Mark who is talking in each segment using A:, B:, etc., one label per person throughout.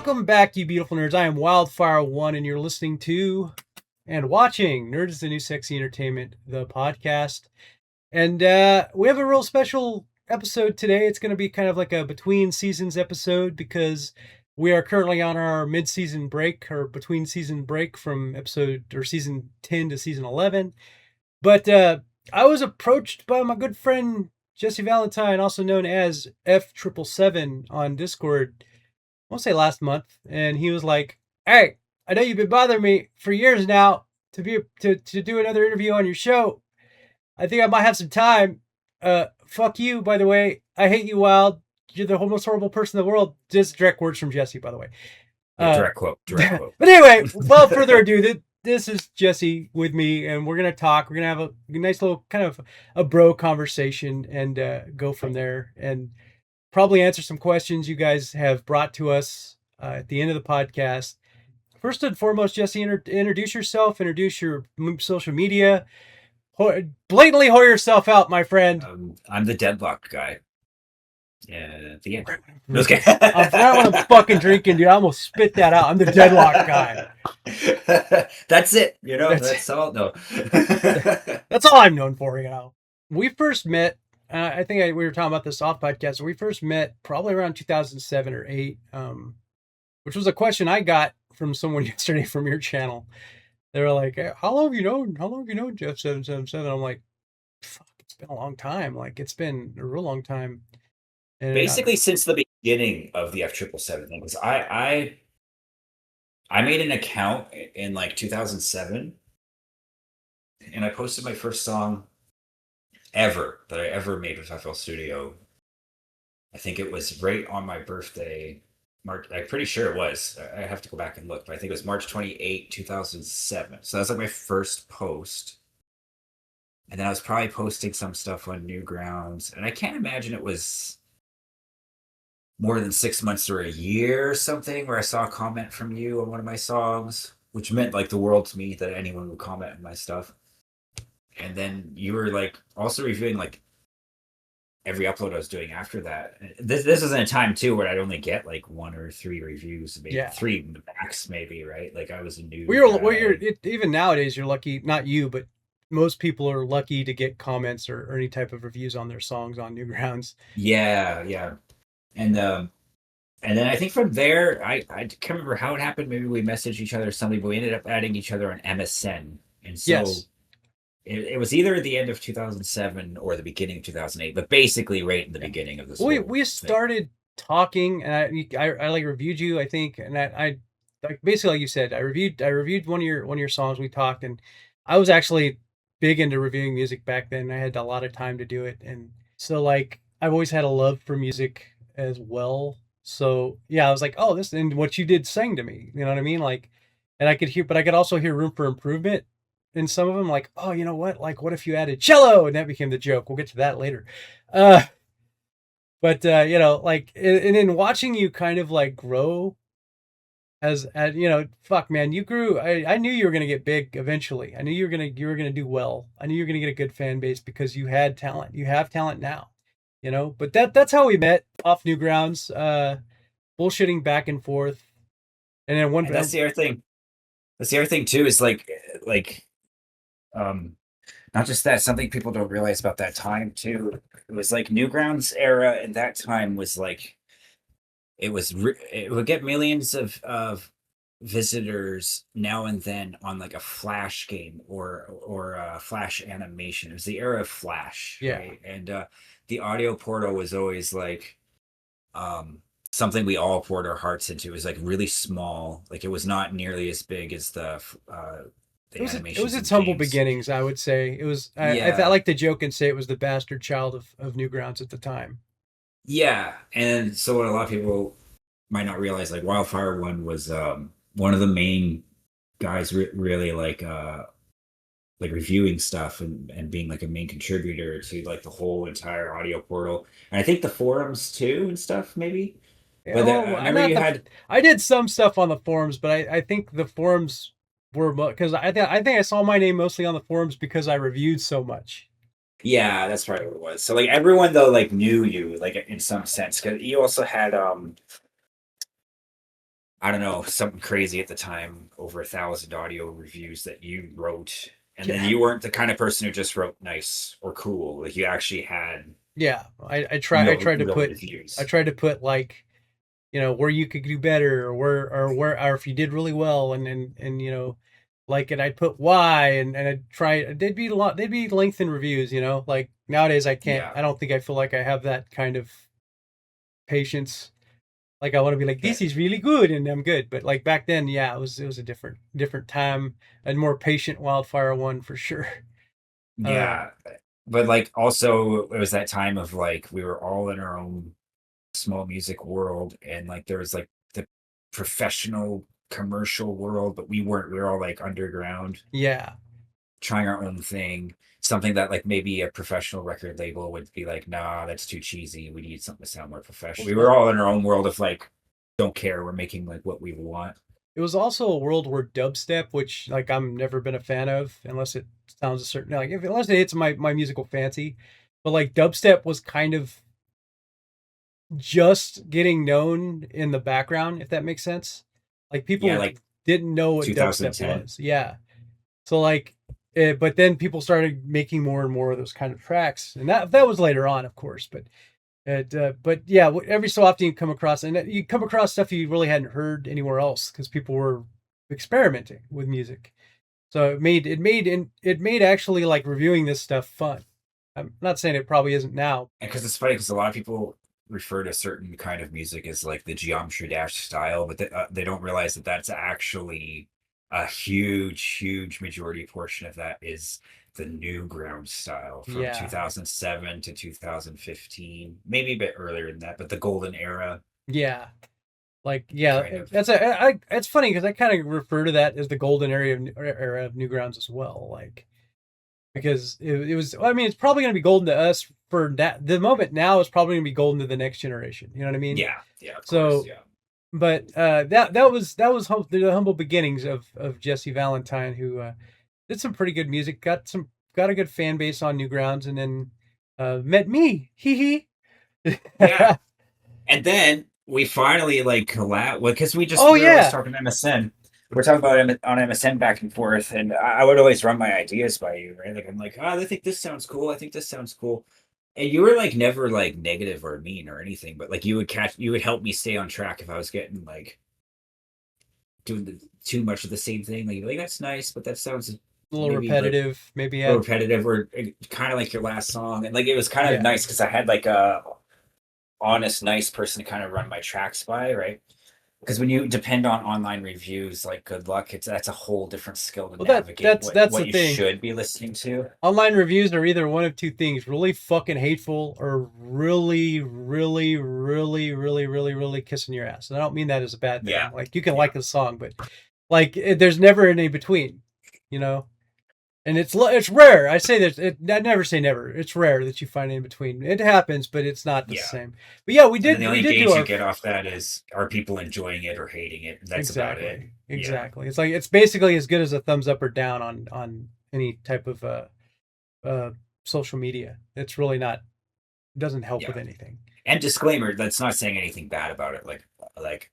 A: Welcome back, you beautiful nerds. I am Wildfire1, and you're listening to and watching Nerd is the New Sexy Entertainment, the podcast. And we have a real special episode today. It's going to be kind of like a between seasons episode because we are currently on our mid-season break or between season break from episode or season 10 to season 11. But I was approached by my good friend Jesse Valentine, also known as F-777 on Discord, I won't say last month, and he was like, "Hey, I know you've been bothering me for years now to do another interview on your show. I think I might have some time. Fuck you, by the way. I hate you, Wyld. You're the most horrible person in the world." Just direct words from Jesse, by the way.
B: Direct quote.
A: But anyway, without further ado, this is Jesse with me, and we're gonna talk. We're gonna have a nice little kind of a bro conversation and go from there, and probably answer some questions you guys have brought to us at the end of the podcast. First and foremost, Jesse, introduce yourself, introduce your social media. Blatantly whore yourself out, my friend.
B: I'm the deadlocked guy. Yeah, the end. Okay.
A: I forgot what I'm fucking drinking, dude. I almost spit that out. I'm the deadlocked guy.
B: That's it. That's all. No.
A: That's all I'm known for, We first met, I think we were talking about this off podcast. We first met probably around 2007 or 8, which was a question I got from someone yesterday from your channel. They were like, "Hey, how long have you known Jeff 777?" I'm like, "Fuck, it's been a long time. Like, it's been a real long time." And
B: basically, since the beginning of the F-777 thing, because I made an account in like 2007, and I posted my first song ever that I ever made with FL Studio. I think it was right on my birthday. March, I'm pretty sure it was. I have to go back and look, but I think it was March 28, 2007. So that's like my first post. And then I was probably posting some stuff on Newgrounds. And I can't imagine it was more than 6 months or a year or something where I saw a comment from you on one of my songs, which meant like the world to me that anyone would comment on my stuff. And then you were like also reviewing like every upload I was doing after that. This was in a time too where I'd only get like 1 or 3 reviews, maybe 3 max, maybe, right? Like I was a new
A: even nowadays you're lucky, not you, but most people are lucky to get comments or any type of reviews on their songs on Newgrounds.
B: Yeah. And then I think from there, I can't remember how it happened. Maybe we messaged each other or something, but we ended up adding each other on MSN. And so
A: yes.
B: It was either the end of 2007 or the beginning of 2008, but basically right in the beginning of this.
A: We started talking, and I like reviewed you, I think, and I like basically like you said, I reviewed one of your songs. We talked, and I was actually big into reviewing music back then. I had a lot of time to do it, and so like I've always had a love for music as well. So yeah, I was like, oh, this and what you did sang to me, you know what I mean? Like, and I could hear, but I could also hear room for improvement. And some of them, like, oh, you know what? Like, what if you added cello? And that became the joke. We'll get to that later. But like, and in watching you kind of like grow as fuck, man, you grew. I knew you were gonna get big eventually. I knew you were gonna do well. I knew you were gonna get a good fan base because you had talent. You have talent now, But that's how we met off Newgrounds, bullshitting back and forth. And then
B: that's the other thing. That's the other thing too. Is like. Not just that, something people don't realize about that time too. It was like Newgrounds era, and that time was like it would get millions of visitors now and then on like a Flash game or a Flash animation. It was the era of Flash, right? And the audio portal was always like something we all poured our hearts into. It was like really small, like it was not nearly as big as the
A: it was its humble beginnings, I would say. It was. I like to joke and say it was the bastard child of Newgrounds at the time.
B: Yeah, and so what a lot of people might not realize, like Wildfire1 was one of the main guys really like reviewing stuff and being like a main contributor to like the whole entire audio portal, and I think the forums too and stuff maybe.
A: Yeah, but I did some stuff on the forums, but I think the forums were because I think I saw my name mostly on the forums because I reviewed so much.
B: Yeah, that's probably what it was. So like everyone though like knew you like in some sense because you also had I don't know, something crazy at the time, over 1,000 audio reviews that you wrote. And then
A: Yeah.
B: you weren't the kind of person who just wrote nice or cool. Like you actually had
A: Yeah. I tried to
B: real
A: put I
B: reviews.
A: tried to put like, where you could do better, or if you did really well, and like, and I'd put why, and I'd try. They'd be lengthened reviews, like nowadays
B: Yeah.
A: I don't think I feel like I have that kind of patience. Like I want to be like, this
B: That,
A: is really good and I'm good, but like back then, yeah, it was a different time, and more patient Wildfire One for sure. Uh,
B: yeah. But like also it was that time of like we were all in our own small music world, and like there was like the professional commercial world, but we weren't. We were all like underground,
A: yeah,
B: trying our own thing. Something that like maybe a professional record label would be like, nah, that's too cheesy. We need something to sound more professional. We were all in our own world of like, don't care. We're making like what we want.
A: it was also a world where dubstep, which like I'm never been a fan of, unless it sounds a certain, like, if unless it hits my musical fancy, but like dubstep was kind of just getting known in the background, if that makes sense. Like
B: Yeah,
A: people
B: like
A: didn't know what dubstep
B: 2010.
A: was. Yeah. So like, but then people started making more and more of those kind of tracks, and that was later on, of course. But yeah, every so often you come across, and you come across stuff you really hadn't heard anywhere else because people were experimenting with music. So it made actually like reviewing this stuff fun. I'm not saying it probably isn't now.
B: And because it's funny, because a lot of people refer to certain kind of music as like the Geometry Dash style, but they don't realize that that's actually a huge majority portion of that is the new ground style from
A: Yeah,
B: 2007 to 2015, maybe a bit earlier than that, but the golden era
A: yeah. Like, yeah,
B: kind of.
A: it's funny because I kind of refer to that as the golden era of Newgrounds as well. Like, because it was, I mean, it's probably going to be golden to us for that. The moment now is probably going to be golden to the next generation. You know what I mean?
B: Yeah, yeah, of course,
A: So,
B: yeah.
A: but that was the humble beginnings of Jesse Valentine, who did some pretty good music, got a good fan base on Newgrounds, and then met me. Hee hee.
B: Yeah. And then we finally like collab because
A: Oh
B: we were always
A: yeah,
B: talking MSN. We're talking about on MSN back and forth, and I would always run my ideas by you, right? Like I'm like, oh, I think this sounds cool. I think this sounds cool. And you were like never like negative or mean or anything, but like you would help me stay on track if I was getting like doing too much of the same thing. Like that's nice, but that sounds
A: a little
B: maybe like
A: repetitive. Maybe
B: a little
A: add,
B: repetitive or kind of like your last song. And like it was kind of
A: yeah.
B: nice because I had like a honest, nice person to kind of run my tracks by, right? Because when you depend on online reviews, like good luck, it's that's a whole different skill to
A: Well,
B: navigate
A: that's the
B: what you
A: thing.
B: should be listening to.
A: Online reviews are either one of two things: really fucking hateful, or really kissing your ass. And I don't mean that as a bad thing.
B: Yeah,
A: Like, you can
B: yeah,
A: like a song, but like there's never any between, you know. And it's rare. I never say never. It's rare that you find in between. It happens, but it's not the
B: yeah.
A: same. But yeah,
B: And then the
A: we
B: only
A: did do
B: gauge you
A: our
B: get off that is are people enjoying it or hating it? That's about it.
A: exactly,
B: Yeah,
A: exactly. It's like it's basically as good as a thumbs up or down on any type of uh social media. It's really not, it doesn't help with
B: yeah.
A: anything.
B: And disclaimer, that's not saying anything bad about it. Like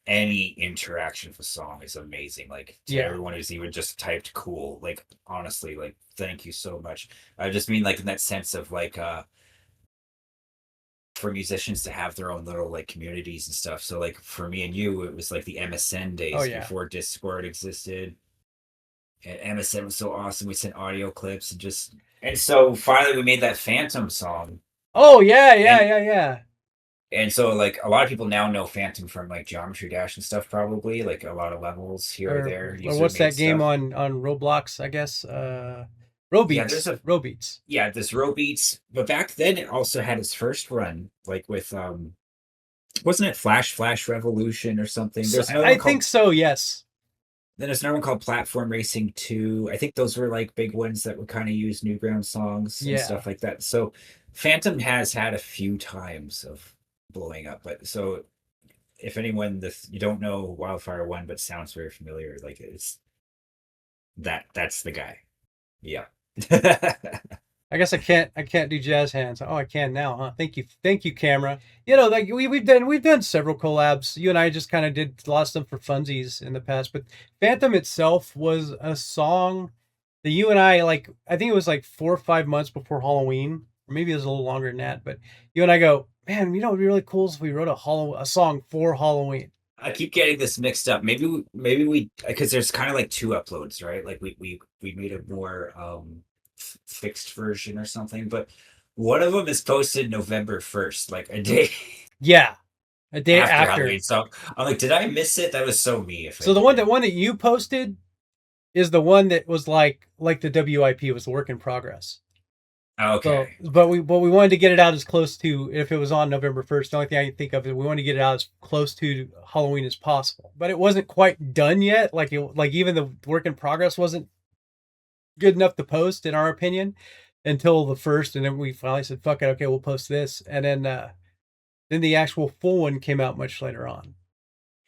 B: any interaction with a song is amazing. Like to
A: Yeah.
B: everyone who's even just typed cool, like honestly, like thank you so much. I just mean like in that sense of like for musicians to have their own little like communities and stuff. So like for me and you, it was like the MSN
A: Oh
B: days
A: yeah.
B: before Discord existed. And MSN was so awesome. We sent audio clips and just and so finally we made that Phantom song.
A: Oh yeah,
B: And
A: yeah.
B: so like a lot of people now know Phantom from like Geometry Dash and stuff, probably like a lot of levels here or there,
A: Or
B: user
A: what's
B: made
A: that game
B: stuff.
A: on Roblox? I guess.
B: Yeah, there's a
A: Robeats.
B: yeah, this Row Beats, but back then it also had its first run, like with wasn't it Flash Revolution or something?
A: So,
B: There's another
A: I
B: one
A: think
B: called
A: so. Yes.
B: then there's another one called Platform Racing 2. I think those were like big ones that would kind of use Newground songs and
A: Yeah.
B: stuff like that. So Phantom has had a few times of blowing up, but so if anyone this you don't know Wildfire One but sounds very familiar, like it's that's the guy. Yeah.
A: I guess I can't do jazz hands. Oh, I can now, huh? Thank you, camera. You know, like we've done several collabs. You and I just kind of did a lot of stuff for funsies in the past, but Phantom itself was a song that you and I like. I think it was like 4 or 5 months before Halloween, or maybe it was a little longer than that. But you and I go, man, you know, it'd be really cool if we wrote a song for Halloween.
B: I keep getting this mixed up. Maybe we because there's kind of like two uploads, right? Like we made a more fixed version or something, but one of them is posted November 1st, like a day
A: Yeah, a day
B: after
A: after.
B: Halloween. So I'm like, did I miss it? That was so me. If
A: So
B: I
A: the
B: did.
A: one that you posted is the one that was like the WIP was the work in progress. So,
B: Okay.
A: but we wanted to get it out as close to, if it was on November 1st. The only thing I can think of is we wanted to get it out as close to Halloween as possible. But it wasn't quite done yet. Like even the work in progress wasn't good enough to post, in our opinion, until the first. And then we finally said, "Fuck it, okay, we'll post this." And then the actual full one came out much later on.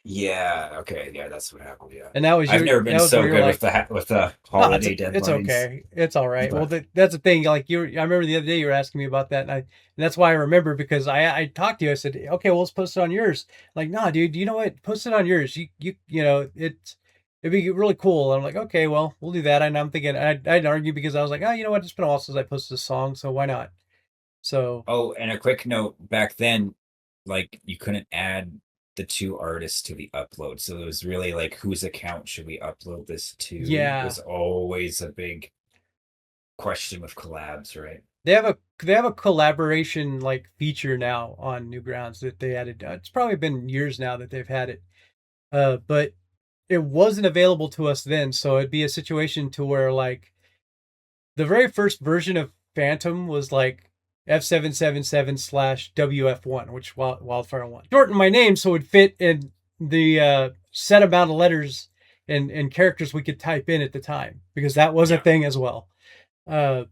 B: Yeah. Okay. Yeah, that's what happened. Yeah.
A: And that was
B: I've never been
A: that was where
B: so
A: you're
B: good
A: like,
B: with the
A: no,
B: holiday
A: it's
B: deadlines.
A: okay. It's all right. Well,
B: But
A: that's the thing. Like I remember the other day you were asking me about that, and that's why I remember, because I talked to you. I said, okay, well, let's post it on yours. Like, nah, dude, you know what? Post it on yours. You know, it'd be really cool. And I'm like, okay, well, we'll do that. And I'm thinking, I'd argue because I was like, oh, you know what? It's been a while since I posted a song, so why not? So
B: oh, and a quick note, back then, like you couldn't add the two artists to the upload. So it was really like, whose account should we upload this to?
A: yeah,
B: Was always a big question with collabs, right?
A: they have a collaboration like feature now on Newgrounds that they added. It's probably been years now that they've had it. But it wasn't available to us then, so it'd be a situation to where like the very first version of Phantom was like F-777 slash WF1, which Wildfire 1. Shortened my name so it would fit in the set amount of letters and characters we could type in at the time, because that was a
B: Yeah.
A: thing as well. Uh,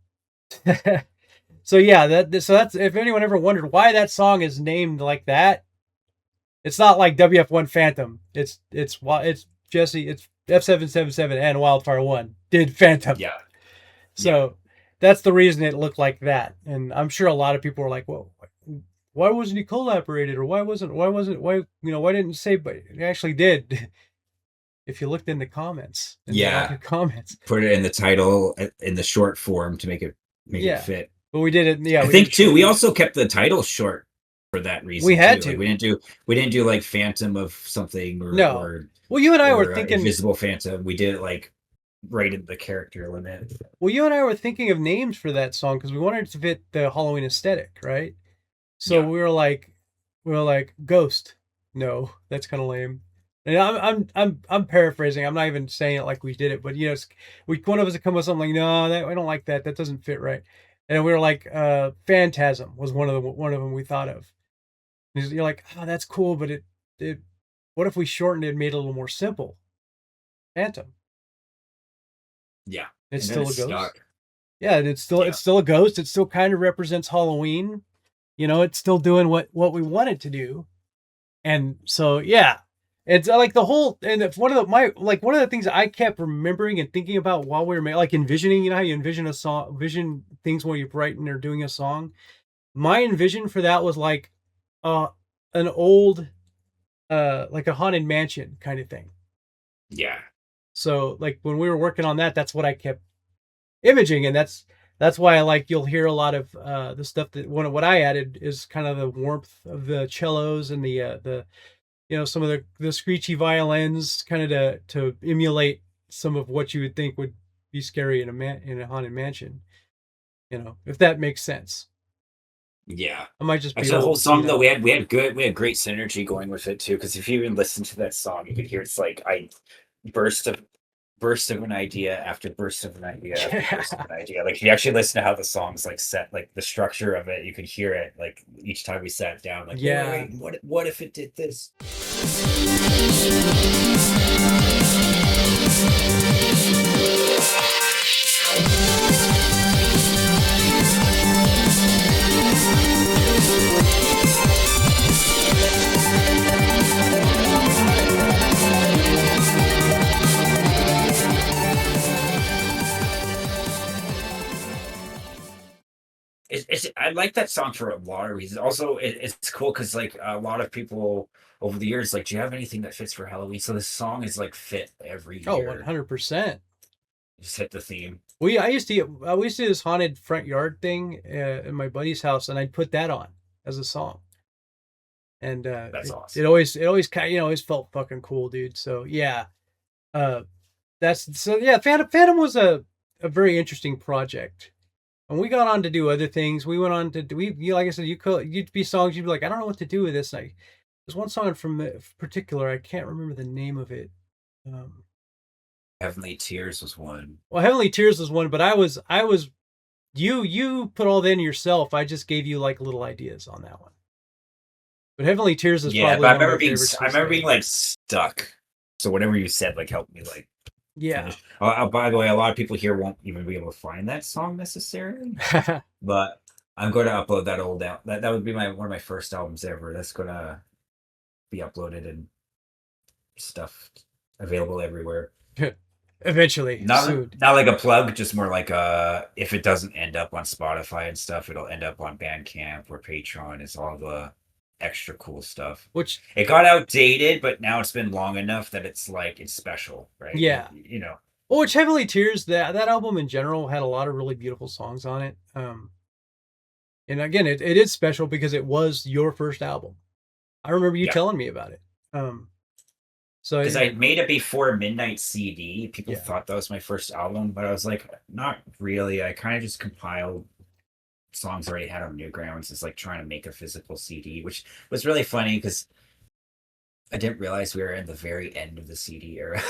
A: so yeah, that's if anyone ever wondered why that song is named like that, it's not like WF1 Phantom. It's Jesse. It's F-777 and Wildfire 1 did Phantom.
B: Yeah.
A: So that's the reason it looked like that. And I'm sure a lot of people were like, well, why wasn't he collaborated? Or why didn't you say, but it actually did. If you looked in the comments,
B: Yeah.
A: comments,
B: Put it in the title in the short form to make it fit.
A: But we did it. Yeah.
B: I think too, we also kept the title short for that reason.
A: We had
B: too.
A: to.
B: Like, we didn't do like Phantom of something or
A: No.
B: or,
A: well, you and I
B: or
A: were thinking
B: Invisible Phantom. We did it like right in the character limit.
A: Well, you and I were thinking of names for that song because we wanted it to fit the Halloween aesthetic, right? So
B: Yeah.
A: we were like Ghost. No, that's kind of lame. And I'm paraphrasing. I'm not even saying it like we did it, but you know, one of us would come with something like, no, I don't like that. That doesn't fit right. And we were like, Phantasm was one of them we thought of. And you're like, oh, that's cool, but it what if we shortened it and made it a little more simple? Phantom.
B: Yeah.
A: It's
B: And then
A: still a ghost.
B: stuck.
A: Yeah, and it's still a ghost. It still kind of represents Halloween. You know, it's still doing what we want it to do. And so yeah, it's like the whole, and it's one of the things I kept remembering and thinking about while we were like envisioning, you know how you envision a song, vision things while you're writing or doing a song. My envision for that was like an old like a haunted mansion kind of thing.
B: Yeah.
A: So like when we were working on that, that's what I kept imaging, and that's why I like, you'll hear a lot of the stuff that what I added is kind of the warmth of the cellos and the you know, some of the screechy violins, kind of to emulate some of what you would think would be scary in a haunted mansion, you know, if that makes sense.
B: Yeah.
A: I might just be
B: Actually, the whole
A: old,
B: song
A: you
B: though,
A: know.
B: we had great synergy going with it too. Because if you even listen to that song, you could hear it's like I burst of an idea after burst of an idea after burst of an idea. Like if you actually listen to how the song's like set, like the structure of it, you could hear it like each time we sat down. Like,
A: Yeah.
B: wait, what if it did this? I like that song for a lot of reasons. Also, it's cool because like a lot of people over the years, like, do you have anything that fits for Halloween? So this song is like fit every
A: Oh,
B: year.
A: 100%.
B: Just hit the theme.
A: We used to do this haunted front yard thing in my buddy's house, and I'd put that on as a song. And
B: That's
A: it
B: awesome.
A: always kind of, always felt fucking cool, dude. So yeah, uh, Phantom was a very interesting project. And we got on to do other things. We went on to do, like I said, you'd be songs, you'd be like, I don't know what to do with this. And there's one song from particular, I can't remember the name of it.
B: Heavenly Tears was one.
A: Well, Heavenly Tears was one, but you put all that in yourself. I just gave you like little ideas on that one. But Heavenly Tears is probably one of my favorites.
B: I remember being like stuck. So whatever you said like helped me like
A: yeah.
B: finish. By the way, a lot of people here won't even be able to find that song necessarily. But I'm going to upload that old out. That would be one of my first albums ever. That's going to be uploaded and stuff available everywhere.
A: Eventually,
B: not like a plug, just more like if it doesn't end up on Spotify and stuff, it'll end up on Bandcamp or Patreon. It's all the extra cool stuff.
A: Which
B: it got outdated, but now it's been long enough that it's like it's special, right?
A: Yeah,
B: you know.
A: Well, which Heavenly Tears, that album in general had a lot of really beautiful songs on it. And again, it is special because it was your first album. I remember you telling me about it. So
B: because I made it before Midnight CD, people thought that was my first album, but I was like, not really. I kind of just compiled songs I already had on Newgrounds. It's like trying to make a physical CD, which was really funny because I didn't realize we were in the very end of the CD era.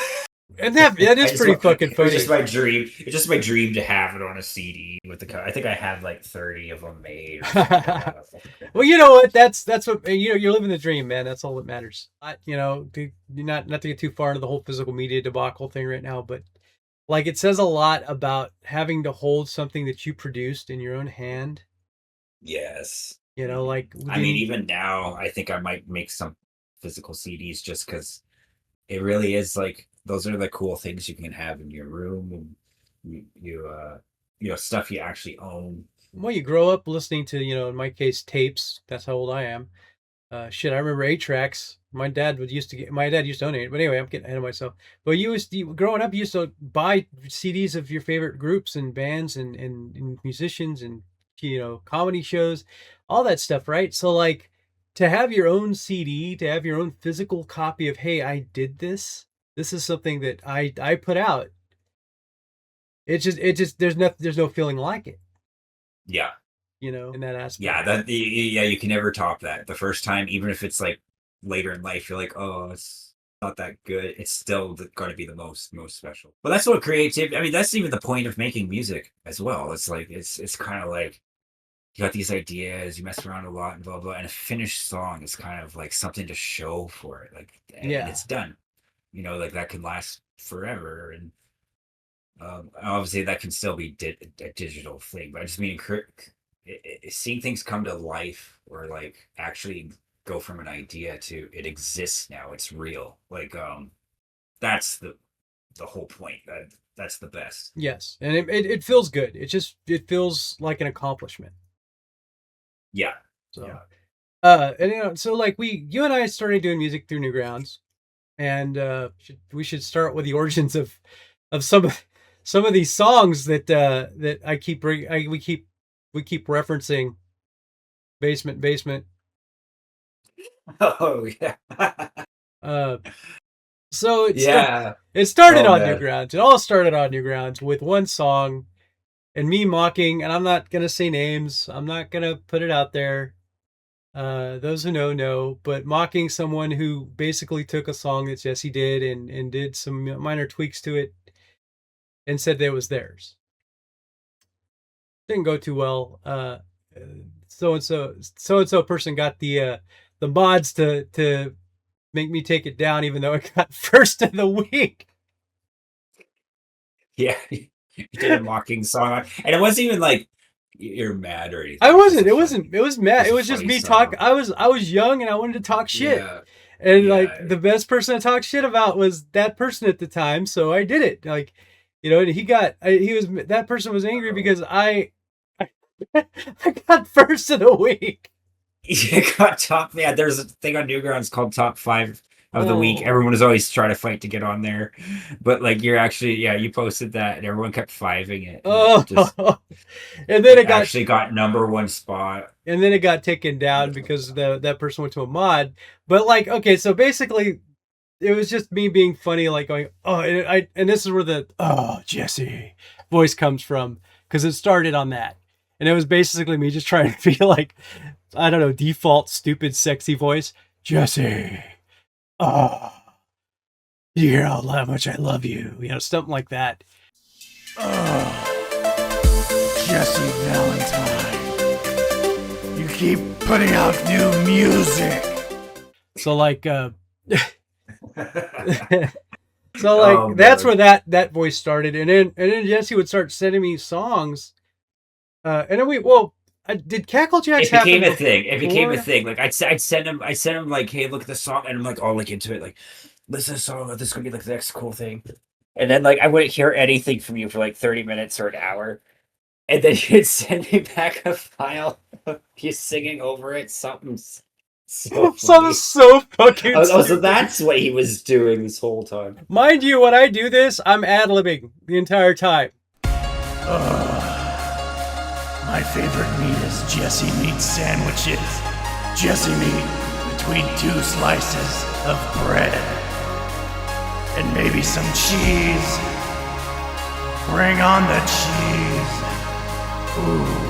A: And that is pretty fucking funny.
B: It's just my dream. It's just my dream to have it on a CD with the. I think I had like 30 of them made.
A: Well, you know what? That's what you're living the dream, man. That's all that matters. Not to get too far into the whole physical media debacle thing right now, but like it says a lot about having to hold something that you produced in your own hand.
B: Yes.
A: Like
B: I mean, even now, I think I might make some physical CDs just because it really is like. Those are the cool things you can have in your room, and you stuff you actually own.
A: Well, you grow up listening to, in my case, tapes. That's how old I am. I remember 8-tracks. My dad used to own it. But anyway, I'm getting ahead of myself. But growing up, you used to buy CDs of your favorite groups and bands and musicians and, comedy shows, all that stuff, right? So like to have your own CD, to have your own physical copy of, hey, I did this. This is something that I put out. It just there's no feeling like it.
B: Yeah.
A: In that aspect.
B: Yeah, you can never top that. The first time, even if it's like later in life, you're like, oh, it's not that good. It's still going to be the most special. But that's what creativity. I mean, that's even the point of making music as well. It's like it's kind of like you got these ideas, you mess around a lot and blah blah, and a finished song is kind of like something to show for it. Like, and it's done. Like that can last forever, and obviously that can still be a digital thing. But I just mean seeing things come to life, or like actually go from an idea to it exists now. It's real. Like that's the whole point. That's the best.
A: Yes, and it feels good. It feels like an accomplishment.
B: Yeah.
A: So, and so like you and I started doing music through Newgrounds. And we should start with the origins of some of these songs that I we keep referencing. Basement.
B: Oh yeah.
A: So it started on Newgrounds. It all started on Newgrounds with one song, and me mocking. And I'm not gonna say names. I'm not gonna put it out there. Those who know, but mocking someone who basically took a song that Jesse did and did some minor tweaks to it and said that it was theirs. Didn't go too well. So and so person got the mods to make me take it down, even though it got first of the week.
B: Yeah, you did a mocking song, and it wasn't even like you're mad or anything.
A: I wasn't. It was mad. It was just me talking. I was young and I wanted to talk shit. Yeah. And like the best person to talk shit about was that person at the time, so I did it. Like, and that person was angry because I I got first of the week.
B: You got top. Yeah, there's a thing on Newgrounds called Top 5 of the Week.
A: Oh.
B: Everyone is always trying to fight to get on there, but like you're actually, yeah, you posted that, and everyone kept fiving it. And
A: Oh.
B: it just
A: And then it got
B: actually got number one spot.
A: and then it got taken down because that person went to a mod. But like, okay, so basically it was just me being funny, like going, oh, and this is where the Jesse voice comes from, because it started on that. And it was basically me just trying to be like, I don't know, default stupid sexy voice. Jesse. Oh, you hear how much I love you. You know, something like that. Oh, Jesse Valentine. You keep putting out new music. So like so like
B: Oh,
A: that's
B: man.
A: where that voice started, and then Jesse would start sending me songs, and then did CackleJacks
B: It became
A: happen
B: a thing. It became a
A: before?
B: thing. Like I'd send him like, hey, look at the song, and I'm like all like into it, like listen to the song. This is gonna be like the next cool thing. And then like I wouldn't hear anything from you for like 30 minutes or an hour, and then you'd send me back a file of you singing over it. Something's so
A: Something
B: funny.
A: so fucking
B: So
A: stupid.
B: that's what he was doing this whole time.
A: Mind you, when I do this, I'm ad-libbing the entire time. My favorite meat is Jesse meat sandwiches. Jesse meat between 2 slices of bread. And maybe some cheese. Bring on the cheese. Ooh.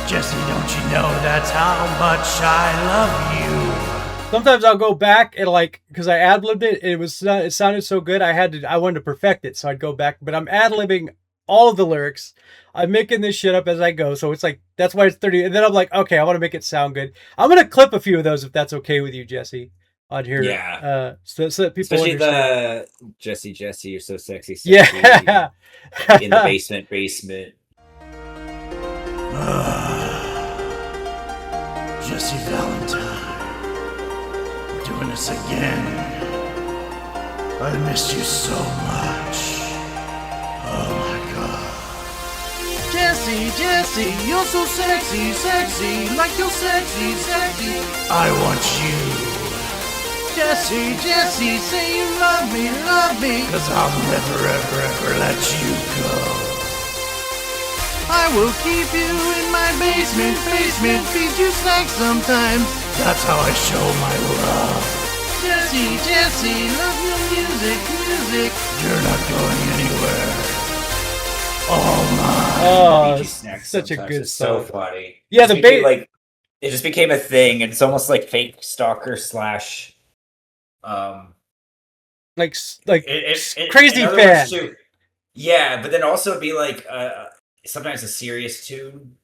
A: Jesse, don't you know that's how much I love you? Sometimes I'll go back and like, because I ad-libbed it, it sounded so good, I wanted to perfect it, so I'd go back, but I'm ad-libbing all of the lyrics. I'm making this shit up as I go, so it's like, that's why it's 30, and then I'm like, okay, I want to make it sound good. I'm going to clip a few of those if that's okay with you, Jesse, on here.
B: Yeah.
A: So that people
B: Especially
A: understand.
B: the Jesse, you're so sexy,
A: Yeah.
B: in the basement.
A: Jesse Valentine. We're doing this again. I miss you so much. Oh my god. Jesse, you're so sexy, like you're sexy. I want you. Jesse, say you love me, cause I'll never, ever let you go. I will keep you in my basement, feed you snacks sometimes. That's how I show my love. Jesse, love your music. You're not going anywhere. Oh my. Such a good song.
B: So funny.
A: Yeah, the bait.
B: Like it just became a thing, and it's almost like fake stalker slash
A: like
B: it,
A: crazy
B: in other
A: fan.
B: words, too. Yeah, but then also it'd be like sometimes a serious tune,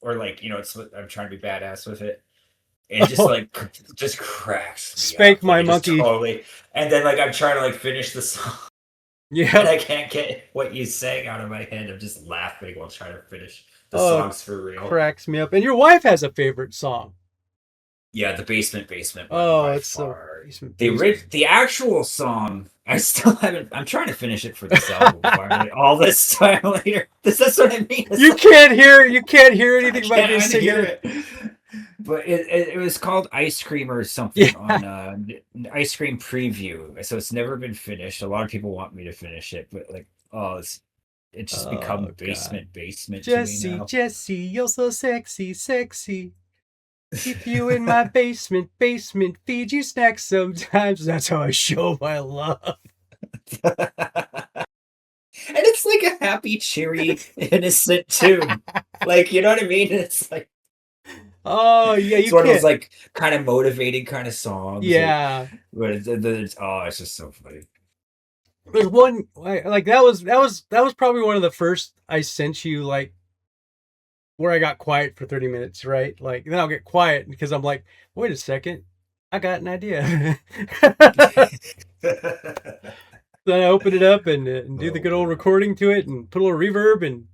B: or like, you know, it's I'm trying to be badass with it. And just like just cracks me
A: Spank
B: up.
A: my
B: Like,
A: monkey.
B: Totally. And then like I'm trying to like finish the song.
A: Yeah.
B: And I can't get what you sang out of my head. I'm just laughing while trying to finish the songs for real.
A: Cracks me up. And your wife has a favorite song.
B: Yeah, the basement one.
A: Oh, it's far.
B: The actual song, I still haven't. I'm trying to finish it for this album. Finally, all this time later. That's what I mean.
A: You can't hear anything but me singing
B: it. But it was called Ice Cream or something on Ice Cream Preview. So it's never been finished. A lot of people want me to finish it, but like, it's just become basement
A: Jesse,
B: to me now.
A: Jesse, you're so sexy. Keep you in my basement, feed you snacks sometimes. That's how I show my love.
B: And it's like a happy, cheery, innocent tune. Like, you know what I mean? It's like,
A: oh yeah,
B: it's one of those like kind of motivating kind of songs.
A: Yeah,
B: but it's just so funny.
A: There's one like that was probably one of the first I sent you, like where I got quiet for 30 minutes, right? Like then I'll get quiet because I'm like, wait a second, I got an idea. Then I open it up and do the good old recording to it and put a little reverb and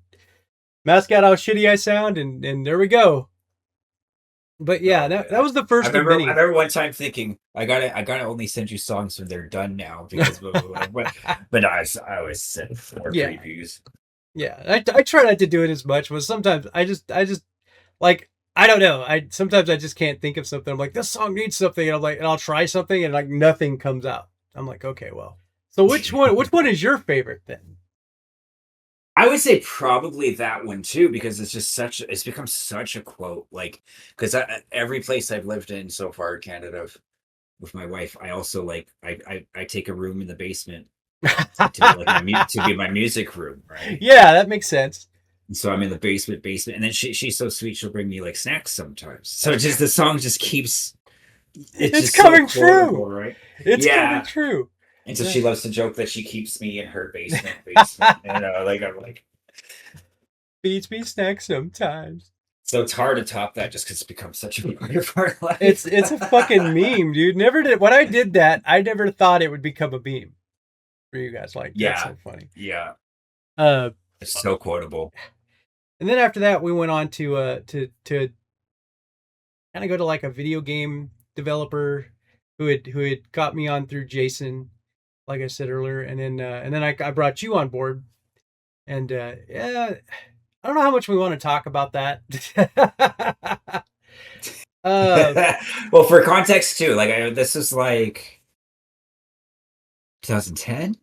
A: mask out how shitty I sound, and there we go. But yeah, that was the first.
B: I remember one time thinking, I gotta only send you songs when they're done now, because but I always send 4 previews.
A: Yeah, I try not to do it as much, but sometimes I just like I don't know. I sometimes I just can't think of something. I'm like, this song needs something, and I'm like, and I'll try something, and like nothing comes out. I'm like, okay, well. So which one is your favorite then?
B: I would say probably that one too, because it's become such a quote. Like, because every place I've lived in so far in Canada with my wife, I also like I take a room in the basement to like to be my music room, right?
A: Yeah, that makes sense.
B: And so I'm in the basement, and then she's so sweet, she'll bring me like snacks sometimes. So just the song just keeps it's
A: It's
B: just so
A: coming
B: quotable,
A: true.
B: right?
A: It's coming
B: Yeah.
A: true.
B: And so
A: Yeah.
B: she loves to joke that she keeps me in her basement. Like I'm like,
A: Beats me snacks sometimes.
B: so it's hard to top that just because it's become such a part of our
A: It's
B: life.
A: it's a fucking meme, dude. Never did when I did that. I never thought it would become a meme for you guys. Like that's
B: Yeah,
A: so funny.
B: yeah,
A: Uh,
B: it's so quotable.
A: and then after that, we went on to kind of go to like a video game developer who had got me on through Jason, like I said earlier, and then I brought you on board, and yeah, I don't know how much we want to talk about that. uh,
B: Well, for context too, like this was like 2010,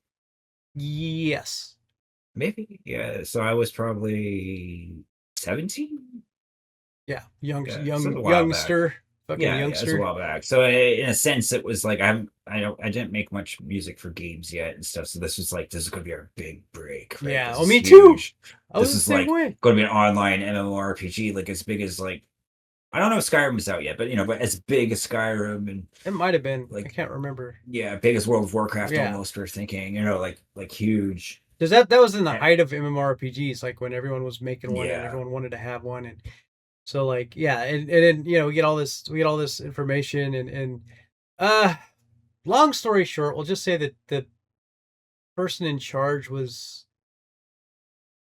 A: yes,
B: maybe. Yeah, so I was probably 17.
A: yeah,
B: Yeah, so it was a while back.
A: youngster, fucking
B: Yeah, it's a
A: youngster.
B: while back. So in a sense, it was like I didn't make much music for games yet and stuff. So this was like this is gonna be our big break, right?
A: Yeah,
B: This
A: oh,
B: is
A: me too.
B: huge.
A: I was
B: This
A: the
B: is
A: same
B: like
A: way.
B: going to be an online MMORPG, like as big as like I don't know if Skyrim is out yet, but but as big as Skyrim and
A: It might have been. I
B: like
A: can't remember.
B: yeah, big as World of Warcraft
A: Yeah,
B: almost. We're thinking, like huge.
A: because that was in the
B: Eh,
A: height of MMORPGs, like when everyone was making one and
B: Yeah,
A: everyone wanted to have one, and so like yeah, and then we get all this information and uh, long story short, we'll just say that the person in charge was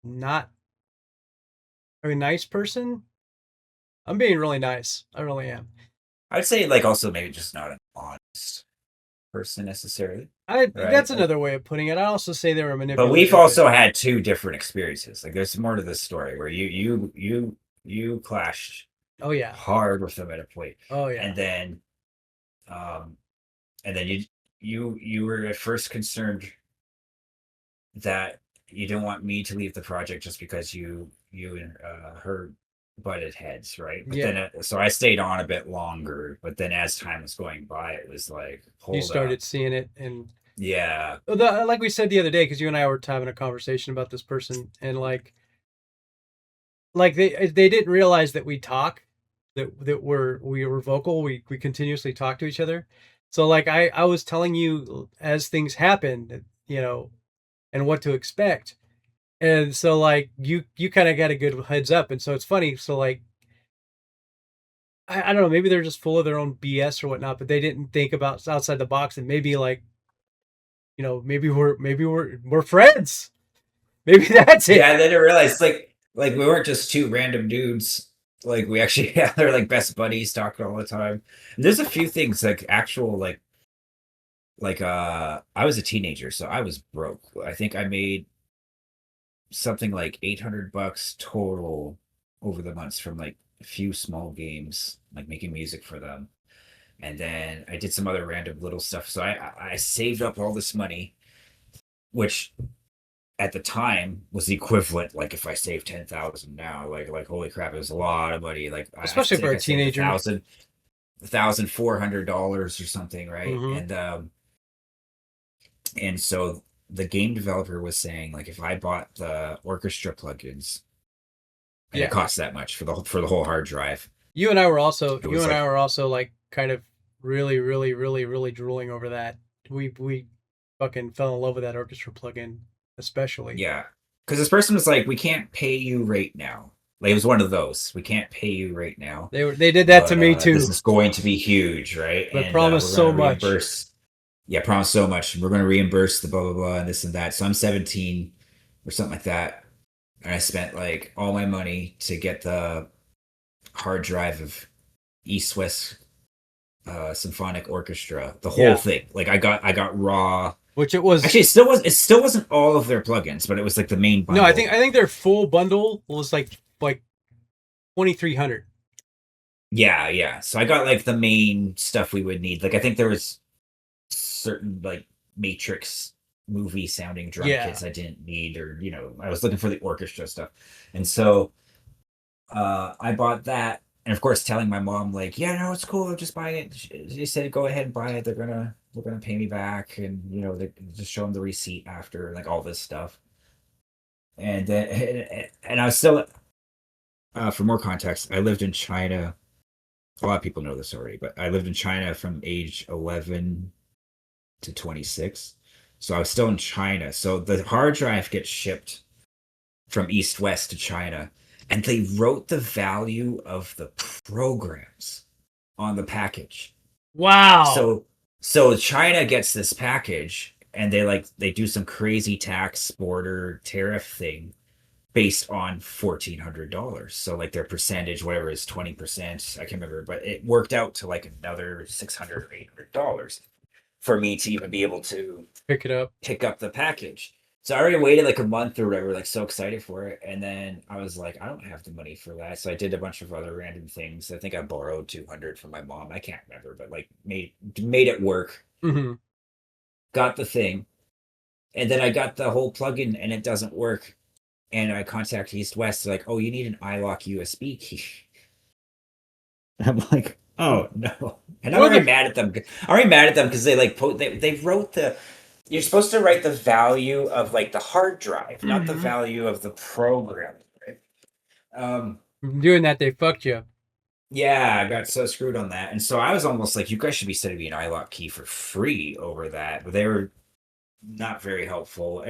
A: not a nice person. I'm being really nice. I really am.
B: I'd say like also maybe just not an honest person necessarily,
A: I
B: right?
A: That's another way of putting it. I also say they were
B: But we've
A: manipulative and
B: also had two different experiences. Like there's more to this story where you clashed
A: oh yeah,
B: hard with them at a point,
A: oh yeah.
B: and then um and then you were at first concerned that you don't want me to leave the project just because you and her butted heads, right? But
A: Yeah,
B: then so I stayed on a bit longer. But then as time was going by, it was like,
A: you
B: hold
A: started
B: up,
A: seeing it and
B: yeah,
A: like we said the other day, because you and I were having a conversation about this person, and like they didn't realize that we talk, that we were vocal. We continuously talk to each other. So like I was telling you as things happened, and what to expect, and so like you kind of got a good heads up, and so it's funny. So like I don't know, maybe they're just full of their own BS or whatnot, but they didn't think about outside the box, and maybe like maybe we're friends. Maybe that's
B: yeah.
A: it.
B: I didn't realize like we weren't just two random dudes. Like we actually yeah, they're like best buddies talking all the time. And there's a few things like actual I was a teenager, so I was broke. I think I made something like $800 total over the months from like a few small games, like making music for them. And then I did some other random little stuff. So I saved up all this money, which at the time was the equivalent. Like if I saved 10,000 now, like holy crap, it was a lot of money. Like I
A: Especially for
B: think
A: a
B: I saved
A: teenager.
B: $1,400 or something, right?
A: Hmm.
B: And so the game developer was saying like if I bought the orchestra plugins and it
A: Yeah.
B: costs that much for the whole hard drive. It
A: You
B: was
A: and I
B: like,
A: were also like kind of really, really, really, really drooling over that. We fucking fell in love with that orchestra plugin, especially.
B: yeah, because this person was like, we can't pay you right now. Like it was one of those. We can't pay you right now,
A: They did that to
B: but
A: me
B: this
A: too,
B: is going to be huge, right?
A: but
B: And
A: promised
B: we're going
A: so
B: to
A: much.
B: reimburse. Yeah, promise so much. We're going to reimburse the blah blah blah and this and that. So I'm 17 or something like that, and I spent like all my money to get the hard drive of East West Symphonic Orchestra, the whole
A: Yeah.
B: thing. Like I got raw.
A: which it was.
B: Actually, it still wasn't all of their plugins, but it was like the main
A: No,
B: bundle.
A: I think their full bundle was like 2,300.
B: Yeah, yeah. So I got like the main stuff we would need. Like I think there was certain like Matrix movie sounding drum
A: Yeah.
B: kits I didn't need, or I was looking for the orchestra stuff. And so I bought that, and of course telling my mom like, yeah, no, it's cool, I'm just buying it. She said go ahead and buy it. They're gonna pay me back, and they just show them the receipt after, like all this stuff. And then and I was still for more context, I lived in China. A lot of people know this already, but I lived in China from age 11 to 26. So I was still in China. So the hard drive gets shipped from East West to China, and they wrote the value of the programs on the package.
A: Wow.
B: So China gets this package, and they do some crazy tax border tariff thing based on $1,400. So like their percentage, whatever is 20%, I can't remember, but it worked out to like another $600 or $800 for me to even be able to
A: Pick it up.
B: pick up the package. So I already waited like a month or whatever, like so excited for it. And then I was like, I don't have the money for that. So I did a bunch of other random things. I think I borrowed 200 from my mom. I can't remember, but like made it work.
A: Hmm.
B: Got the thing. And then I got the whole plugin and it doesn't work. And I contact East West, like, oh, you need an iLock USB key. I'm like, oh no. And I'm
A: What
B: already
A: the?
B: mad at them. I'm already mad at them because they like they wrote the you're supposed to write the value of like the hard drive, not the
A: Hmm.
B: value of the program. Right?
A: Doing that, they fucked you.
B: Yeah, I got so screwed on that. And so I was almost like, you guys should be sending me an iLock key for free over that. But they were not very helpful.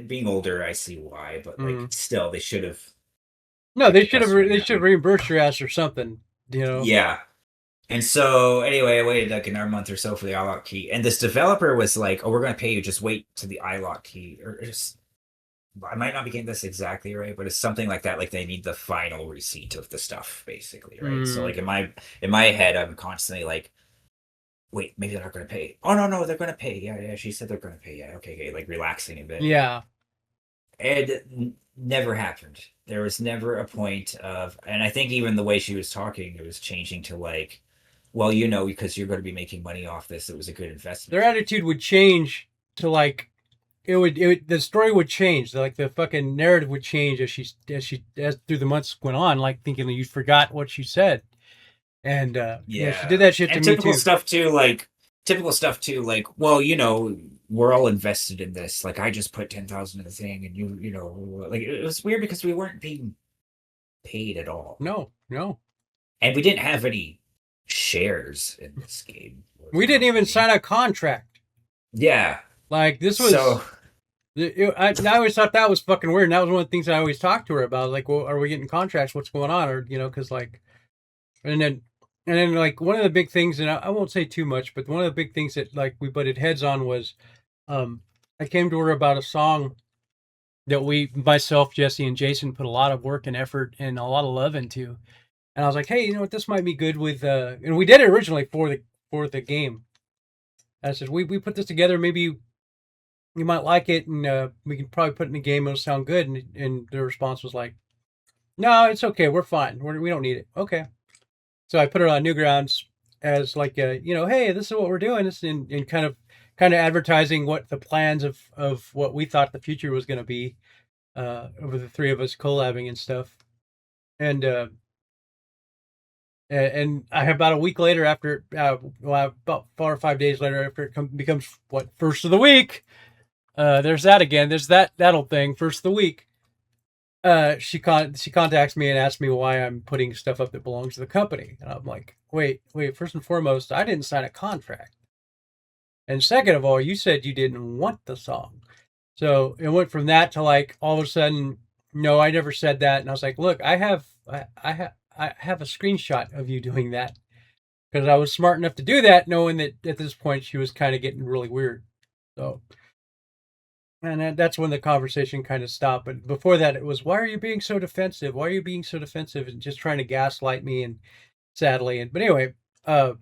B: Being older, I see why, but like
A: Mm.
B: still, they should have
A: No,
B: kept
A: they
B: the
A: should have.
B: customer
A: They should have
B: happy.
A: reimbursed your ass or something. You know.
B: Yeah. And so anyway, I waited like another month or so for the iLock key. And this developer was like, oh, we're going to pay you. Just wait to the iLock key. Or just, I might not be getting this exactly right, but it's something like that. Like they need the final receipt of the stuff, basically, right? So
A: Mm.
B: like in my head, I'm constantly like, wait, maybe they're not going to pay. Oh no, no, they're going to pay. Yeah, yeah. She said they're going to pay. Yeah, okay, okay. Like relaxing a bit.
A: Yeah.
B: And it never happened. There was never a point of, and I think even the way she was talking, it was changing to like, well, because you're going to be making money off this, it was a good investment
A: Their
B: for you.
A: attitude would change to like the story would change. Like the fucking narrative would change as through the months went on. Like thinking that you forgot what she said. And yeah, she did
B: Yeah.
A: that shit to
B: And
A: me too.
B: typical stuff too, like, well, we're all invested in this. Like I just put 10,000 in the thing and like it was weird because we weren't being paid at all.
A: No, no.
B: And we didn't have any shares in this game or the
A: We didn't even
B: company.
A: sign a contract.
B: Yeah.
A: Like this
B: So
A: was. I always thought that was fucking weird. And that was one of the things I always talked to her about. Like, well, are we getting contracts? What's going on? Or because like, and then like one of the big things, and I won't say too much, but one of the big things that like we butted heads on was, um, I came to her about a song that myself, Jesse, and Jason put a lot of work and effort and a lot of love into. And I was like, hey, you know what, this might be good with, and we did it originally for the game. And I said, we put this together, maybe you might like it, and we can probably put it in the game. It'll sound good. And the response was like, no, it's okay. We're fine. We don't need it. Okay. So I put it on Newgrounds as like hey, this is what we're doing. This and kind of advertising what the plans of what we thought the future was going to be over the three of us collabing and stuff. And I about a week later after about 4 or 5 days later after it becomes what first of the week. There's that again. There's that old thing. First of the week. She contacts me and asks me why I'm putting stuff up that belongs to the company, and I'm like, wait. First and foremost, I didn't sign a contract, and second of all, you said you didn't want the song. So it went from that to like all of a sudden, no, I never said that, and I was like, look, I have a screenshot of you doing that because I was smart enough to do that, knowing that at this point she was kind of getting really weird. So and that's when the conversation kind of stopped. But before that, it was, why are you being so defensive? Why are you being so defensive and just trying to gaslight me? And sadly, but anyway, uh,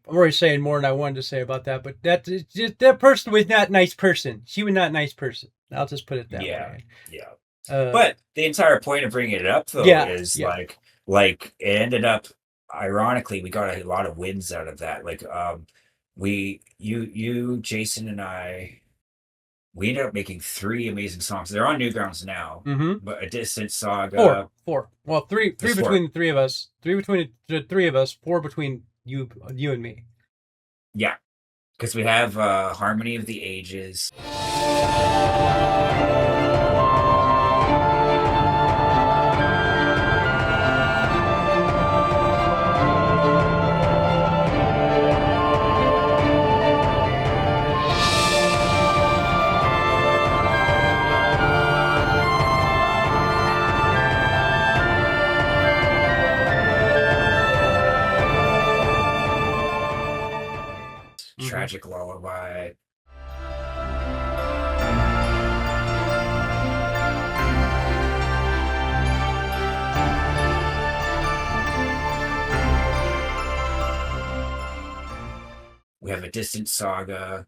A: I'm already saying more than I wanted to say about that, but that person was not a nice person. She was not a nice person. I'll just put it that
B: Yeah,
A: way.
B: yeah.
A: Uh,
B: But the entire point of bringing it up though
A: yeah,
B: is
A: yeah.
B: like it ended up ironically we got a lot of wins out of that. Like you Jason and I we ended up making three amazing songs. They're on Newgrounds now,
A: Mm-hmm.
B: but A Distant
A: Four,
B: Saga.
A: four. Well, three
B: There's
A: between
B: four.
A: the three of us. Three between the three of us. Four between you and me.
B: Yeah, because we have Harmony of the Ages.
A: Mm-hmm.
B: Tragic Lullaby. We have A Distant Saga.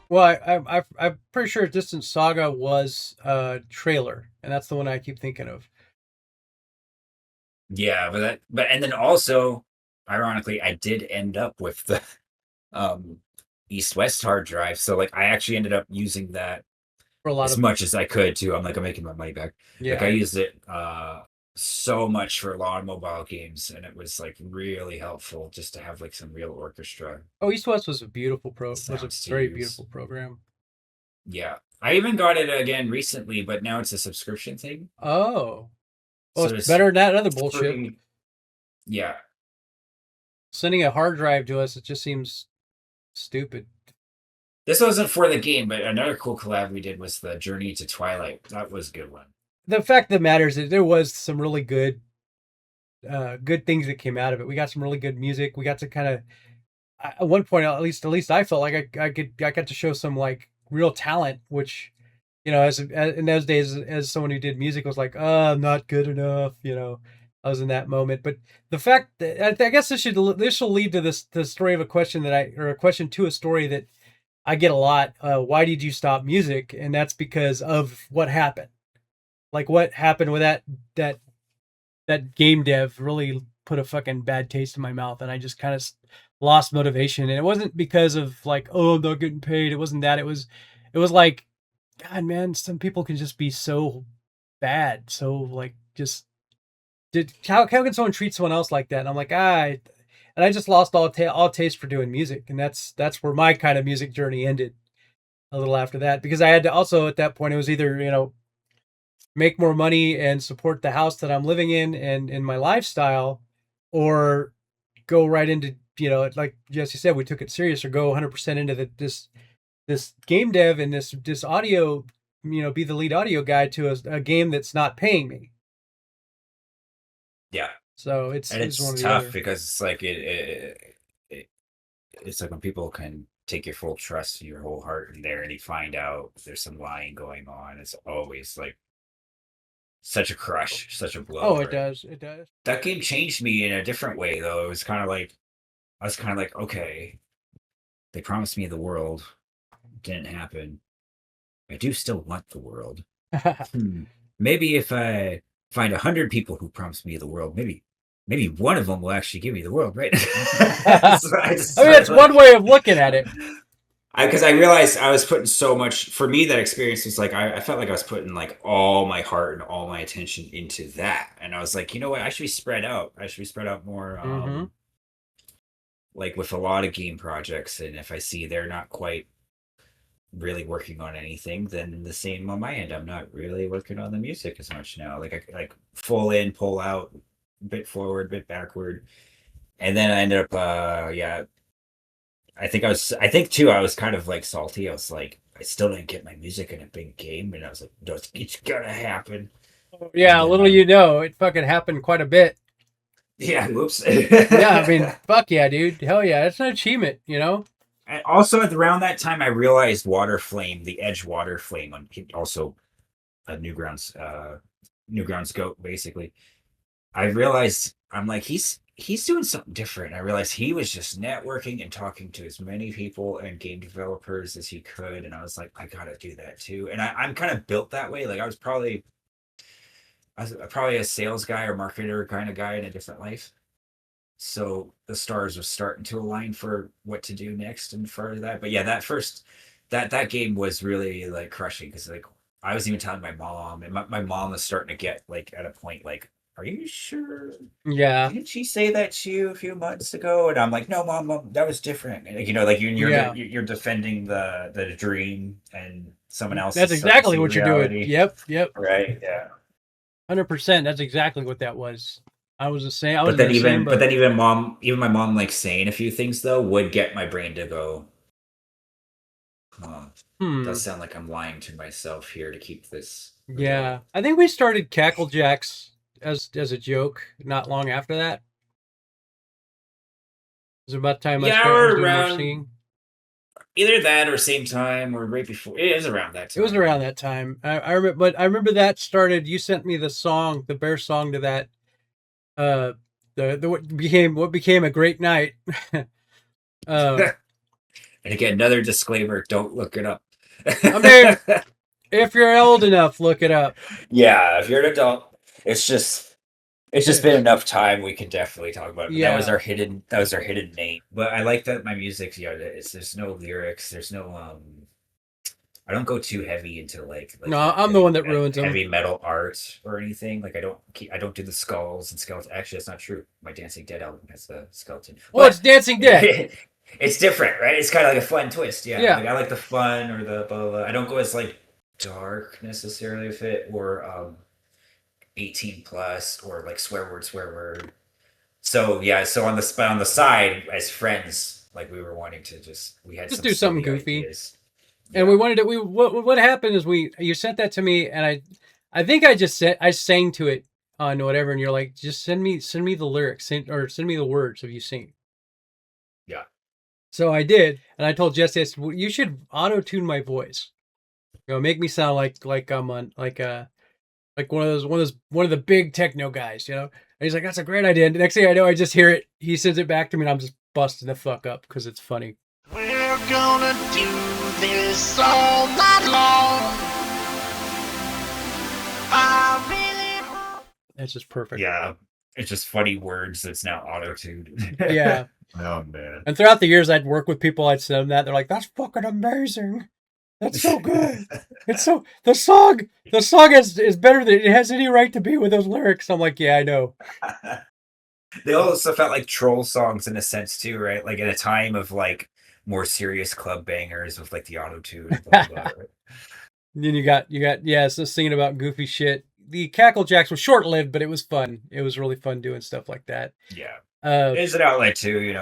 A: Well, I'm pretty sure Distant Saga was trailer, and that's the one I keep thinking of.
B: Yeah, but and then also, ironically, I did end up with the um East West hard drive. So like I actually ended up using that
A: For a lot
B: as
A: of
B: much as I could too. I'm making my money back. Like I
A: yeah.
B: used it so much for a lot of mobile games, and it was like really helpful just to have like some real orchestra
A: Oh, East West was a
B: sounds to
A: very
B: use.
A: beautiful program.
B: Yeah. I even got it again recently, but now it's a subscription thing.
A: Oh, well,
B: So
A: it's
B: it's
A: better than that other bullshit.
B: free. Yeah.
A: Sending a hard drive to us, it just seems stupid.
B: This wasn't for the game, but another cool collab we did was the Journey to Twilight. That was a good one.
A: The fact that matters is there was some really good things that came out of it. We got some really good music. We got to kind of at one point, at least I felt like I got to show some like real talent, which as in those days, as someone who did music, was like, I'm not good enough. I was in that moment. But the fact that I guess this will lead to the story of a question or a question to a story that I get a lot. Why did you stop music? And that's because of what happened. Like what happened with that that game dev really put a fucking bad taste in my mouth, and I just kind of lost motivation. And it wasn't because of like, oh, I'm not getting paid. It wasn't that. It was like, God, man, some people can just be so bad. So like, just how can someone treat someone else like that? And I'm like, and I just lost all taste for doing music, and that's where my kind of music journey ended a little after that, because I had to also at that point it was either make more money and support the house that I'm living in and in my lifestyle, or go right into like Jesse said, we took it serious, or go 100% into this game dev and this audio, be the lead audio guy to a game that's not paying me.
B: Yeah.
A: So
B: And
A: it's one
B: it's
A: or the
B: tough
A: other.
B: because it's like it's like when people can take your full trust, your whole heart in there, and you find out there's some lying going on. It's always like such a crush, such a blow.
A: Oh, it
B: Right?
A: does. It does.
B: That game changed me in a different way, though. It was kind of like I was kind of like, okay, they promised me the world, didn't happen. I do still want the world. Maybe if I find 100 people who promise me the world, maybe one of them will actually give me the world, right?
A: I
B: So I just
A: mean,
B: started
A: that's one
B: like,
A: way of looking at it.
B: because I realized I was putting so much. For me, that experience was like I felt like I was putting like all my heart and all my attention into that, and I was like, you know what? I should be spread out. I should be spread out more.
A: Mm-hmm.
B: Like with a lot of game projects, and if I see they're not quite really working on anything, then the same on my end. I'm not really working on the music as much now. Like I like full in, pull out, bit forward, bit backward. And then I ended up yeah, I think too, I was kind of like salty. I was like, I still didn't get my music in a big game, and I was like, no, it's gonna happen. And
A: Yeah,
B: then,
A: little you know, it fucking happened quite a bit.
B: yeah, whoops.
A: Yeah, I mean, fuck yeah, dude. Hell yeah, it's an achievement, you know?
B: And also around that time, I realized Waterflame, the Edge Waterflame, on also a Newgrounds goat, basically. I realized I'm like he's doing something different. I realized he was just networking and talking to as many people and game developers as he could, and I was like, I gotta do that too. And I'm kind of built that way. Like I was probably a sales guy or marketer kind of guy in a different life. So the stars were starting to align for what to do next and for that. But yeah, that game was really like crushing because like I was even telling my mom, and my mom was starting to get like at a point like, are you sure?
A: Yeah,
B: Didn't she say that to you a few months ago? And I'm like, no, mom, that was different. And, like
A: yeah.
B: you're defending the dream, and someone else
A: That's
B: is starting to
A: exactly
B: see
A: what you're doing.
B: reality,
A: Yep, yep.
B: right? Yeah.
A: 100%. That's exactly what that was. I was the same. I was
B: But
A: in
B: then
A: the same boat.
B: even my mom like saying a few things though would get my brain to go, oh, does
A: Hmm.
B: sound like I'm lying to myself here to keep this real.
A: Yeah, I think we started CackleJacks as a joke not long after that. It was about the time
B: Yeah,
A: I was
B: we're
A: doing more
B: around
A: singing.
B: either that or same time or right before. It is around that
A: It was
B: time,
A: around
B: yeah.
A: that time. I remember, but I remember that started. You sent me the song, the bear song to that. Uh, the what became a great night. uh,
B: And again, another disclaimer: don't look it up.
A: I mean, if you're old enough, look it up.
B: Yeah, if you're an adult, it's just it's just been enough time. We can definitely talk about it. But
A: Yeah.
B: that was our hidden name. But I like that my music, yeah, there's no lyrics, there's no I don't go too heavy into like
A: No, I'm the one that ruins them.
B: heavy metal art or anything. Like I don't do the skulls and skeletons. Actually, that's not true. My Dancing Dead album has the skeleton,
A: Well, it's
B: but
A: Dancing Dead.
B: it's different, right? It's kind of like a fun twist. Yeah,
A: Yeah.
B: like I like the fun or the blah, blah, blah. I don't go as like dark necessarily with it or 18 plus or like swear word. So yeah, so on the side as friends, like we had
A: Just
B: some
A: do something
B: silly
A: goofy.
B: ideas.
A: And we
B: Yeah.
A: wanted to we what happened is we you sent that to me and I think I just said I sang to it on whatever and you're like just send me the lyrics or send me the words of you singing.
B: Yeah.
A: So I did and I told Jesse I said, well, you should auto tune my voice. You know, make me sound like I'm on like one of the big techno guys, you know. And he's like that's a great idea. And the next thing I know I just hear it. He sends it back to me and I'm just busting the fuck up because it's funny.
C: We're gonna do this all night long. I really hope.
A: It's just perfect.
B: Yeah. It's just funny words that's now auto tuned.
A: Yeah.
B: Oh man.
A: And throughout the years, I'd work with people. I'd send them that. They're like, "That's fucking amazing. That's so good. It's so the song is better than it has any right to be with those lyrics." I'm like, "Yeah, I know."
B: They also felt like troll songs in a sense too, right? Like at a time of like more serious club bangers with like the auto tune, blah, blah, blah.
A: Then you got yeah, so singing about goofy shit. The CackleJacks was short lived, but it was fun. It was really fun doing stuff like that.
B: Yeah.
A: Uh,
B: It's an outlet too,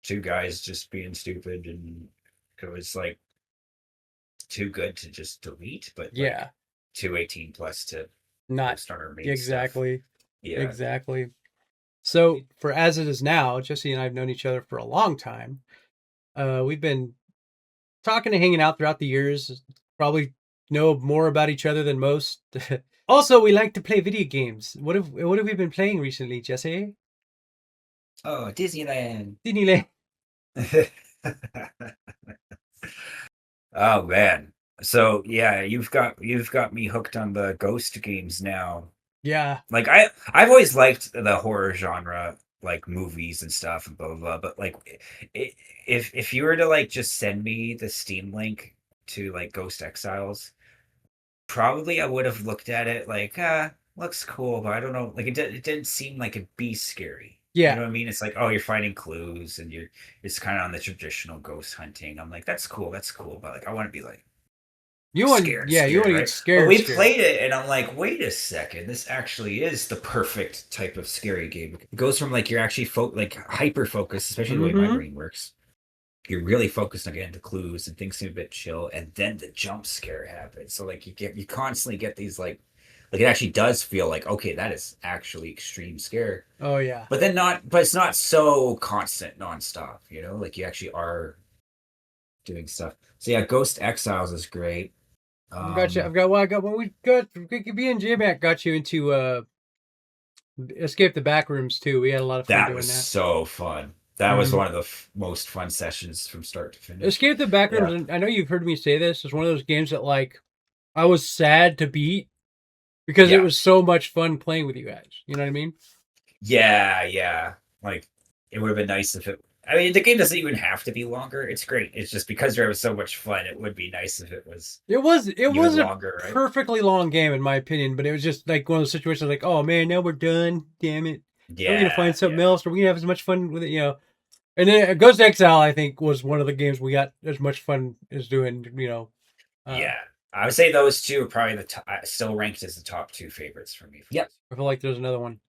B: two guys just being stupid, and it was like too good to just delete, but like
A: yeah,
B: 218 plus to
A: not
B: post on our main stuff.
A: exactly,
B: Yeah.
A: exactly. So for as it is now, Jesse and I have known each other for a long time. We've been talking and hanging out throughout the years. Probably know more about each other than most. Also, we like to play video games. What have we been playing recently, Jesse?
B: Oh, Disneyland.
A: Disneyland.
B: Oh man. So yeah, you've got me hooked on the ghost games now.
A: Yeah,
B: Like I've always liked the horror genre, like movies and stuff and blah blah blah. But like, if you were to like just send me the Steam link to like Ghost Exiles, probably I would have looked at it like, looks cool, but I don't know. Like it didn't seem like it'd be scary. You
A: yeah.
B: know what I mean? It's like, oh, you're finding clues and it's kind of on the traditional ghost hunting. I'm like, that's cool, but like I want to be like
A: You want
B: scared,
A: to get
B: right? But
A: scared,
B: we
A: scared.
B: played it, and I'm like, wait a second, this actually is the perfect type of scary game. It goes from like you're actually like hyper focused, especially the way my
A: Mm-hmm.
B: brain works. you're really focused on getting the clues and things seem a bit chill, and then the jump scare happens. So like you constantly get these like it actually does feel like, okay, that is actually extreme scare.
A: Oh yeah.
B: But it's not so constant nonstop, you know? Like you actually are doing stuff. So yeah, Ghost Exiles is great.
A: Gotcha. I've got when we me and J-Mac got you into Escape the Backrooms too. We had a lot of fun
B: That
A: doing
B: was
A: that.
B: so fun. That was one of the most fun sessions from start to finish.
A: Escape the Backrooms, and I know you've heard me say this, is one of those games that like I was sad to beat because it was so much fun playing with you guys. You know what I mean?
B: Yeah. Like it would have been nice if it. I mean, the game doesn't even have to be longer. It's great. It's just because there was so much fun. It would be nice if it was.
A: It was
B: longer,
A: a perfectly long game in my opinion, but it was just like one of those situations like, oh man, now we're done. Damn it.
B: Yeah,
A: we're gonna find something else, or we're gonna have as much fun with it, you know. And then Ghost Exile, I think, was one of the games we got as much fun as doing, you know.
B: Yeah, I would say those two are probably still ranked as the top 2 favorites for me. Yep.
A: I feel like there's another one.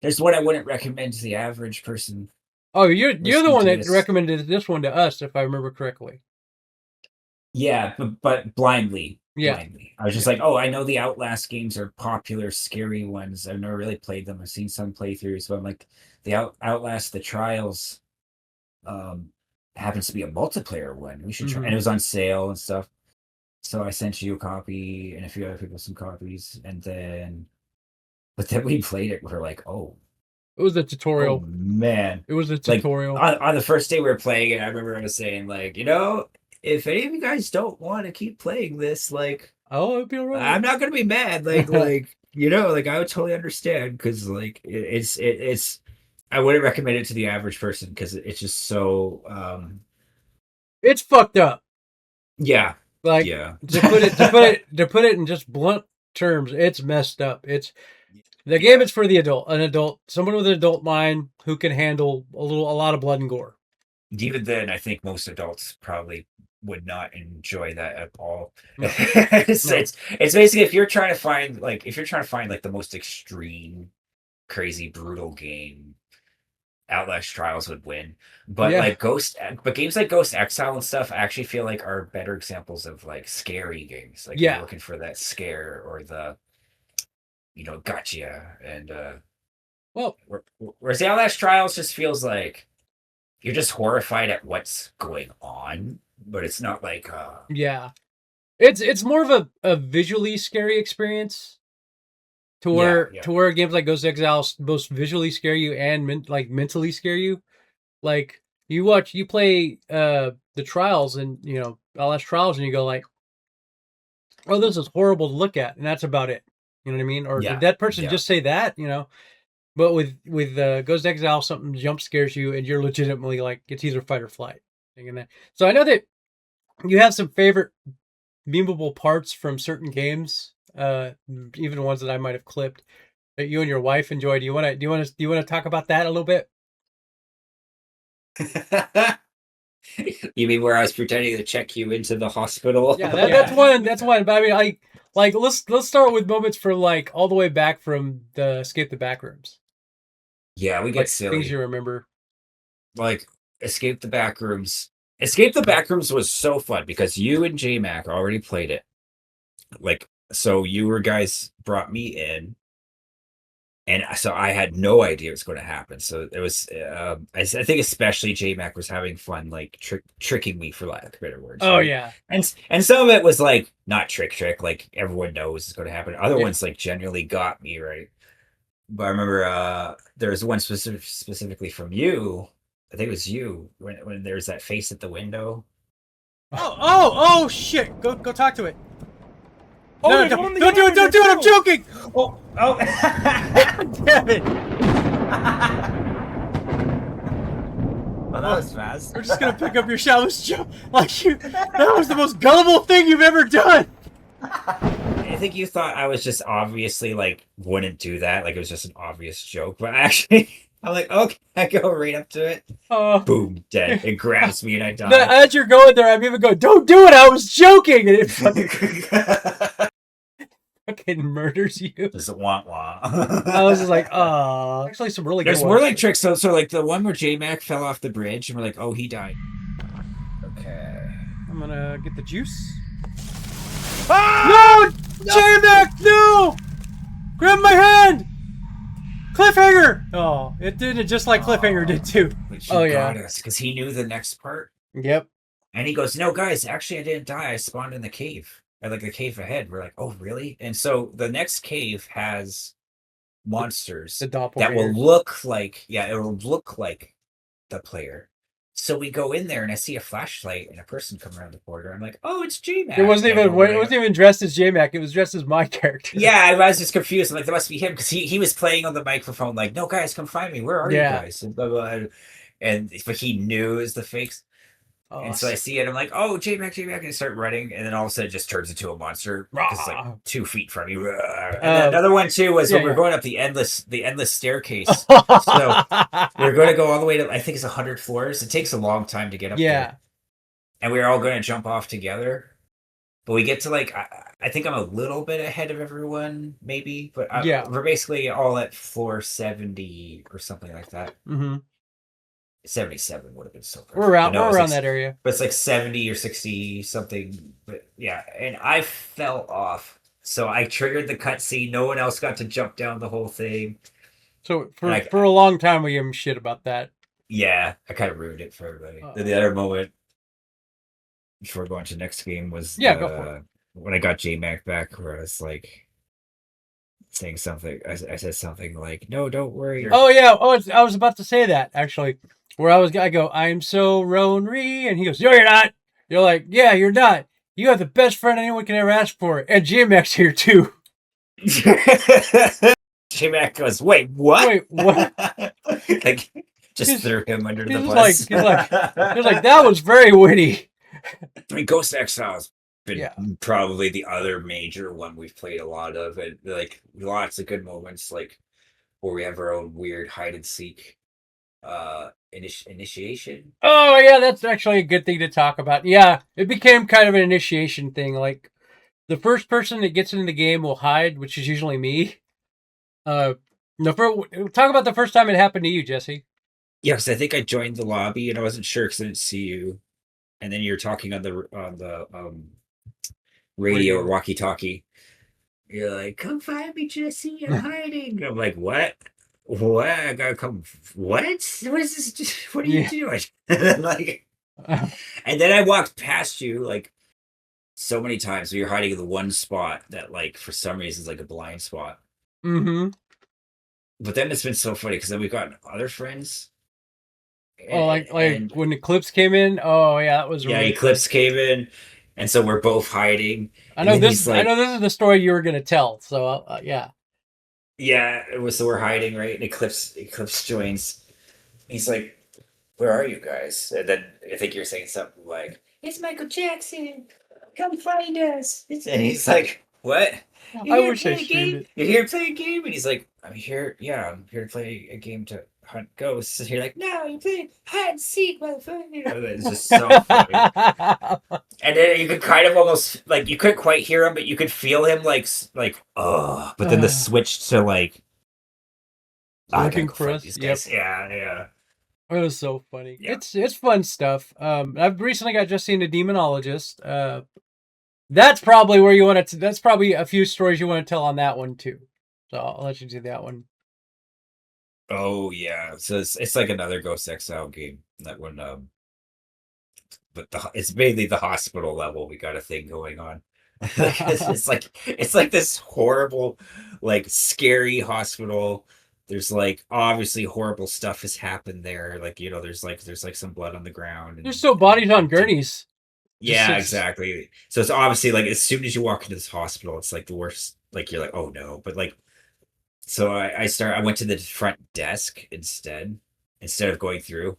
B: There's one I wouldn't recommend to the average person.
A: Oh, you're the one that recommended this one to us, if I remember correctly.
B: Yeah, but blindly.
A: Yeah.
B: Blindly. I was just like, oh, I know the Outlast games are popular, scary ones. I've never really played them. I've seen some playthroughs, but I'm like, the Outlast, the Trials, happens to be a multiplayer one. We should try. And it was on sale and stuff. So I sent you a copy and a few other people some copies, but then we played it. We're like, oh.
A: It was a tutorial.
B: Oh, man.
A: It was a tutorial.
B: Like, on the first day we were playing it, I remember I was saying, like, you know, if any of you guys don't want to keep playing this, like,
A: it'd be all right.
B: I'm not gonna be mad. Like, you know, like I would totally understand because, like, it's. I wouldn't recommend it to the average person because it's just so.
A: It's fucked up.
B: Yeah.
A: Like, to put it in just blunt terms, it's messed up. The game is for an adult, someone with an adult mind who can handle a lot of blood and gore.
B: Even then, I think most adults probably would not enjoy that at all.
A: No.
B: It's basically if you're trying to find like the most extreme, crazy, brutal game, Outlast Trials would win. But games like Ghost Exile and stuff, I actually feel like are better examples of like scary games. Like you're looking for that scare or the, you know, gotcha. And whereas the Outlast Trials just feels like you're just horrified at what's going on, but it's not like
A: it's more of a visually scary experience to where games like Ghost Exile both visually scare you and mentally scare you. Like you play the Trials and, you know, Outlast Trials, and you go like, oh, this is horrible to look at, and that's about it. You know what I mean? Or did that person just say that? You know. But with Ghost Exile, something jump scares you, and you're legitimately like, it's either fight or flight. So I know that you have some favorite memeable parts from certain games, even ones that I might have clipped that you and your wife enjoy. Do you want to talk about that a little bit?
B: You mean where I was pretending to check you into the hospital?
A: Yeah, that's one. But I mean, let's start with moments for like all the way back from the Escape the Backrooms.
B: Yeah, we get silly.
A: Things you remember.
B: Like Escape the Backrooms. Escape the Backrooms was so fun because you and J-Mac already played it. Like, so you guys brought me in, and so I had no idea what was going to happen. So it was, I think especially J-Mac was having fun, like tricking me, for lack of better words.
A: Oh,
B: right?
A: yeah.
B: And some of it was like not trick, like everyone knows it's going to happen. Other ones like genuinely got me, right? But I remember there was one specifically from you. I think it was you when there's that face at the window.
A: Oh shit! Go talk to it.
D: Oh,
A: no, don't do it! Don't do it! I'm joking.
B: Oh!
A: Damn it!
B: Well, that was fast.
A: We're just gonna pick up your showers, Joe. That was the most gullible thing you've ever done.
B: I think you thought I was just obviously like wouldn't do that, like it was just an obvious joke. But actually, I'm like, okay, I go right up to it. Boom, dead. It grabs me and I die.
A: As you're going there, I'm even going, don't do it. I was joking. And fucking murders you.
B: Just a wah wah.
A: I was just like, actually some really
B: There's
A: good
B: more
A: ones.
B: like tricks. So like the one where J-Mac fell off the bridge and we're like, oh, he died. Okay.
A: I'm gonna get the juice. Ah! No! J-Mac, no! Grab my hand! Cliffhanger! Oh, it did it just like Cliffhanger did too.
B: But
A: Oh,
B: you
A: yeah.
B: got us because he knew the next part.
A: Yep.
B: And he goes, no, guys, actually, I didn't die. I spawned in the cave. Or like the cave ahead. We're like, oh, really? And so the next cave has monsters
A: The
B: that will
A: doppelgangers.
B: look like, yeah, it will look like the player. So we go in there and I see a flashlight and a person come around the corner. I'm like, oh, it's J-Mac.
A: It wasn't even dressed as J-Mac. It was dressed as my character.
B: Yeah, I was just confused. I'm like, that must be him because he was playing on the microphone, like, no, guys, come find me. Where are you guys? And blah, blah, blah. And but he knew it was the fakes. And so I see it. I'm like, oh, J-Mac, and I start running. And then all of a sudden it just turns into a monster because it's like 2 feet from you. And then another one, too, was when we were going up the endless staircase. So we are going to go all the way to, I think it's 100 floors. It takes a long time to get up there. And we were all going to jump off together. But we get to like, I think I'm a little bit ahead of everyone, maybe. But we're basically all at floor 70 or something like that.
A: Mm-hmm.
B: 77 would have been so perfect.
A: We're around that area.
B: But it's like 70 or 60 something. But yeah, and I fell off. So I triggered the cutscene. No one else got to jump down the whole thing.
A: So for a long time, we gave him shit about that.
B: Yeah, I kind of ruined it for everybody. The other moment before going to the next game was
A: go for it.
B: When I got J-Mac back, where I was like saying something. I said something like, "No, don't worry."
A: Oh yeah. Oh, I was about to say that actually. Where I go, I'm so Ronry, and he goes, no, you're not. You're like, yeah, you're not. You have the best friend anyone can ever ask for, and J-Mac's here too.
B: J-Mac goes, wait, what?
A: Wait, what?
B: Like, just threw him under the
A: bus.
B: He's
A: like, that was very witty.
B: I mean, Ghost Exile's been probably the other major one we've played a lot of, and like lots of good moments, like where we have our own weird hide and seek. Initiation.
A: Oh yeah, that's actually a good thing to talk about. Yeah, it became kind of an initiation thing. Like the first person that gets into the game will hide, which is usually me. Talk about the first time it happened to you, Jesse.
B: Yes, I think I joined the lobby and I wasn't sure because I didn't see you, and then you're talking on the radio or walkie-talkie. You're like, "Come find me, Jesse. I'm hiding." I'm like, "What? What? I gotta come. What? What is this? What are you doing?" Like, and then I walked past you like so many times. So you're hiding in the one spot that, like, for some reason is like a blind spot.
A: Mm-hmm.
B: But then it's been so funny because then we've gotten other friends.
A: Oh, like when Eclipse came in. Oh yeah, that was really
B: Eclipse came in, and so we're both hiding.
A: I know this. I know this is the story you were gonna tell. So yeah.
B: Yeah, so we're hiding, right? And Eclipse joins. He's like, "Where are you guys?" And then I think you're saying something like, "It's Michael Jackson. Come find us." And he's like, "What?
A: I wish I streamed it.
B: You're here to play a game?" And he's like, "I'm here. Yeah, I'm here to play a game to hunt ghosts." And you're like, "No, you're playing hide and seek, motherfucker." You know, it's just so funny. And then you could kind of almost like you couldn't quite hear him, but you could feel him like oh. But then the switch to like
A: looking for us.
B: Yep. Yeah.
A: It was so funny.
B: Yeah.
A: It's fun stuff. I've recently got just seen a demonologist. That's probably where you want to. That's probably a few stories you want to tell on that one too. So I'll let you do that one.
B: Oh yeah, so it's like another Ghost Exile game. That one, but it's mainly the hospital level. We got a thing going on. it's like this horrible, like scary hospital. There's like obviously horrible stuff has happened there. Like, you know, there's like some blood on the ground. And,
A: there's still bodies on gurneys.
B: Yeah, exactly. So it's obviously like as soon as you walk into this hospital, it's like the worst. Like you're like, oh no, but like. So I went to the front desk instead of going through,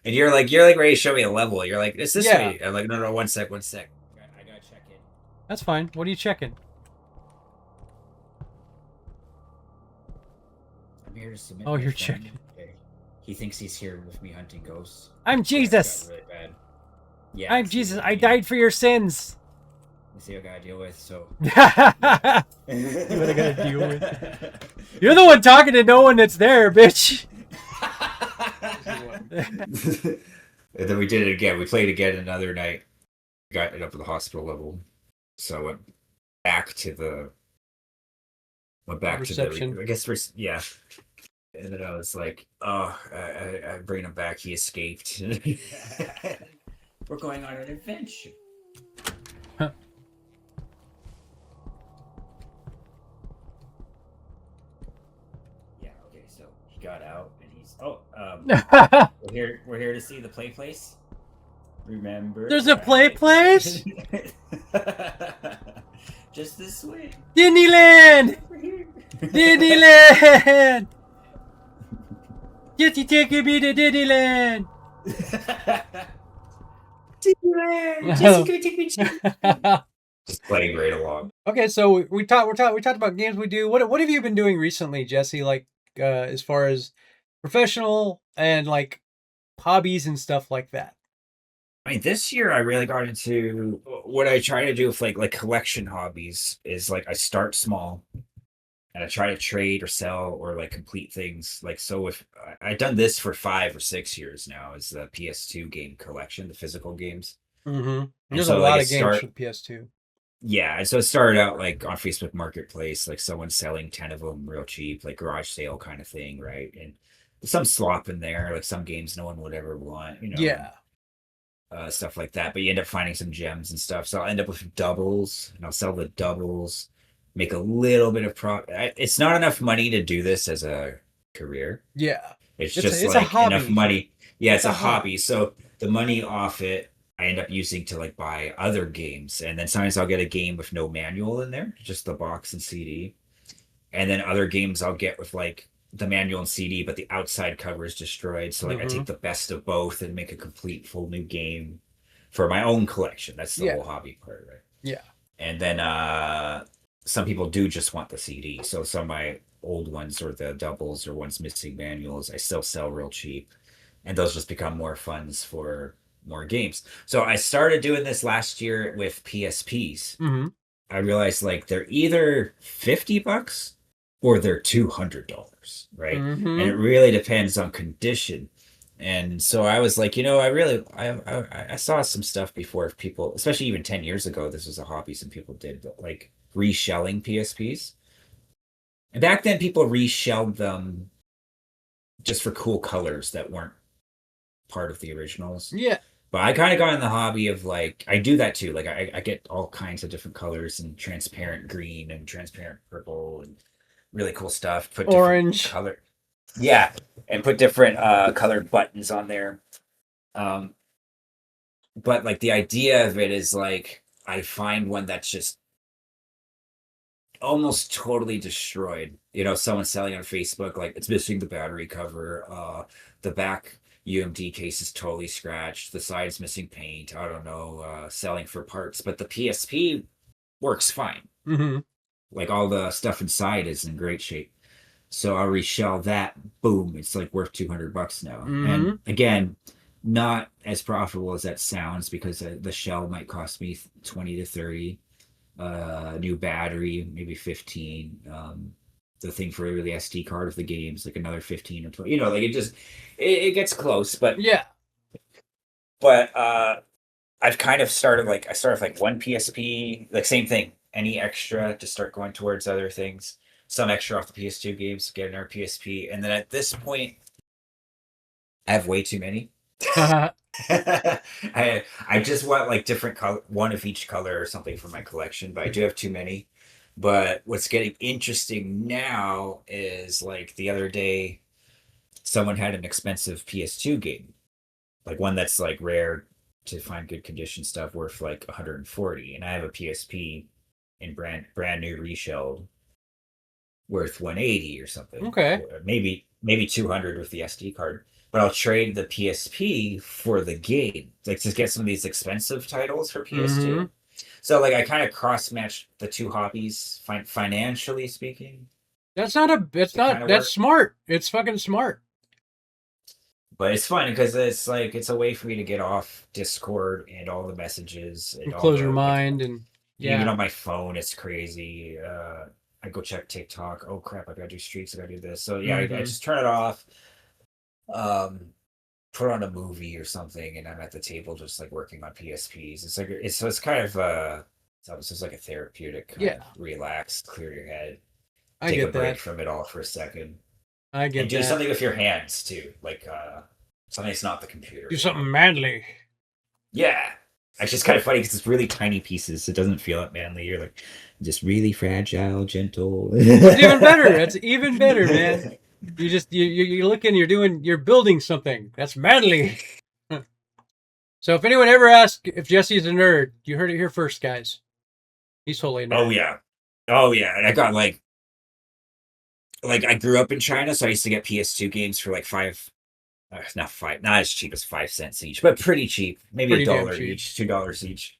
B: and you're like ready to show me a level. You're like, it's this way. I'm like, no, one sec. I gotta check in.
A: That's fine. What are you checking?
B: I'm here to submit.
A: Oh, you're checking.
B: Okay. He thinks he's here with me hunting ghosts.
A: I'm Jesus.
B: Really bad. Yeah,
A: I'm Jesus. I died for your sins.
B: Let's see what I gotta deal with. So
A: You what I gotta deal with. You're the one talking to no one that's there, bitch.
B: And then we did it again. We played again another night. Got it up to the hospital level. So I went back to the
A: Reception.
B: I guess yeah. And then I was like, oh, I bring him back. He escaped. We're going on an adventure.
A: Huh.
B: Yeah, okay, so he got out and he's we're here to see the play place. Remember?
A: There's a play place?
B: Just this way.
A: Disneyland! Disneyland! Just taking me to Disneyland!
B: Disneyland! Jessica, take me to just playing right along.
A: Okay, so we talked about games we do. What have you been doing recently, Jesse? Like as far as professional and like hobbies and stuff like that.
B: I mean, this year I really got into what I try to do with like collection hobbies is like I start small and I try to trade or sell or like complete things. Like so, if I've done this for 5 or 6 years now, is the PS2 game collection, the physical games.
A: Mm-hmm.
B: And
A: There's
B: so
A: a
B: like
A: lot
B: it
A: of games for the PS2.
B: Yeah, and so it started out like on Facebook Marketplace, like someone selling 10 of them real cheap, like garage sale kind of thing, right? And some slop in there, like some games no one would ever want, you know.
A: Yeah.
B: Stuff like that, but you end up finding some gems and stuff. So I'll end up with doubles, and I'll sell the doubles, make a little bit of profit. It's not enough money to do this as a career.
A: Yeah,
B: it's
A: just
B: like
A: a hobby.
B: Enough money. Yeah, it's a hobby. So the money off it, I end up using to like buy other games, and then sometimes I'll get a game with no manual in there, just the box and CD, and then other games I'll get with like the manual and CD, but the outside cover is destroyed. So like I take the best of both and make a complete full new game for my own collection. That's the whole hobby part, right?
A: Yeah.
B: And then some people do just want the CD. So some of my old ones or the doubles or ones missing manuals, I still sell real cheap. And those just become more funds for more games. So I started doing this last year with PSPs.
A: Mm-hmm.
B: I realized like they're either $50 or they're $200, right?
A: Mm-hmm.
B: And it really depends on condition. And so I was like, you know, I saw some stuff before of people, especially even 10 years ago, this was a hobby some people did, but like reshelling PSPs. And back then people reshelled them just for cool colors that weren't part of the originals.
A: Yeah.
B: But I kind of got in the hobby of like, I do that too. Like I get all kinds of different colors and transparent green and transparent purple and really cool stuff. Put
A: orange
B: color. Yeah. And put different colored buttons on there. But like the idea of it is like, I find one that's just almost totally destroyed. You know, someone selling on Facebook, like it's missing the battery cover. The back UMD case is totally scratched. The side's missing paint. I don't know, selling for parts. But the PSP works fine.
A: Mm-hmm.
B: Like all the stuff inside is in great shape. So I'll reshell that. Boom. It's like worth $200 now.
A: Mm-hmm.
B: And again, not as profitable as that sounds because the shell might cost me 20 to 30. New battery, maybe 15. The thing for the SD card of the games, like another 15 or 20. You know, like it gets close, but
A: yeah.
B: But I've kind of started like I started with like one PSP, like same thing. Any extra to start going towards other things. Some extra off the PS2 games, get another PSP, and then at this point, I have way too many. I just want like different color, one of each color or something for my collection, but I do have too many. But what's getting interesting now is like the other day, someone had an expensive PS2 game, like one that's like rare to find good condition stuff worth like 140, and I have a PSP in brand new reshelled worth 180 or something.
A: Okay.
B: Or maybe 200 with the SD card. But I'll trade the PSP for the game, like to get some of these expensive titles for PS2. Mm-hmm. So like I kind of cross match the two hobbies financially speaking.
A: That's smart. It's fucking smart.
B: But it's fun because it's like it's a way for me to get off Discord and all the messages and
A: close your mind and
B: Even
A: Yeah.
B: on my phone, it's crazy. I go check TikTok. Oh crap! I gotta do streaks. I gotta do this. So yeah, I
A: Mm-hmm.
B: just turn it off. Um, put on a movie or something, and I'm at the table just like working on PSPs. It's like it's kind of it's just like a therapeutic kind
A: Yeah,
B: of relax, clear your head,
A: I
B: take a
A: get
B: break
A: that.
B: from it all for a second,
A: I
B: and
A: get
B: do
A: that.
B: something with your hands too, like something that's not the
A: Do
B: computer.
A: something manly.
B: Yeah. Actually, it's kind of funny because it's really tiny pieces. It doesn't feel that manly. You're like just really fragile, gentle.
A: That's even better. That's even better, man. You just you're looking, you're building something. That's manly. So if anyone ever asks if Jesse's a nerd, you heard it here first, guys. He's totally a
B: Oh
A: nerd.
B: yeah, oh yeah. And I got like I grew up in China, so I used to get PS2 games for like five. Not five, not as cheap as 5 cents each, but pretty cheap. Maybe a
A: Pretty damn
B: dollar
A: cheap.
B: each, $2 each.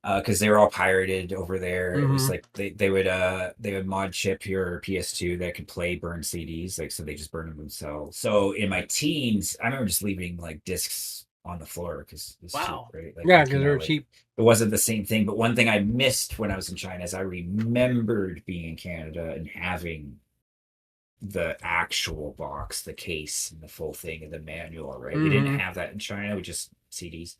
B: Because they were all pirated over there. It was
A: Mm-hmm.
B: like they would mod chip your PS2 that could play burned CDs, like so they just burn them themselves. So in my teens, I remember just leaving like discs on the floor because it's cheap,
A: Wow.
B: right?
A: Yeah, because they're
B: Like
A: cheap.
B: it wasn't the same thing. But one thing I missed when I was in China is I remembered being in Canada and having the actual box, the case, and the full thing, and the manual. Right? We didn't
A: Mm-hmm.
B: have that in China. We just CDs.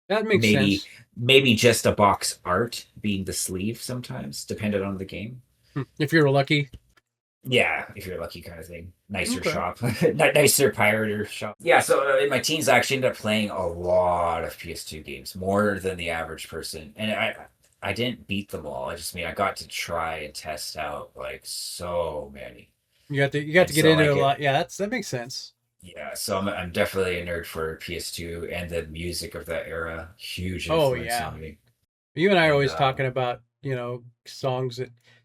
A: That makes
B: maybe
A: sense.
B: maybe just a box art being the sleeve sometimes, depended on the game.
A: If you're lucky.
B: Yeah, if you're lucky, kind of thing. Nicer
A: Okay.
B: shop, nicer pirate shop. Yeah, so in my teens, I actually ended up playing a lot of PS2 games, more than the average person, and I didn't beat them all. I got to try and test out like so many,
A: You got
B: and
A: to get
B: so
A: into it
B: like
A: a lot.
B: it.
A: Yeah, that makes sense.
B: Yeah, so I'm definitely a nerd for PS2 and the music of that era. Huge
A: Oh
B: influence
A: yeah.
B: on me.
A: You and I are
B: And
A: always talking about, songs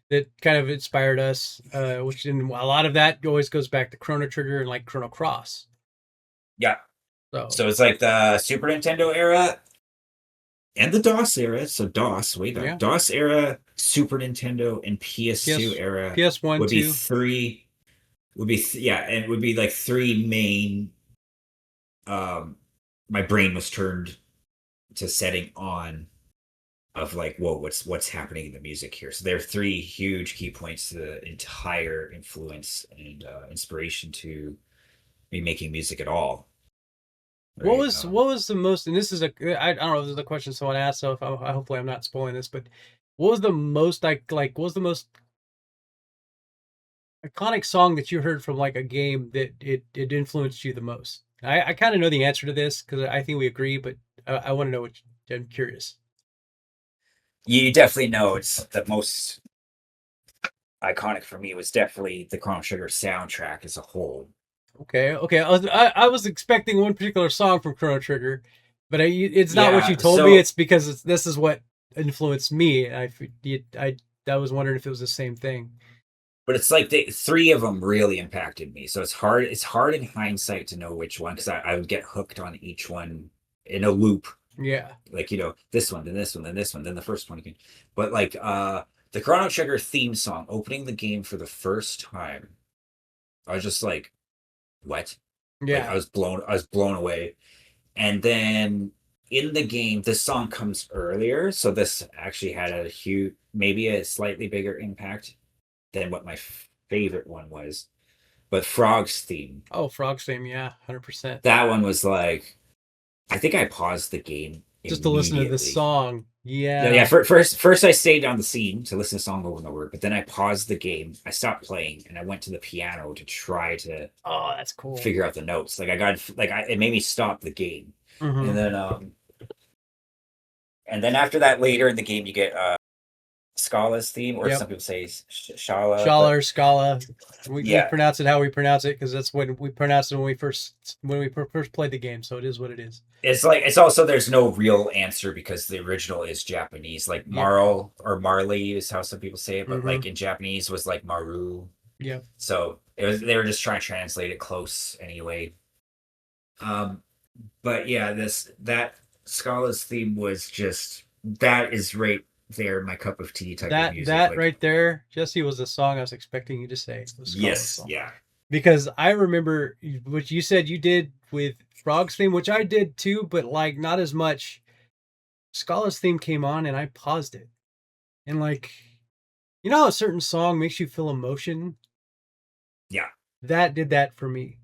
A: that kind of inspired us, which in a lot of that always goes back to Chrono Trigger and like Chrono Cross.
B: yeah,
A: So
B: so it's like the Super Nintendo era and the DOS era. So DOS, way back,
A: yeah,
B: DOS era, Super Nintendo, and PS2
A: PS
B: era
A: PS1,
B: would be
A: 2.
B: three. Yeah, and it would be like three main. Um, my brain was turned to setting on of like, whoa, what's happening in the music here? So there are three huge key points to the entire influence and inspiration to me making music at all.
A: What
B: Right?
A: was what was the most? And this is I don't know if this is a question someone asked, so if hopefully I'm not spoiling this, but what was the most what was the most iconic song that you heard from like a game that it influenced you the most? I kind of know the answer to this because I think we agree, but I want to know what I'm curious.
B: You definitely know it's the most iconic for me was definitely the Chrono Trigger soundtrack as a whole.
A: Okay, okay. I was expecting one particular song from Chrono Trigger, but it's not what you
B: Yeah,
A: told me.
B: so
A: It's because this is what influenced me. I was wondering if it was the same thing.
B: but it's like the three of them really impacted me. So it's hard in hindsight to know which one because I would get hooked on each one in a loop.
A: Yeah,
B: Like, this one, then this one, then this one, then the first one again. But like the Chrono Trigger theme song opening the game for the first time, I was just like, what? Like
A: yeah.
B: I was blown away. And then in the game, this song comes earlier, so this actually had a huge, maybe a slightly bigger impact than what my favorite one was. But Frog's theme,
A: Oh, Frog's theme. Yeah, 100%.
B: that one was like, I think I paused the game
A: Just to listen to the
B: immediately.
A: song.
B: Yeah, yeah.
A: Yeah.
B: First I stayed on the scene to listen to the song over and over, but then I paused the game. I stopped playing and I went to the piano to try to
A: Oh, that's cool.
B: figure out the notes. Like I got it made me stop the game, and
A: Mm-hmm.
B: then after that, later in the game, you get Scala's theme, or some
A: Yep.
B: people say Shala,
A: Shala
B: but
A: or Scala. We
B: yeah,
A: pronounce it how we pronounce it because that's when we pronounced it when we first played the game. So it is what it is.
B: it's like it's also there's no real answer because the original is Japanese. Like
A: Yep.
B: Marl or Marley is how some people say it, but
A: Mm-hmm.
B: like in Japanese was like Maru.
A: Yep.
B: So they were just trying to translate it close anyway. Um, but yeah, that Scala's theme was just that is right there, my cup of tea type of music.
A: That
B: Like
A: right there, Jesse, was the song I was expecting you to say. The Scala
B: yes,
A: song.
B: yeah.
A: Because I remember what you said you did with Frog's theme, which I did too, but like not as much. Scala's theme came on and I paused it. And like, you know how a certain song makes you feel emotion?
B: Yeah.
A: That did that for me.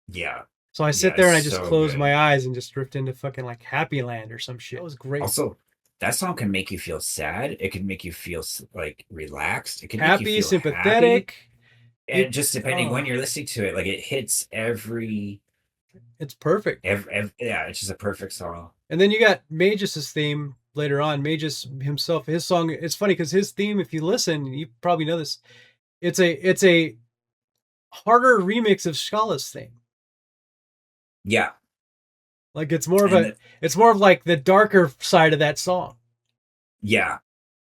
B: Yeah.
A: So I sit
B: Yeah,
A: there and I
B: it's
A: just
B: so
A: close
B: good.
A: my eyes and just drift into fucking like Happy Land or some shit. It was great.
B: Also, that song can make you feel sad. It can make you feel like relaxed. It can make you
A: Happy,
B: feel happy.
A: sympathetic.
B: And just depending
A: oh,
B: when you're listening to it, like it hits every
A: it's perfect.
B: yeah, it's just a perfect song.
A: And then you got Magus' theme later on. Magus himself, his song. It's funny because his theme, if you listen, you probably know this. It's a harder remix of Scala's theme.
B: Yeah,
A: Like it's more of
B: And
A: it's more of like the darker side of that song.
B: yeah.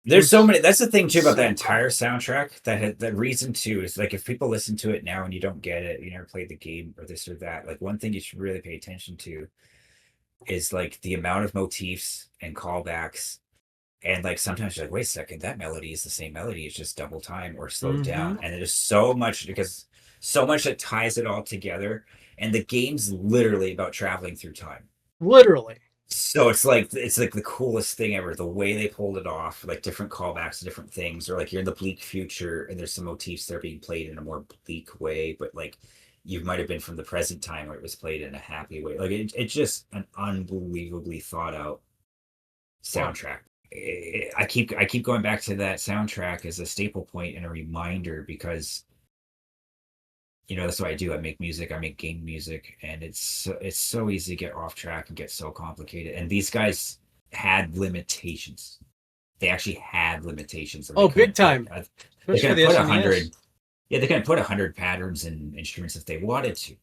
B: There's so
A: Which-
B: many. That's the thing too about
A: so
B: that entire soundtrack. The reason too is like if people listen to it now and you don't get it, you never played the game or this or that. Like one thing you should really pay attention to is like the amount of motifs and callbacks. And like sometimes you're like, wait a second, that melody is the same melody, it's just double time or slowed down. And there's so much that ties it all together. And the game's literally about traveling through time.
A: Literally.
B: So it's like the coolest thing ever. The way they pulled it off, like different callbacks to different things, or like you're in the bleak future and there's some motifs that are being played in a more bleak way, but like you might have been from the present time where it was played in a happy way. Like it's just an unbelievably thought out soundtrack. I keep going back to that soundtrack as a staple point and a reminder because that's what I do. I make music, I make game music, and it's so easy to get off track and get so complicated. And these guys had limitations. They actually had limitations.
A: Oh, big time.
B: They couldn't put 100. Yeah, they couldn't put 100 patterns and instruments if they wanted to.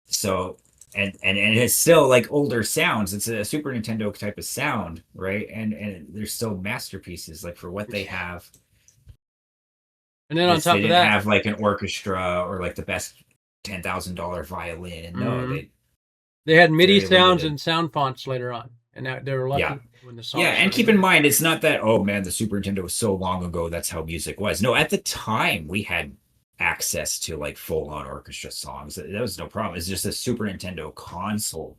B: So and it's still like older sounds. It's a Super Nintendo type of sound, right? And there's still masterpieces like for what they have.
A: And then on top
B: they
A: of that,
B: didn't have like an orchestra or like the best $10,000 violin. No,
A: they had MIDI sounds and sound fonts later on, and they were lucky when the song.
B: Yeah, and keep in mind, it's not that the Super Nintendo was so long ago. That's how music was. No, at the time we had access to like full-on orchestra songs. That was no problem. It's just the Super Nintendo console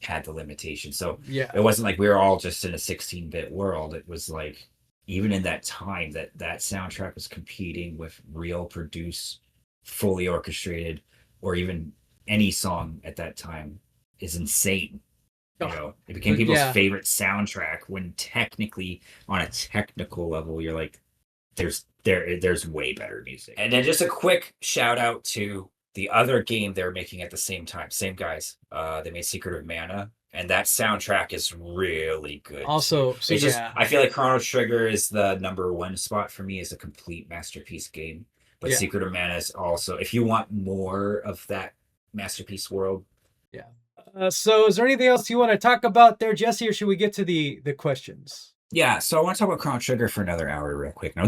B: had the limitation. So it wasn't like we were all just in a 16-bit world. It was like even in that time that soundtrack was competing with real produced, fully orchestrated, or even any song at that time is insane. It became people's favorite soundtrack when technically on a technical level you're like there's way better music. And then just a quick shout out to the other game they're making at the same time. Same guys. They made Secret of Mana, and that soundtrack is really good.
A: Also,
B: I feel like Chrono Trigger is the number one spot for me as a complete masterpiece game. But Secret of Mana is also, if you want more of that masterpiece world.
A: Yeah. So is there anything else you want to talk about there, Jesse, or should we get to the questions?
B: Yeah, so I want to talk about Chrono Trigger for another hour real quick. No,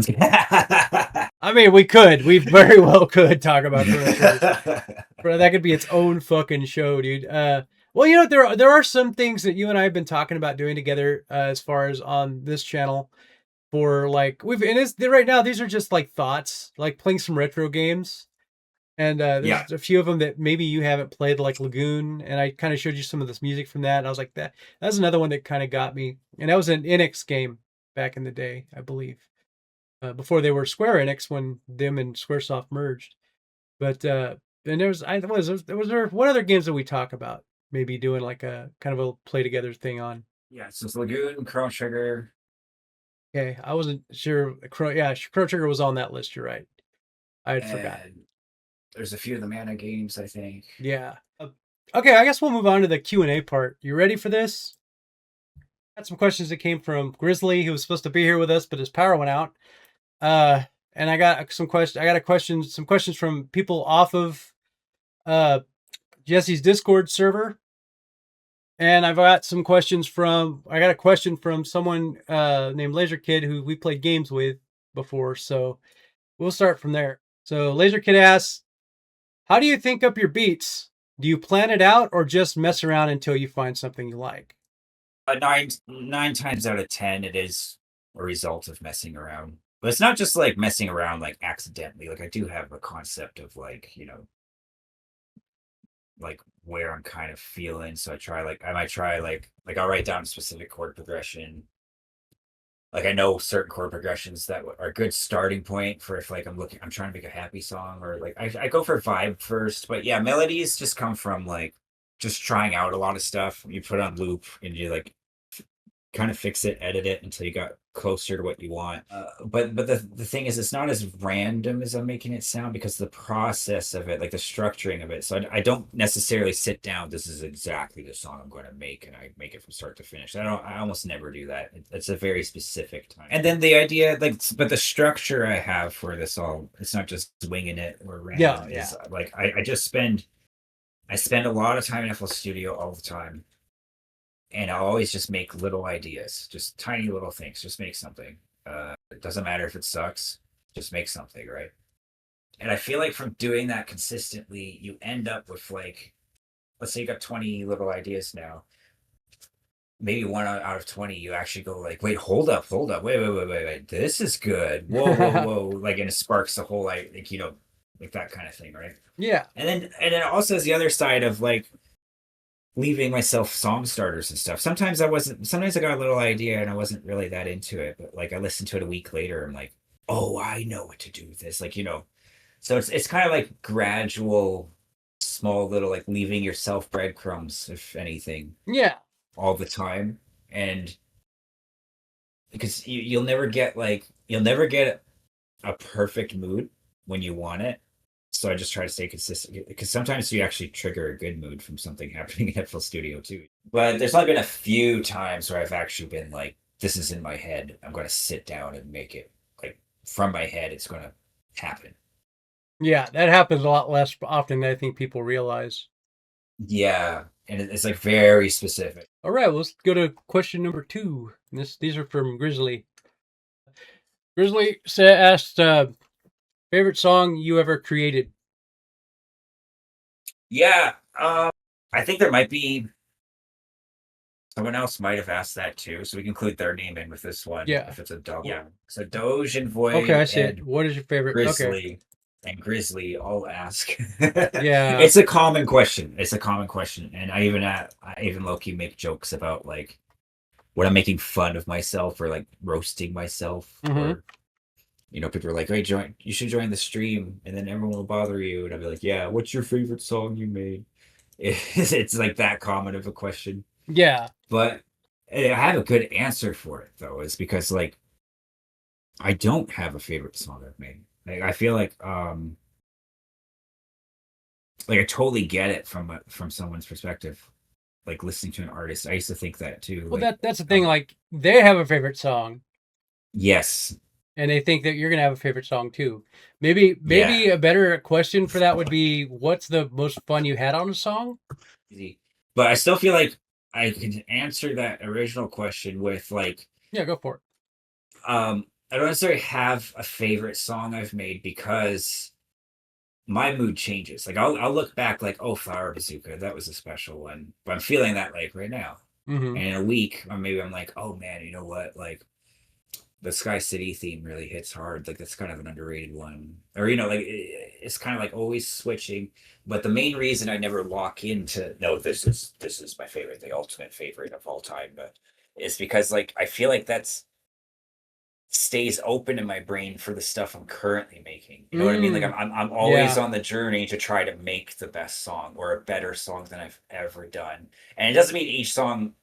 A: I mean, we could. We very well could talk about Chrono Trigger. Bro, that could be its own fucking show, dude. Well, there are some things that you and I have been talking about doing together as far as on this channel for like right now these are just like thoughts, like playing some retro games. And there's a few of them that maybe you haven't played, like Lagoon, and I kind of showed you some of this music from that. And I was like, that's another one that kind of got me. And that was an NITNSE game back in the day, I believe, before they were Square Enix, when them and Squaresoft merged. But and there was what other games that we talk about? Maybe doing like a kind of a play together thing on.
B: Yeah, so it's Lagoon, Chrono Trigger.
A: Okay, I wasn't sure. Chrono Trigger was on that list. You're right. I had forgotten.
B: There's a few of the Mana games, I think.
A: Yeah. Okay, I guess we'll move on to the Q&A part. You ready for this? Got some questions that came from Grizzly, who was supposed to be here with us, but his power went out. And I got some questions from people off of Jesse's Discord server. And I got a question from someone named Laser Kid, who we played games with before. So we'll start from there. So Laser Kid asks, how do you think up your beats? Do you plan it out or just mess around until you find something you like?
B: 9 times out of 10, it is a result of messing around. But it's not just like messing around like accidentally. Like I do have a concept of like where I'm kind of feeling. So I might try like I'll write down a specific chord progression. Like I know certain chord progressions that are a good starting point for if like I'm trying to make a happy song, or like I go for vibe first. But yeah, melodies just come from like just trying out a lot of stuff. You put on loop and you like kind of fix it, edit it until you got closer to what you want. But the thing is, it's not as random as I'm making it sound, because the process of it, like the structuring of it. So I don't necessarily sit down. This is exactly the song I'm going to make, and I make it from start to finish. I almost never do that. It's a very specific time. And then the idea, like, but the structure I have for this all, it's not just winging it or random.
A: Yeah.
B: Is like I spend a lot of time in FL Studio all the time. And I'll always just make little ideas, just tiny little things, just make something. It doesn't matter if it sucks, just make something, right? And I feel like from doing that consistently, you end up with like, let's say you got 20 little ideas now. Maybe one out of 20, you actually go like, wait, hold up, wait, this is good. Whoa. Like, and it sparks the whole, like that kind of thing, right?
A: Yeah.
B: And then it also has the other side of like, leaving myself song starters and stuff. Sometimes I got a little idea and I wasn't really that into it, but like I listened to it a week later, I'm like, oh, I know what to do with this. Like, so it's kind of like gradual, small little, like leaving yourself breadcrumbs, if anything.
A: Yeah.
B: All the time. And because you'll never get a perfect mood when you want it. So I just try to stay consistent, because sometimes you actually trigger a good mood from something happening in FL Studio too. But there's only been a few times where I've actually been like, this is in my head. I'm going to sit down and make it like from my head. It's going to happen.
A: Yeah, that happens a lot less often than I think people realize.
B: Yeah, and it's like very specific.
A: All right, let's go to question number 2. These are from Grizzly. Grizzly asked, favorite song you ever created?
B: Yeah, I think there might be someone else might have asked that too, so we can include their name in with this one.
A: Yeah.
B: If it's a double. Yeah. So Doge and Void.
A: Okay, I see it. What is your favorite?
B: Grizzly.
A: Okay.
B: And Grizzly all ask.
A: Yeah.
B: It's a common question. And I even low-key make jokes about like when I'm making fun of myself or like roasting myself. Or people are like, hey, you should join the stream, and then everyone will bother you. And I'll be like, yeah, what's your favorite song you made? It's like that common of a question.
A: Yeah.
B: But I have a good answer for it though. It's because like I don't have a favorite song I've made. Like I feel like I totally get it from someone's perspective. Like listening to an artist, I used to think that too.
A: Well,
B: like,
A: that's the thing. Like they have a favorite song.
B: Yes.
A: And they think that you're gonna have a favorite song too. Maybe a better question for that would be, what's the most fun you had on a song?
B: Easy. But I still feel like I can answer that original question with like,
A: yeah, go for it.
B: I don't necessarily have a favorite song I've made, because my mood changes. Like I'll look back like, oh, Flower Bazooka, that was a special one. But I'm feeling that like right now. And in a week, or maybe I'm like, oh man, you know what? Like the Sky City theme really hits hard. Like that's kind of an underrated one. Or like it's kind of like always switching. But the main reason I never lock into this is my favorite, the ultimate favorite of all time, but is because like I feel like that's stays open in my brain for the stuff I'm currently making. You know what I mean? Like I'm always on the journey to try to make the best song or a better song than I've ever done. And it doesn't mean each song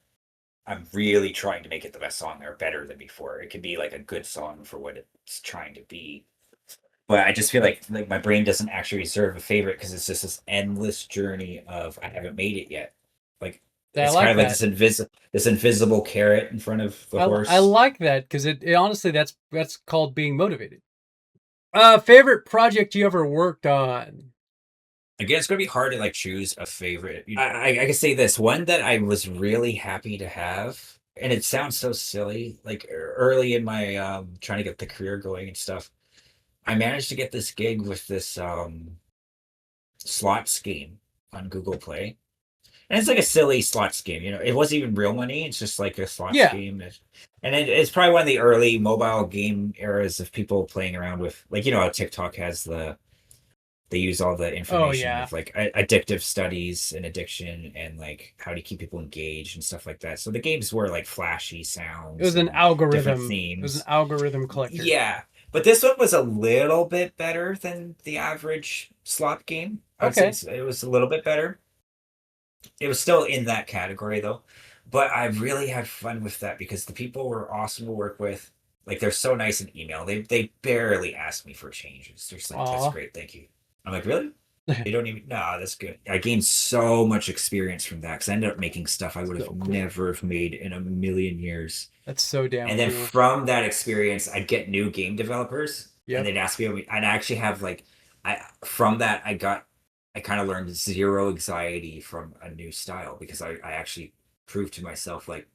B: I'm really trying to make it the best song or better than before. It could be like a good song for what it's trying to be. But I just feel like my brain doesn't actually reserve a favorite, because it's just this endless journey of I haven't made it yet. Like it's kind of like this invisible carrot in front of the horse.
A: I like that, because it honestly that's called being motivated. Favorite project you ever worked on?
B: Again, it's gonna be hard to like choose a favorite. I can say this one that I was really happy to have, and it sounds so silly. Like early in my trying to get the career going and stuff, I managed to get this gig with this slots game on Google Play. And it's like a silly slots game, it wasn't even real money. It's just like a slots game. And it's probably one of the early mobile game eras of people playing around with, like, how TikTok has the They use all the information
A: yeah.
B: of like addictive studies and addiction and like how to keep people engaged and stuff like that. So the games were like flashy sounds.
A: It was an
B: and different
A: algorithm. It was an
B: themes.
A: algorithm collector.
B: Yeah, but this one was a little bit better than the average slot game. I would say
A: Okay.
B: it was a little bit better. It was still in that category though. But I really had fun with that because the people were awesome to work with. Like they're so nice in email. They barely ask me for changes. They're just like, that's
A: Aw.
B: great, thank you. I'm like, really? They don't even no, that's good. I gained so much experience from that because I ended up making stuff I would have
A: So cool.
B: never have made in a million years.
A: That's so damn
B: And then
A: cool.
B: from that experience, I'd get new game developers
A: Yep.
B: and they'd ask me, and I actually have like, from that, I kind of learned zero anxiety from a new style because I actually proved to myself, like,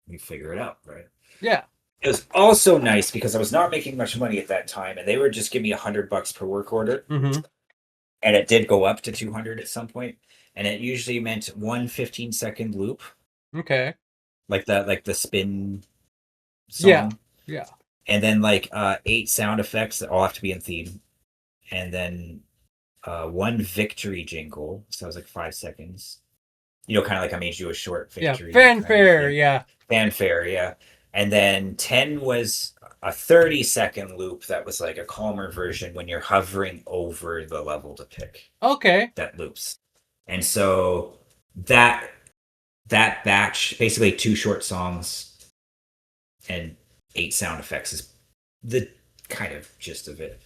B: we figure it out, right?
A: Yeah.
B: It was also nice because I was not making much money at that time and they would just give me $100 per work order.
A: Mm-hmm.
B: And it did go up to 200 at some point. And it usually meant one 15-second loop,
A: Okay.
B: like the spin song.
A: Yeah. Yeah.
B: And then like 8 sound effects that all have to be in theme. And then one victory jingle. So it was like 5 seconds. You know, kind of like I made you a short
A: Yeah.
B: victory.
A: Fanfare. Yeah.
B: Fanfare, yeah. And then 10 was a 30-second loop that was like a calmer version when you're hovering over the level to pick
A: Okay.
B: that loops. And so that batch, basically 2 short songs and 8 sound effects, is the kind of gist of it.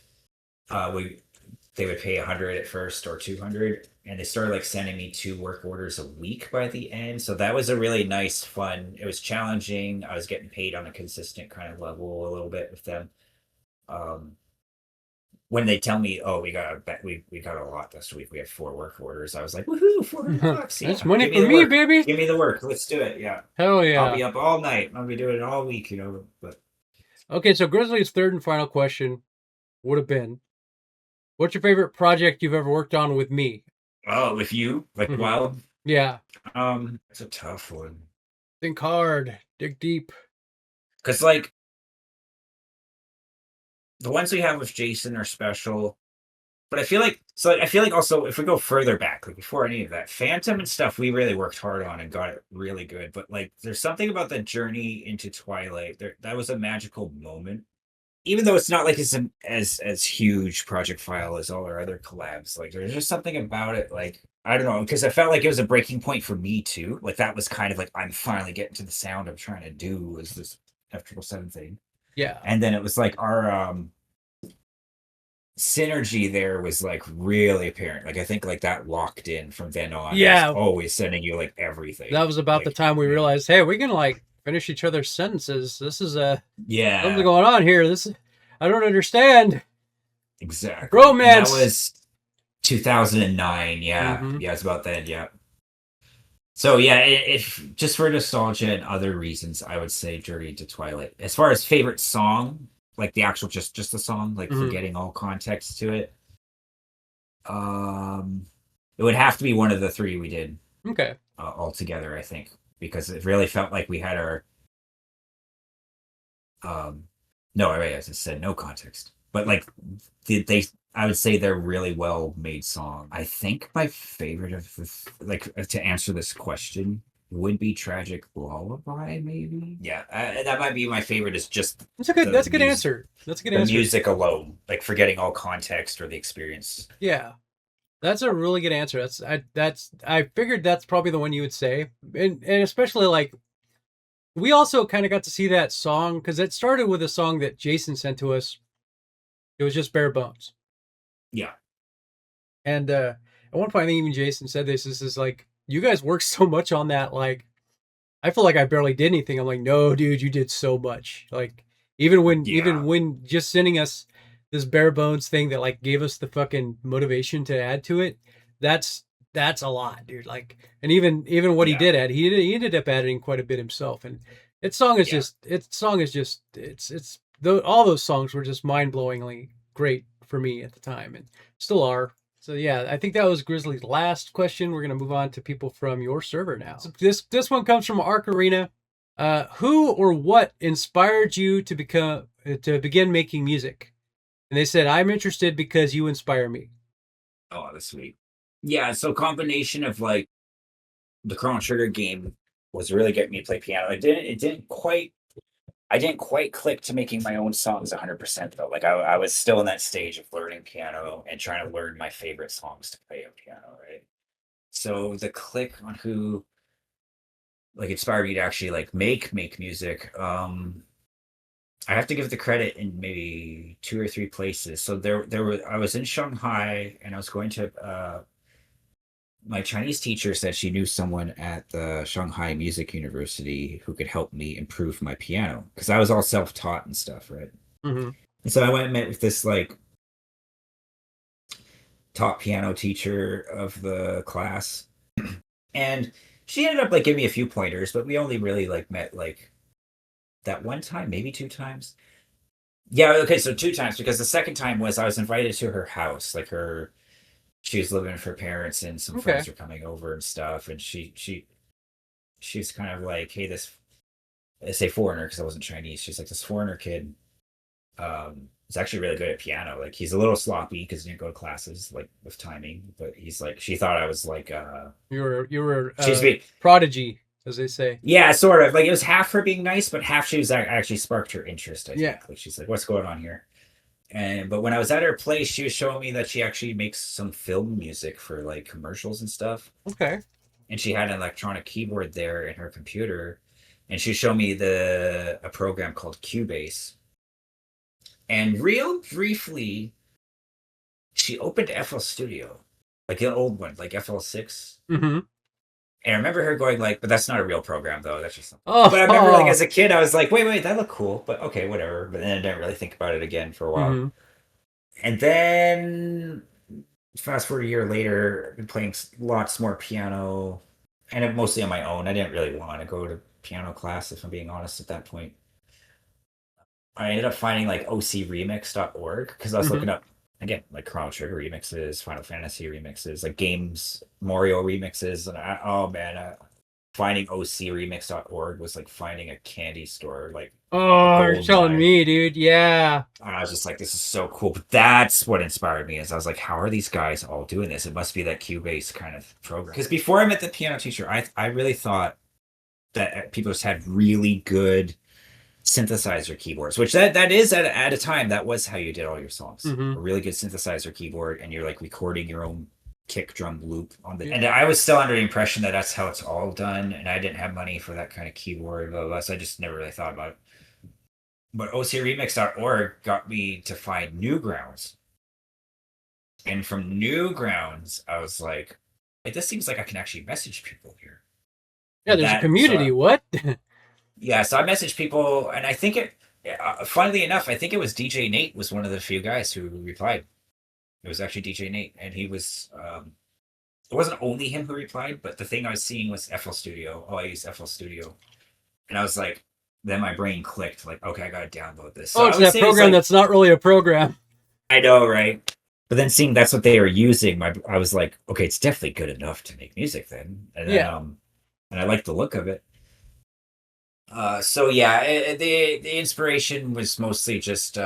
B: They would pay 100 at first or 200, and they started like sending me 2 work orders a week by the end. So that was a really nice, fun. It was challenging. I was getting paid on a consistent kind of level a little bit with them. When they tell me, "Oh, we got a lot this week. We have 4 work orders," I was like, "Woohoo, $400! Yeah,
A: That's money
B: give
A: for
B: the
A: me,
B: work.
A: baby.
B: Give me the work. Let's do it. Yeah,
A: Hell
B: I'll
A: yeah.
B: be up all night. I'll be doing it all week. You know." But
A: Okay, so Grizzly's third and final question would have been, what's your favorite project you've ever worked on with me?
B: oh, with you, like
A: Mhm.
B: Wyld,
A: Yeah.
B: it's a tough one
A: Think hard. Dig deep.
B: because like the ones we have with Jason are special. But I feel like also if we go further back, like before any of that, Phantom and stuff, we really worked hard on and got it really good. But like, there's something about the journey into Twilight that was a magical moment. Even though it's not like it's an as huge project file as all our other collabs, like there's just something about it. Like I don't know, because I felt like it was a breaking point for me too. Like that was kind of like I'm finally getting to the sound I'm trying to do was this F-777 thing,
A: Yeah.
B: and then it was like our synergy there was like really apparent. Like I think like that locked in from then on.
A: Yeah.
B: Always sending you like everything.
A: That was about the
B: Like,
A: time we realized, hey, we can like finish each other's sentences. This is something
B: yeah,
A: going on here. I don't understand.
B: exactly.
A: Romance.
B: And that was 2009. Yeah,
A: Mhm.
B: yeah, it's about then. Yeah. So yeah, if just for nostalgia and other reasons, I would say Journey into Twilight. As far as favorite song, like the actual just the song, like
A: Mhm.
B: forgetting all context to it, it would have to be one of the 3 we did.
A: Okay.
B: All together, I think, because it really felt like we had our no, I just said no context, but like they I would say they're really well made song. I think my favorite of like to answer this question would be Tragic Lullaby, maybe. Yeah, that might be my favorite. Is just
A: That's a good answer. That's a good
B: the
A: answer.
B: music alone, like forgetting all context or the experience.
A: Yeah. That's a really good answer. I figured that's probably the one you would say. And especially like we also kind of got to see that song because it started with a song that Jason sent to us. It was just bare bones.
B: Yeah.
A: And at one point I think even Jason said this is like, you guys worked so much on that, like I feel like I barely did anything. I'm like, no, dude, you did so much. Like even when just sending us this bare bones thing that like gave us the fucking motivation to add to it, that's a lot, dude. Like, and even what he did add, he ended up adding quite a bit himself. And all those songs were just mind blowingly great for me at the time and still are. So yeah, I think that was Grizzly's last question. We're gonna move on to people from your server now. So this one comes from Arc Arena. Who or what inspired you to begin making music? And they said, I'm interested because you inspire me.
B: Oh, that's sweet. Yeah, so combination of like the Chrono Trigger game was really getting me to play piano. I didn't quite click to making my own songs 100% though. Like I was still in that stage of learning piano and trying to learn my favorite songs to play on piano, right? So the click on who like inspired me to actually like make music. I have to give the credit in maybe two or three places. So there were I was in Shanghai and I was going to my Chinese teacher said she knew someone at the Shanghai Music University who could help me improve my piano because I was all self-taught and stuff, right?
A: Mm-hmm.
B: And so I went and met with this like top piano teacher of the class, and she ended up like giving me a few pointers, but we only really like met like that one time, maybe two times. Yeah, okay, so two times because the second time was I was invited to her house, like her she was living with her parents and some
A: Okay.
B: friends were coming over and stuff, and she's kind of like, hey, this I say foreigner because I wasn't Chinese. She's like this foreigner kid. Is actually really good at piano. Like he's a little sloppy because he didn't go to classes like with timing, but he's like she thought I was like
A: You were
B: she's being
A: prodigy, as they say.
B: yeah, sort of like it was half her being nice, but half she was actually sparked her interest. I think
A: Yeah.
B: like she's like, what's going on here? And but when I was at her place, she was showing me that she actually makes some film music for like commercials and stuff.
A: Okay.
B: And she had an electronic keyboard there in her computer, and she showed me a program called Cubase. And real briefly, she opened FL Studio, like an old one, like FL6.
A: Mm-hmm.
B: And I remember her going like, "But that's not a real program, though. That's just something."
A: Oh.
B: But I remember, like as a kid, I was like, "Wait, that looked cool." But okay, whatever. But then I didn't really think about it again for a while.
A: Mm-hmm.
B: And then fast forward a year later, I've been playing lots more piano, and mostly on my own. I didn't really want to go to piano class, if I'm being honest. At that point, I ended up finding like ocremix.org because I was
A: Mm-hmm.
B: looking up again like Chrono Trigger remixes, Final Fantasy remixes, like games, Mario remixes, and oh man, finding ocremix.org was like finding a candy store, like a
A: Oh, you're
B: gold
A: telling
B: mine.
A: me, dude. Yeah.
B: And I was just like, this is so cool. But that's what inspired me. Is I was like, how are these guys all doing this? It must be that Cubase kind of program. Because before I met the piano teacher, I really thought that people just had really good synthesizer keyboards, which that is at a time that was how you did all your songs.
A: Mm-hmm.
B: A really good synthesizer keyboard, and you're like recording your own kick drum loop on the.
A: Yeah.
B: And I was still under the impression that that's how it's all done, and I didn't have money for that kind of keyboard, blah, blah, blah, so I just never really thought about it. But ocremix.org got me to find Newgrounds, and from Newgrounds, I was like, this seems like I can actually message people here.
A: Yeah, there's a community. What?
B: Yeah, so I messaged people, and I think funnily enough, I think it was DJ Nate was one of the few guys who replied. It was actually DJ Nate, and he was, it wasn't only him who replied, but the thing I was seeing was FL Studio. Oh, I use FL Studio. And I was like, then my brain clicked, like, okay, I gotta download this. So
A: Oh,
B: I
A: it's
B: would
A: that
B: say it was
A: program
B: like,
A: that's not really a program.
B: I know, right? But then seeing that's what they were using, I was like, okay, it's definitely good enough to make music then. And then,
A: Yeah.
B: and I like the look of it. So yeah, the inspiration was mostly just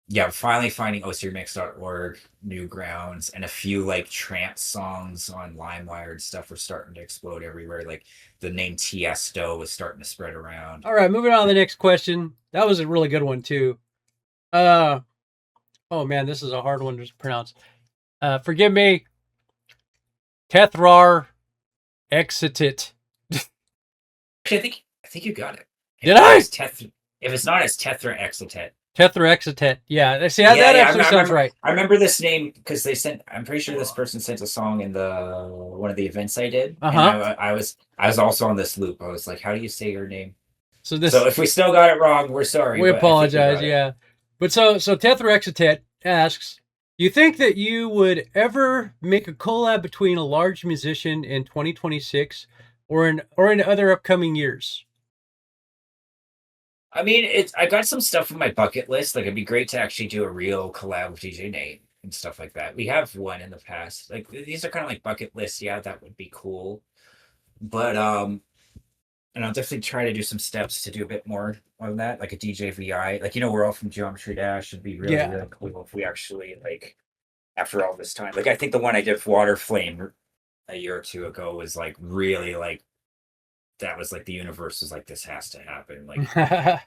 B: yeah, finally finding ocremix.org, Newgrounds, and a few like trance songs on LimeWire and stuff were starting to explode everywhere. Like the name Tiesto was starting to spread around.
A: All right, moving on to the next question. That was a really good one too. Oh man, this is a hard one to pronounce. Forgive me. Tethrar Exitit.
B: Actually, I think you got it.
A: Did I?
B: If it's not, it's Tethra Exitet.
A: Tethra Exitet. Yeah. See, that actually sounds right.
B: I remember this name because they sent. I'm pretty sure this person sent a song in the one of the events I did.
A: Uh-huh.
B: And I was also on this loop. I was like, "How do you say your name?"
A: So
B: if we still got it wrong, we're sorry.
A: We apologize. Yeah, but so Tethra Exitet asks, do you think that you would ever make a collab between a large musician in 2026 or in other upcoming years?
B: I mean, I got some stuff on my bucket list. Like, it'd be great to actually do a real collab with DJ Nate and stuff like that. We have one in the past. Like, these are kind of like bucket lists. Yeah, that would be cool. But and I'll definitely try to do some steps to do a bit more on that, like a DJ VI. Like, we're all from Geometry Dash. It'd be really, really cool if we actually like after all this time. Like I think the one I did Water Flame a year or two ago was like really like that was like the universe was like this has to happen. Like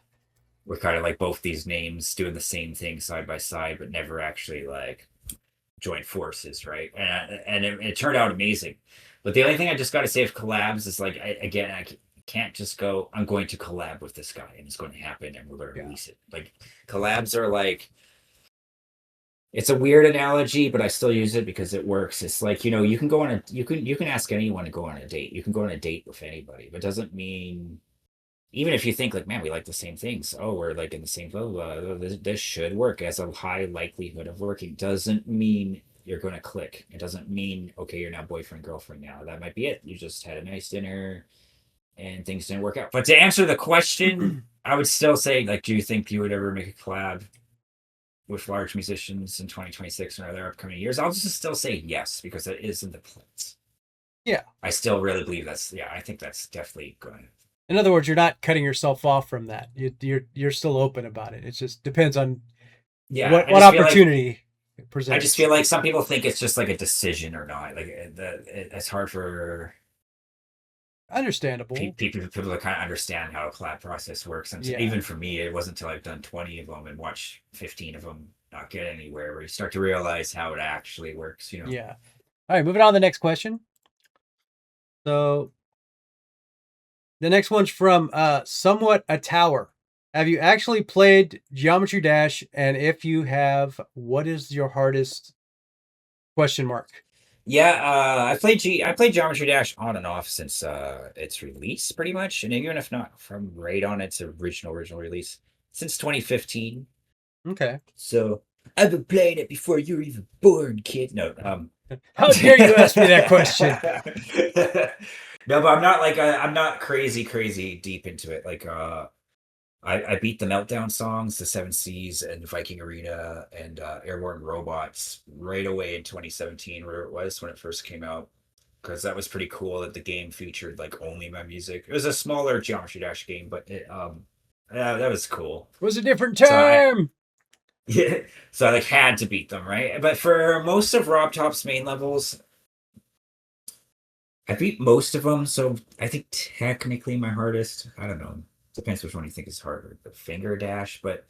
B: we're kind of like both these names doing the same thing side by side, but never actually like join forces, right? And it turned out amazing. But the only thing I just got to say of collabs is like I can't just go. I'm going to collab with this guy, and it's going to happen, and we're going to release it. Like collabs are like. It's a weird analogy, but I still use it because it works. It's like, you know, you can go on a you can ask anyone to go on a date. You can go on a date with anybody, but it doesn't mean even if you think like, man, we like the same things. Oh, we're like in the same blah, blah, blah, this should work as a high likelihood of working. Doesn't mean you're going to click. It doesn't mean, okay, you're now boyfriend, girlfriend now. That might be it. You just had a nice dinner and things didn't work out. But to answer the question, I would still say, like, do you think you would ever make a collab with large musicians in 2026 or other upcoming years? I'll just still say yes, because it is in the plans.
A: Yeah.
B: I still really believe I think that's definitely going.
A: In other words, you're not cutting yourself off from that. You're still open about it. It just depends on what opportunity it presents.
B: I just feel like some people think it's just like a decision or not. Like it's hard for
A: understandable
B: people to kind of understand how a collab process works. And even for me, it wasn't until I've done 20 of them and watched 15 of them not get anywhere where you start to realize how it actually works. You know?
A: Yeah. All right, moving on to the next question. So the next one's from Somewhat a Tower. Have you actually played Geometry Dash? And if you have, what is your hardest ?
B: Yeah, I played Geometry Dash on and off since its release, pretty much, and even if not from right on its original release, since 2015.
A: Okay.
B: So I've been playing it before you were even born, kid. No,
A: how dare you ask me that question?
B: No, but I'm not crazy deep into it. Like I beat the Meltdown songs, the Seven Seas and Viking Arena and Airborne Robots right away in 2017, where it was when it first came out, because that was pretty cool that the game featured like only my music. It was a smaller Geometry Dash game, but it that was cool.
A: It was a different time.
B: So I like had to beat them, right? But for most of Rob Top's main levels, I beat most of them. So I think technically my hardest, I don't know. Depends which one you think is harder, the finger dash. But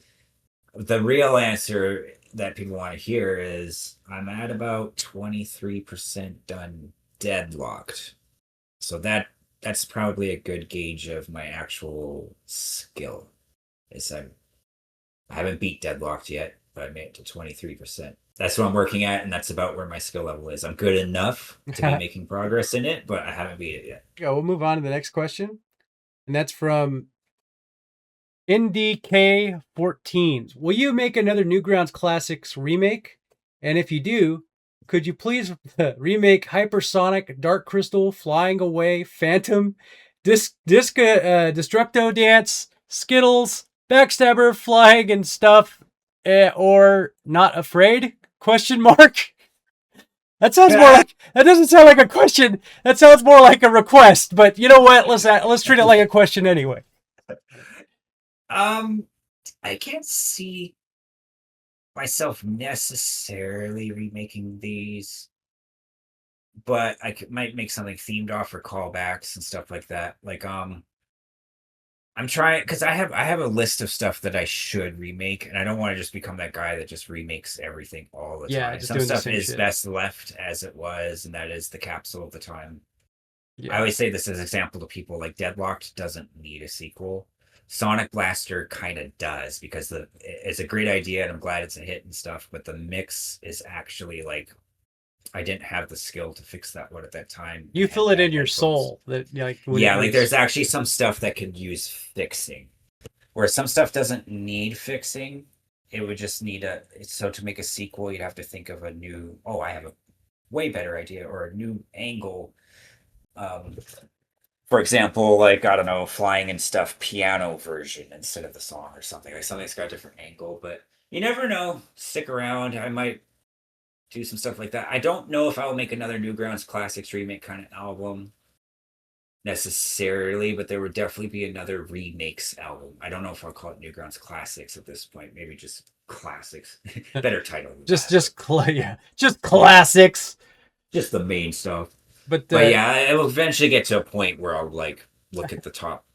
B: the real answer that people want to hear is I'm at about 23% done deadlocked. So that's probably a good gauge of my actual skill. Is I haven't beat deadlocked yet, but I made it to 23%. That's what I'm working at, and that's about where my skill level is. I'm good enough to be making progress in it, but I haven't beat it yet.
A: Yeah, we'll move on to the next question. And that's from NDK14. Will you make another Newgrounds Classics remake? And if you do, could you please remake Hypersonic, Dark Crystal, Flying Away, Phantom, Destructo Dance, Skittles, Backstabber, Flying and Stuff, or Not Afraid? ? That sounds more like, that doesn't sound like a question. That sounds more like a request. But you know what? Let's treat it like a question anyway.
B: I can't see myself necessarily remaking these, but I might make something themed off for callbacks and stuff like that. Like, I'm trying, because I have a list of stuff that I should remake, and I don't want to just become that guy that just remakes everything all the time. Some stuff is best left as it was, and that is the capsule of the time. Yeah. I always say this as an example to people, like Deadlocked doesn't need a sequel. Sonic Blaster kind of does, because it's a great idea, and I'm glad it's a hit and stuff, but the mix is actually like, I didn't have the skill to fix that one at that time.
A: You feel it in your soul that like
B: there's actually some stuff that could use fixing, where some stuff doesn't need fixing. It would just need so to make a sequel, you'd have to think of a new, I have a way better idea, or a new angle. For example, like, I don't know, Flying and Stuff piano version instead of the song or something. Like something's got a different angle, but you never know. Stick around. I might do some stuff like that. I don't know if I'll make another Newgrounds Classics remake kind of album. necessarily, but there would definitely be another remakes album. I don't know if I'll call it Newgrounds Classics at this point. Maybe just classics. Better title than that.
A: Just classics.
B: Just the main stuff.
A: But
B: But yeah, I will eventually get to a point where I'll like look at the top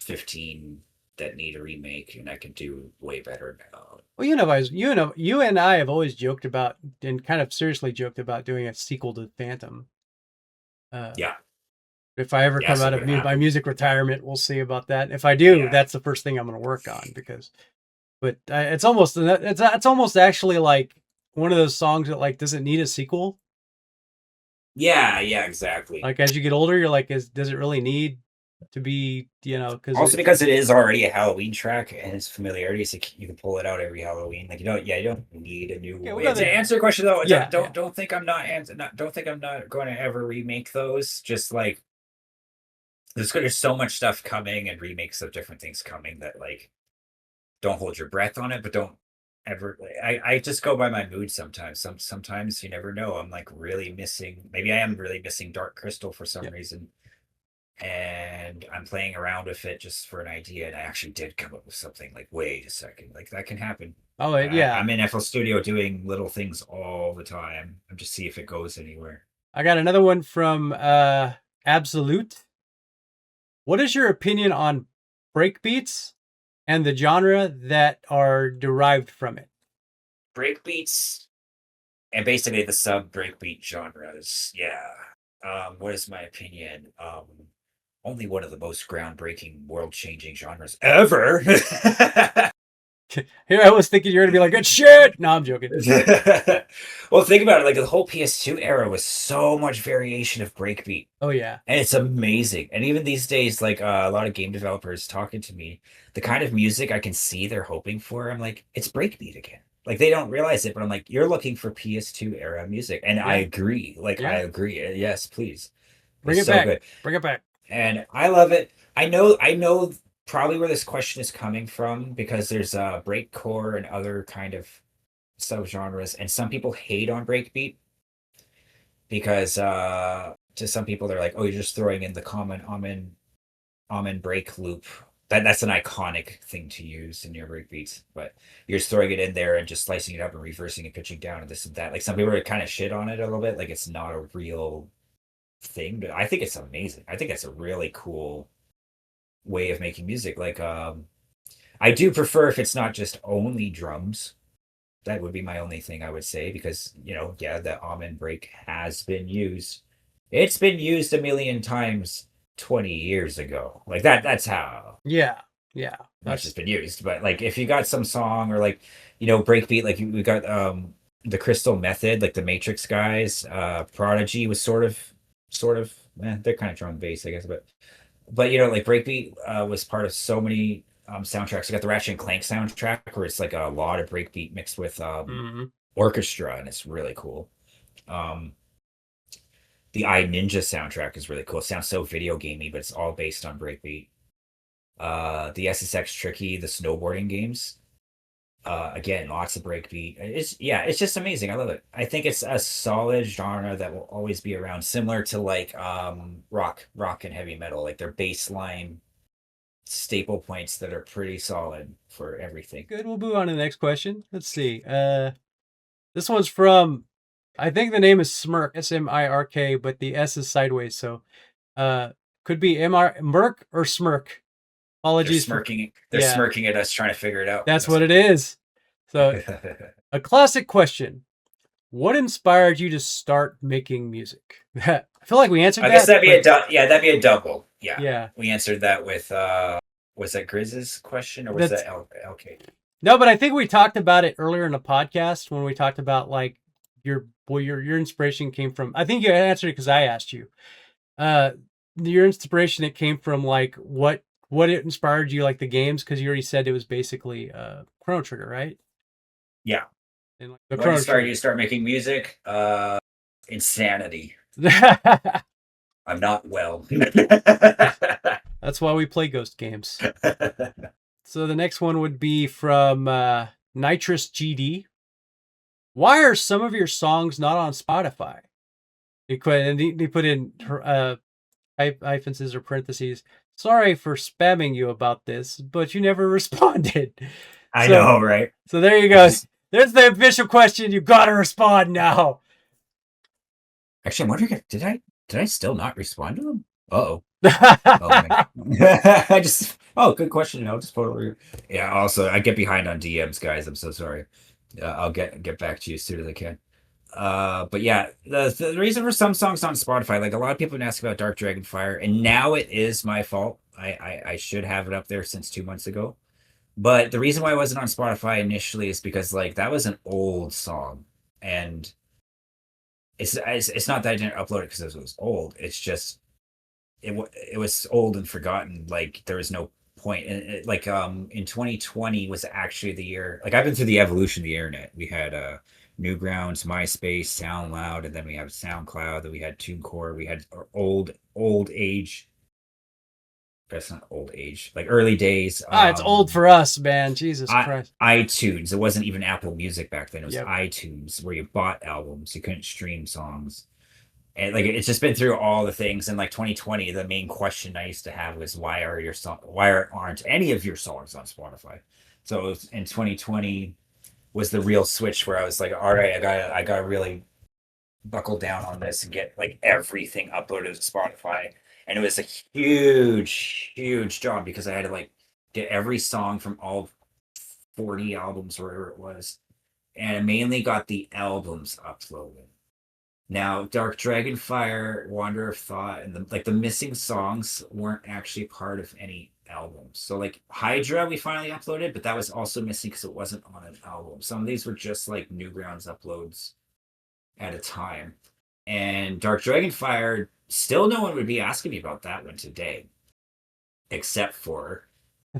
B: 15 that need a remake, and I can do way better now.
A: well, you and I have always joked about and kind of seriously joked about doing a sequel to Phantom.
B: Yeah.
A: If I ever come
B: Yes,
A: out
B: it
A: of
B: would happen.
A: my music retirement, we'll see about that. If I do,
B: Yeah.
A: that's the first thing I'm going to work on because, but it's almost actually like one of those songs that like doesn't need a sequel.
B: Yeah, exactly.
A: Like as you get older, you're like, does it really need to be, because
B: Also because it is already a Halloween track and its familiarity, so you can pull it out every Halloween. Like you don't need a new way. To answer your question though, don't think I'm don't think I'm not going to ever remake those. Just like there's so much stuff coming and remakes of different things coming that like don't hold your breath on it, but don't ever. I just go by my mood sometimes. Sometimes you never know. I'm like really missing. Maybe I am really missing Dark Crystal for some reason, and I'm playing around with it just for an idea, and I actually did come up with something. Like, wait a second, like that can happen.
A: Oh yeah,
B: I'm in FL Studio doing little things all the time. I'm just see if it goes anywhere.
A: I got another one from Absolute. What is your opinion on breakbeats and the genre that are derived from it?
B: Breakbeats and basically the sub breakbeat genres. Yeah. What is my opinion? Only one of the most groundbreaking, world-changing genres ever.
A: Here, I was thinking you're gonna be like, good shit. No, I'm joking.
B: Well, think about it. Like the whole PS2 era was so much variation of breakbeat.
A: Oh yeah,
B: and it's amazing. And even these days, like a lot of game developers talking to me, the kind of music I can see they're hoping for, I'm like, it's breakbeat again. Like they don't realize it, but I'm like, you're looking for PS2 era music, and I agree. Like I agree. Yes, please.
A: Bring it back. Bring it back.
B: And I love it. I know probably where this question is coming from because there's breakcore and other kind of subgenres, and some people hate on breakbeat because to some people they're like, oh, you're just throwing in the common amen break loop. That's an iconic thing to use in your breakbeats, but you're just throwing it in there and just slicing it up and reversing and pitching down and this and that. Like some people are kind of shit on it a little bit, like it's not a real thing, but I think it's amazing. I think that's a really cool way of making music. Like I do prefer if it's not just only drums. That would be my only thing I would say because the amen break has been used. It's been used a million times 20 years ago. Like that's how.
A: Yeah.
B: That's just been used. But like if you got some song or like, breakbeat, like we got the Crystal Method, like the Matrix guys, Prodigy was sort of they're kind of drum bass, I guess, but like breakbeat was part of so many soundtracks. You got the Ratchet and Clank soundtrack where it's like a lot of breakbeat mixed with orchestra, and it's really cool. The iNinja soundtrack is really cool. It sounds so video gamey, but it's all based on breakbeat. The SSX Tricky, the snowboarding games. Again, lots of breakbeat. It's just amazing. I love it. I think it's a solid genre that will always be around, similar to like rock and heavy metal. Like their baseline staple points that are pretty solid for everything.
A: Good. We'll move on to the next question. Let's see. This one's from, I think the name is Smirk, SMIRK, but the S is sideways, so could be Merc or Smirk. Apologies.
B: They're smirking at us trying to figure it out.
A: That's what it is. So, a classic question. What inspired you to start making music? I feel like we answered that.
B: I guess that'd be a double. Yeah.
A: Yeah.
B: We answered that with was that Grizz's question or was that LK?
A: No, but I think we talked about it earlier in the podcast when we talked about like your inspiration came from. I think you answered it because I asked you. Your inspiration, it came from like what it inspired you, like the games, because you already said it was basically Chrono Trigger, right?
B: Yeah.
A: And like
B: the Chrono Trigger. You start making music. Insanity. I'm not well.
A: That's why we play ghost games. So the next one would be from Nitrous GD. Why are some of your songs not on Spotify? They put in hyphens or parentheses. Sorry for spamming you about this, but you never responded.
B: I know, right?
A: So there you go. There's the official question. You gotta respond now.
B: Actually, I'm wondering if did I still not respond to him? Oh, I just good question. I'll just put it over here. Yeah. Also, I get behind on DMs, guys. I'm so sorry. I'll get back to you as soon as I can. But yeah, the reason for some songs on Spotify, like a lot of people ask about Dark Dragonfire, and now it is my fault. I should have it up there since 2 months ago. But the reason why I wasn't on Spotify initially is because like that was an old song, and it's not that I didn't upload it because it was old. It's just it was old and forgotten. Like there was no point. And in 2020 was actually the year. Like I've been through the evolution of the internet. We had Newgrounds, MySpace, SoundCloud, and then we have SoundCloud. Then we had TuneCore. We had our old age. That's not old age. Like early days.
A: It's old for us, man. Jesus Christ.
B: iTunes. It wasn't even Apple Music back then. It was
A: Yep.
B: iTunes, where you bought albums. You couldn't stream songs. And like it's just been through all the things. And like 2020, the main question I used to have was why aren't any of your songs on Spotify? So in 2020 was the real switch where I was like, all right, I gotta really buckle down on this and get like everything uploaded to Spotify. And it was a huge job because I had to like get every song from all 40 albums, wherever it was, and I mainly got the albums uploaded. Now, Dark Dragonfire, Wander of Thought, and the missing songs weren't actually part of any albums. So like Hydra, we finally uploaded, but that was also missing because it wasn't on an album. Some of these were just like Newgrounds uploads at a time. And Dark Dragonfire, still no one would be asking me about that one today, except for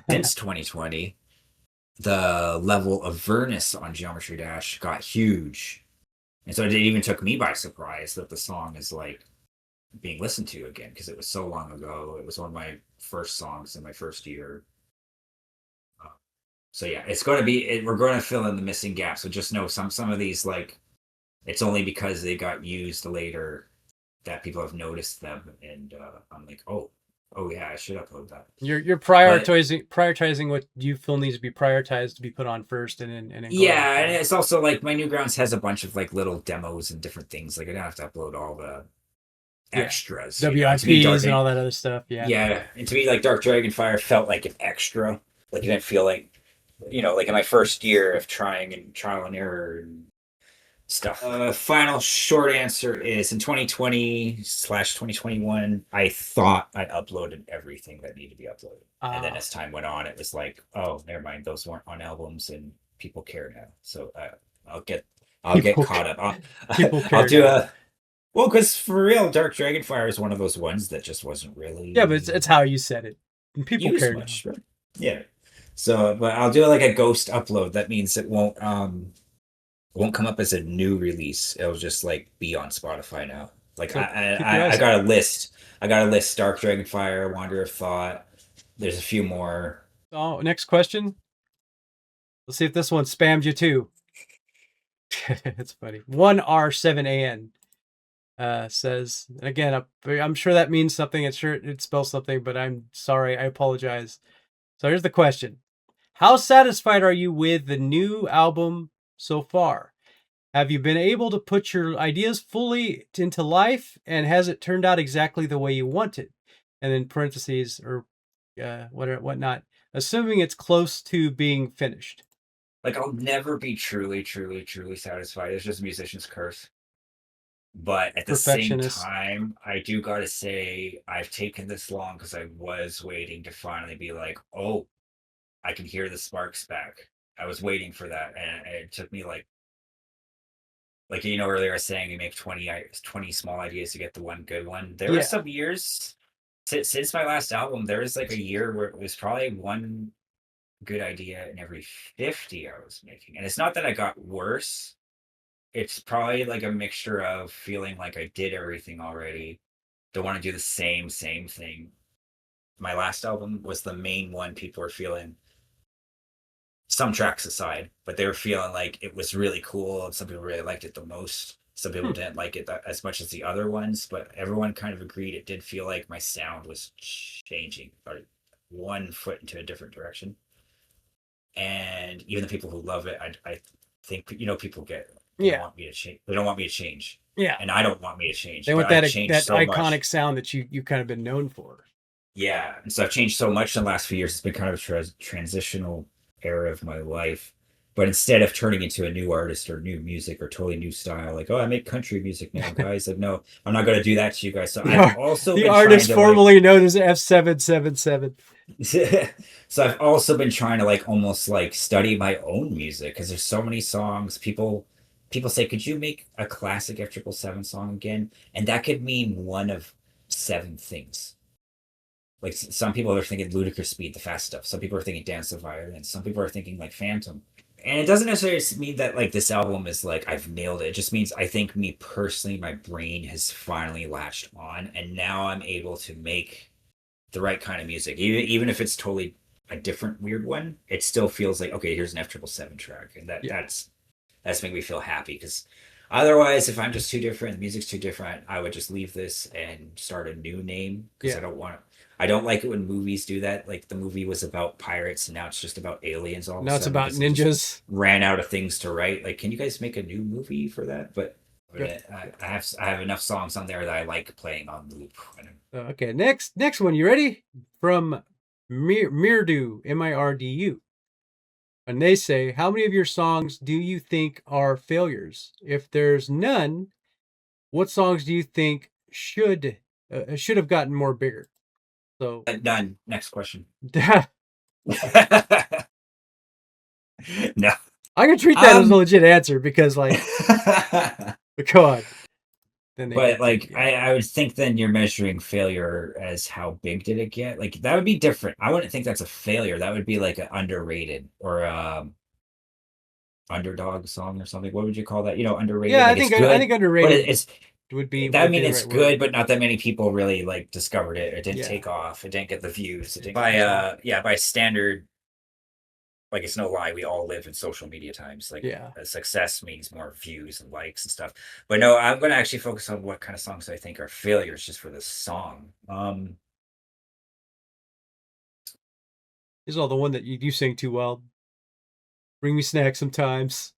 B: since 2020, the level of Vernus on Geometry Dash got huge. And so it even took me by surprise that the song is like being listened to again because it was so long ago. It was one of my first songs in my first year. So yeah, it's going to be, we're going to fill in the missing gaps. So just know some of these, like, it's only because they got used later that people have noticed them. And I'm like, oh yeah, I should upload that.
A: You're prioritizing what you feel needs to be prioritized to be put on first, and then
B: yeah, and it's also like my Newgrounds has a bunch of like little demos and different things. Like I don't have to upload all the extras,
A: WIPs and all that other stuff.
B: Yeah, and to me, like Dark Dragonfire felt like an extra. Like you didn't feel like, like in my first year of trying and trial and error and stuff. Final short answer is in 2020/2021, I thought I uploaded everything that needed to be uploaded. And then as time went on, it was like, oh, never mind, those weren't on albums and people care now. So I'll get caught up. I'll do well, because for real, Dark Dragonfire is one of those ones that just wasn't really.
A: Yeah, but it's how you said it. And people care
B: much, right? Yeah. So, but I'll do like a ghost upload. That means it won't come up as a new release. It'll just like be on Spotify now. Like so I got a list. I got a list: Dark Dragonfire, Wander of Thought. There's a few more.
A: Oh, next question. Let's see if this one spammed you too. It's funny. 1R7AN says, again, I'm sure that means something. It's sure it spells something, but I'm sorry. I apologize. So here's the question: how satisfied are you with the new album so far? Have you been able to put your ideas fully into life, and has it turned out exactly the way you wanted? And then parentheses or whatnot, assuming it's close to being finished.
B: Like I'll never be truly satisfied. It's just a musician's curse. But at the same time, I do gotta say I've taken this long because I was waiting to finally be like, oh, I can hear the sparks back. I was waiting for that, and it took me like earlier I was saying you make 20 small ideas to get the one good one. There were some years since my last album, there was like a year where it was probably one good idea in every 50 I was making. And it's not that I got worse. It's probably like a mixture of feeling like I did everything already. Don't want to do the same thing. My last album was the main one people were feeling, some tracks aside, but they were feeling like it was really cool and some people really liked it the most. Some people didn't like it as much as the other ones, but everyone kind of agreed it did feel like my sound was changing, or one foot into a different direction. And even the people who love it, I think people they don't want me to change. They don't want me to change.
A: Yeah.
B: And I don't want me to change.
A: They
B: but
A: want
B: I've
A: that
B: changed so
A: iconic
B: much.
A: sound that you kind of been known for.
B: Yeah, and so I've changed so much in the last few years. It's been kind of a transitional era of my life. But instead of turning into a new artist or new music or totally new style, like, oh, I make country music now, guys. Like, no, I'm not going to do that to you guys. So I've also
A: the
B: been
A: artist
B: trying to,
A: formerly known as F-777.
B: so I've also been trying to almost study my own music because there's so many songs. People say, could you make a classic F-777 song again? And that could mean one of 7 things. Like some people are thinking Ludicrous Speed, the fast stuff. Some people are thinking Dance of Violence. Some people are thinking Phantom. And it doesn't necessarily mean that this album is I've nailed it. It just means I think me personally, my brain has finally latched on, and now I'm able to make the right kind of music. Even if it's totally a different weird one, it still feels like, okay, here's an F-777 track, and that's making me feel happy, because otherwise, if I'm just too different, the music's too different, I would just leave this and start a new name, because I don't like it when movies do that. Like the movie was about pirates, and now it's just about aliens. All
A: now it's about ninjas.
B: Ran out of things to write. Like, can you guys make a new movie for that? But I have enough songs on there that I like playing on loop.
A: Okay, next one. You ready? From Mirdu, Mirdu. And they say, how many of your songs do you think are failures? If there's none, what songs do you think should have gotten more bigger? So
B: none. Next question.
A: No, I can treat that as a legit answer, because go on.
B: But I would think then you're measuring failure as how big did it get? Like that would be different. I wouldn't think that's a failure. That would be like an underrated or underdog song or something. What would you call that? Underrated.
A: Yeah, I think underrated.
B: But would be. I mean, it's good, but not that many people really discovered it. It didn't take off. It didn't get the views. By standard. It's no lie, we all live in social media times. Success means more views and likes and stuff. But no, I'm going to actually focus on what kind of songs I think are failures just for this song.
A: This is all the one that you sing too well. Bring me snacks sometimes.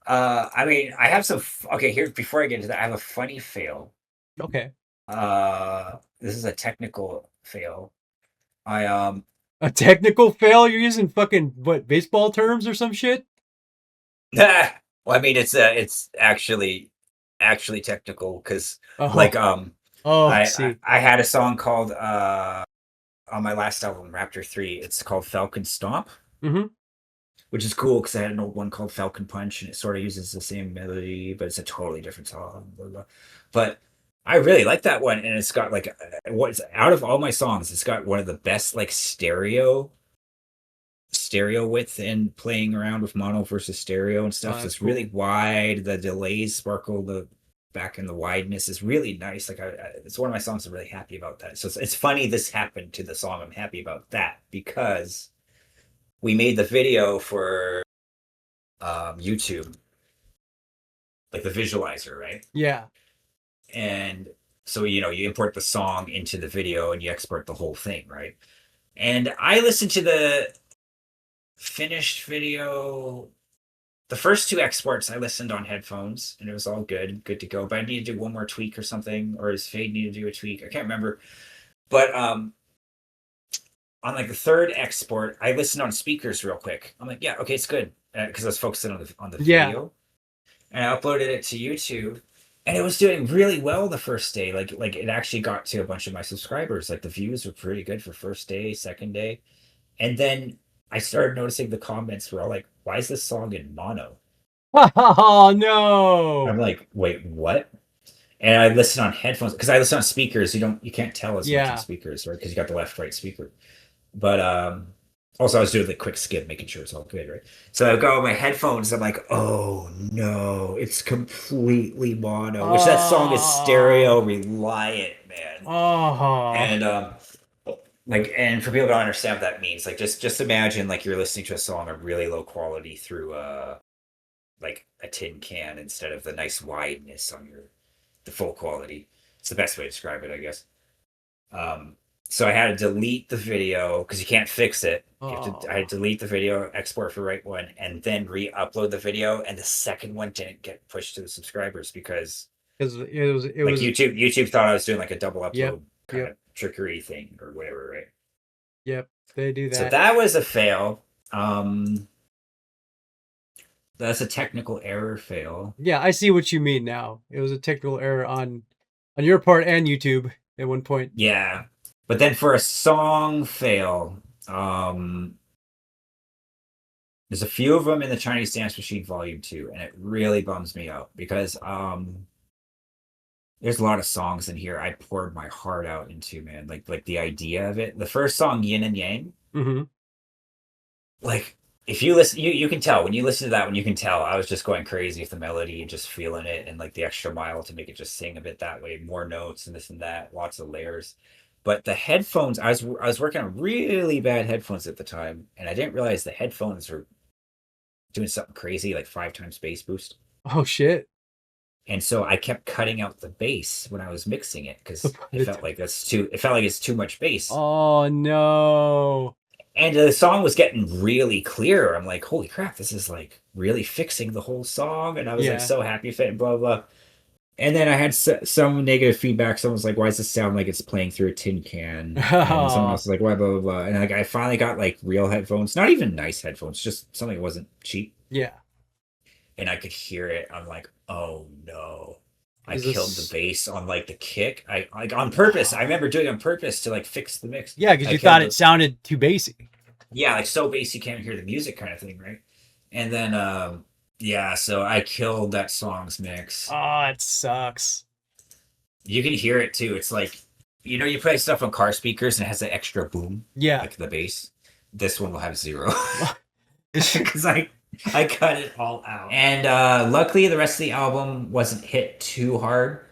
B: I mean, I have some. Okay, here before I get into that, I have a funny fail.
A: Okay.
B: This is a technical fail.
A: A technical fail? You're using fucking baseball terms or some shit?
B: Well, I mean, it's actually technical, because I had a song called on my last album, Raptor 3. It's called Falcon Stomp, which is cool because I had an old one called Falcon Punch, and it sort of uses the same melody, but it's a totally different song. Blah, blah. But I really like that one, and it's got what's out of all my songs, it's got one of the best stereo width and playing around with mono versus stereo and stuff. It's cool. Really wide. The delays sparkle the back, and the wideness is really nice. It's one of my songs I'm really happy about that. So it's funny this happened to the song. I'm happy about that because we made the video for YouTube, the visualizer, right?
A: Yeah.
B: And so, you import the song into the video and you export the whole thing, right? And I listened to the finished video. The first 2 exports I listened on headphones, and it was all good to go. But I need to do one more tweak or something, or does Fade need to do a tweak? I can't remember. But on the 3rd export, I listened on speakers real quick. I'm like, yeah, okay, it's good, because I was focusing on the video, and I uploaded it to YouTube. And it was doing really well the first day. It actually got to a bunch of my subscribers. The views were pretty good for first day, second day. And then I started noticing the comments were all like, why is this song in mono?
A: Oh, no.
B: I'm like, wait, what? And I listen on headphones, because I listen on speakers. You can't tell as much on speakers, right? Because you got the left-right speaker. But also I was doing the quick skip, making sure it's all good, right? So I got on my headphones. I'm like, oh no, it's completely mono. Which that song is stereo reliant, man. And and for people to understand what that means, just imagine you're listening to a song of really low quality through like a tin can instead of the nice wideness on the full quality. It's the best way to describe it, I guess. So I had to delete the video because you can't fix it. I had to delete the video, export for right one, and then re-upload the video. And the second one didn't get pushed to the subscribers because
A: it was
B: YouTube thought I was doing like a double upload kind
A: yep.
B: of trickery thing or whatever, right?
A: Yep, they do that.
B: So that was a fail. That's a technical error fail.
A: Yeah, I see what you mean now. It was a technical error on your part and YouTube at one point.
B: Yeah. But then for a song fail, there's a few of them in the Chinese Dance Machine Volume 2, and it really bums me out because there's a lot of songs in here I poured my heart out into, man. Like the idea of it. The first song, Yin and Yang, like if you listen, you can tell when you listen to that one, you can tell I was just going crazy with the melody and just feeling it, and like the extra mile to make it just sing a bit that way, more notes and this and that, lots of layers. But the headphones, I was working on really bad headphones at the time, and I didn't realize the headphones were doing something crazy, like 5 times bass boost.
A: Oh shit!
B: And so I kept cutting out the bass when I was mixing it because it felt like it's too much bass.
A: Oh no!
B: And the song was getting really clear. I'm like, holy crap, this is like really fixing the whole song. And I was like so happy with it and blah, blah. And then I had some negative feedback. Someone was like, why does this sound like it's playing through a tin can? And someone else was like, why, blah, blah, blah. And like, I finally got like real headphones, not even nice headphones, just something that wasn't cheap.
A: Yeah.
B: And I could hear it. I'm like, oh no. I killed the bass on like the kick. I like on purpose. I remember doing it on purpose to like fix the mix.
A: Yeah, because you thought it sounded too bassy.
B: Yeah, like so bass you can't hear the music kind of thing, right? And then yeah, so I killed that song's mix.
A: Oh, it sucks.
B: You can hear it too. It's like, you know, you play stuff on car speakers and it has an extra boom.
A: Yeah.
B: Like the bass. This one will have 0. Because I cut it all out. And luckily the rest of the album wasn't hit too hard.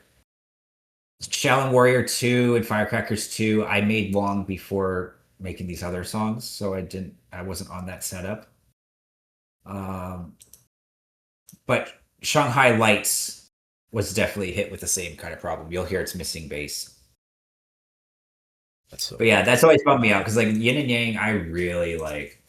B: Shaolin Warrior 2 and Firecrackers 2 I made long before making these other songs, so I wasn't on that setup. But Shanghai Lights was definitely hit with the same kind of problem. You'll hear it's missing bass. But yeah, that's always bummed me out because like Yin and Yang, I really like.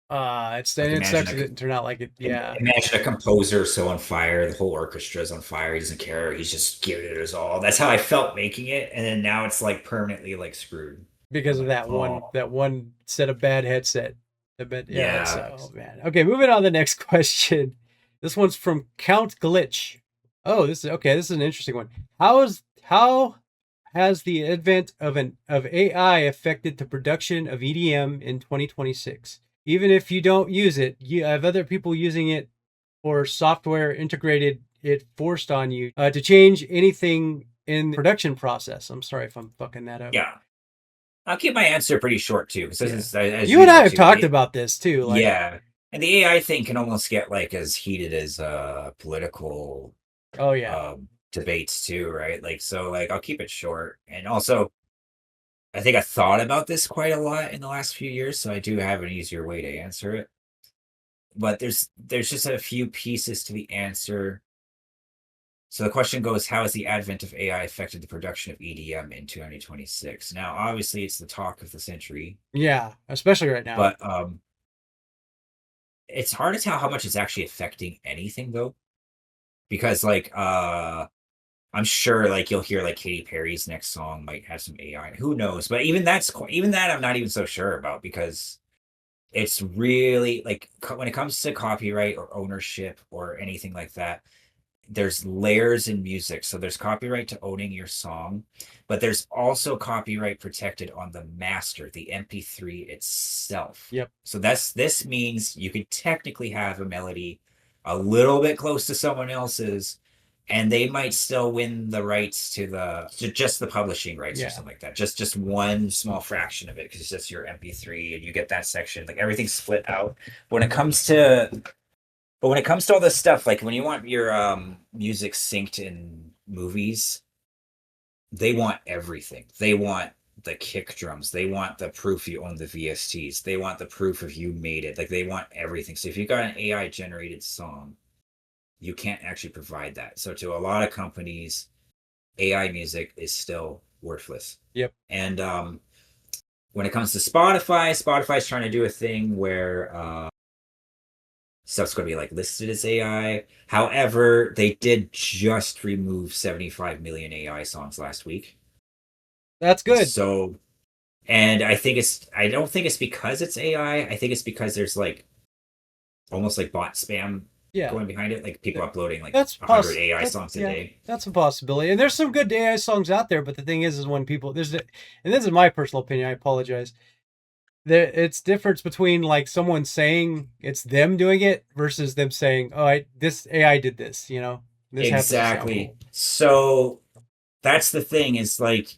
A: It didn't turn out like it. Yeah.
B: Imagine a composer so on fire, the whole orchestra's on fire. He doesn't care. He's just giving it his all. That's how I felt making it, and then now it's like permanently like screwed
A: because of that one set of bad headset. Oh man. Okay, moving on to the next question. This one's from Count Glitch. Oh, this is an interesting one. How has the advent of AI affected the production of EDM in 2026? Even if you don't use it, you have other people using it or software integrated it forced on you to change anything in the production process. I'm sorry if I'm fucking that up.
B: Yeah. I'll keep my answer pretty short too, because this is as
A: you and I have talked about this too. Like,
B: yeah, and the AI thing can almost get like as heated as political. Debates too, right? Like so, like I'll keep it short, and also, I think I thought about this quite a lot in the last few years, so I do have an easier way to answer it. But there's just a few pieces to the answer. So the question goes, how has the advent of AI affected the production of EDM in 2026? Now, obviously, it's the talk of the century.
A: Yeah, especially right now.
B: But it's hard to tell how much it's actually affecting anything, though. Because, like, I'm sure, like, you'll hear, like, Katy Perry's next song might have some AI. Who knows? But even that I'm not even so sure about, because it's really, like, when it comes to copyright or ownership or anything like that, there's layers in music. So there's copyright to owning your song, but there's also copyright protected on the master, the MP3 itself.
A: Yep.
B: So this means you could technically have a melody a little bit close to someone else's, and they might still win the rights to just the publishing rights or something like that. Just one small fraction of it, because it's just your MP3 and you get that section. Like everything's split out. When it comes to all this stuff, like when you want your music synced in movies, they want everything. They want the kick drums. They want the proof you own the VSTs. They want the proof of you made it. Like they want everything. So if you got an AI generated song, you can't actually provide that. So to a lot of companies, AI music is still worthless.
A: Yep.
B: And when it comes to Spotify, Spotify's trying to do a thing where stuff's going to be like listed as AI. However, they did just remove 75 million AI songs last week.
A: That's good.
B: So, and I don't think it's because it's AI. I think it's because there's like almost like bot spam going behind it, like people uploading like 100 AI songs a day.
A: That's a possibility. And there's some good AI songs out there, but the thing is when people and this is my personal opinion, I apologize. It's difference between like someone saying it's them doing it versus them saying, "Oh, this AI did this," you know. This happens to sound
B: Exactly.
A: cool.
B: So that's the thing is like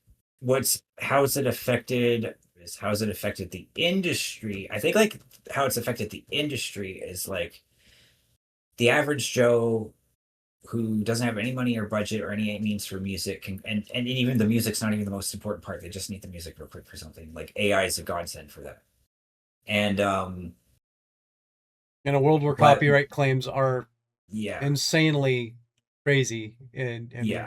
B: how's it affected the industry? I think like how it's affected the industry is like the average Joe who doesn't have any money or budget or any means for music and even the music's not even the most important part. They just need the music real quick for something. Like AI is a godsend for that. And
A: In a world where
B: but
A: copyright claims are
B: yeah.
A: insanely crazy, and I mean,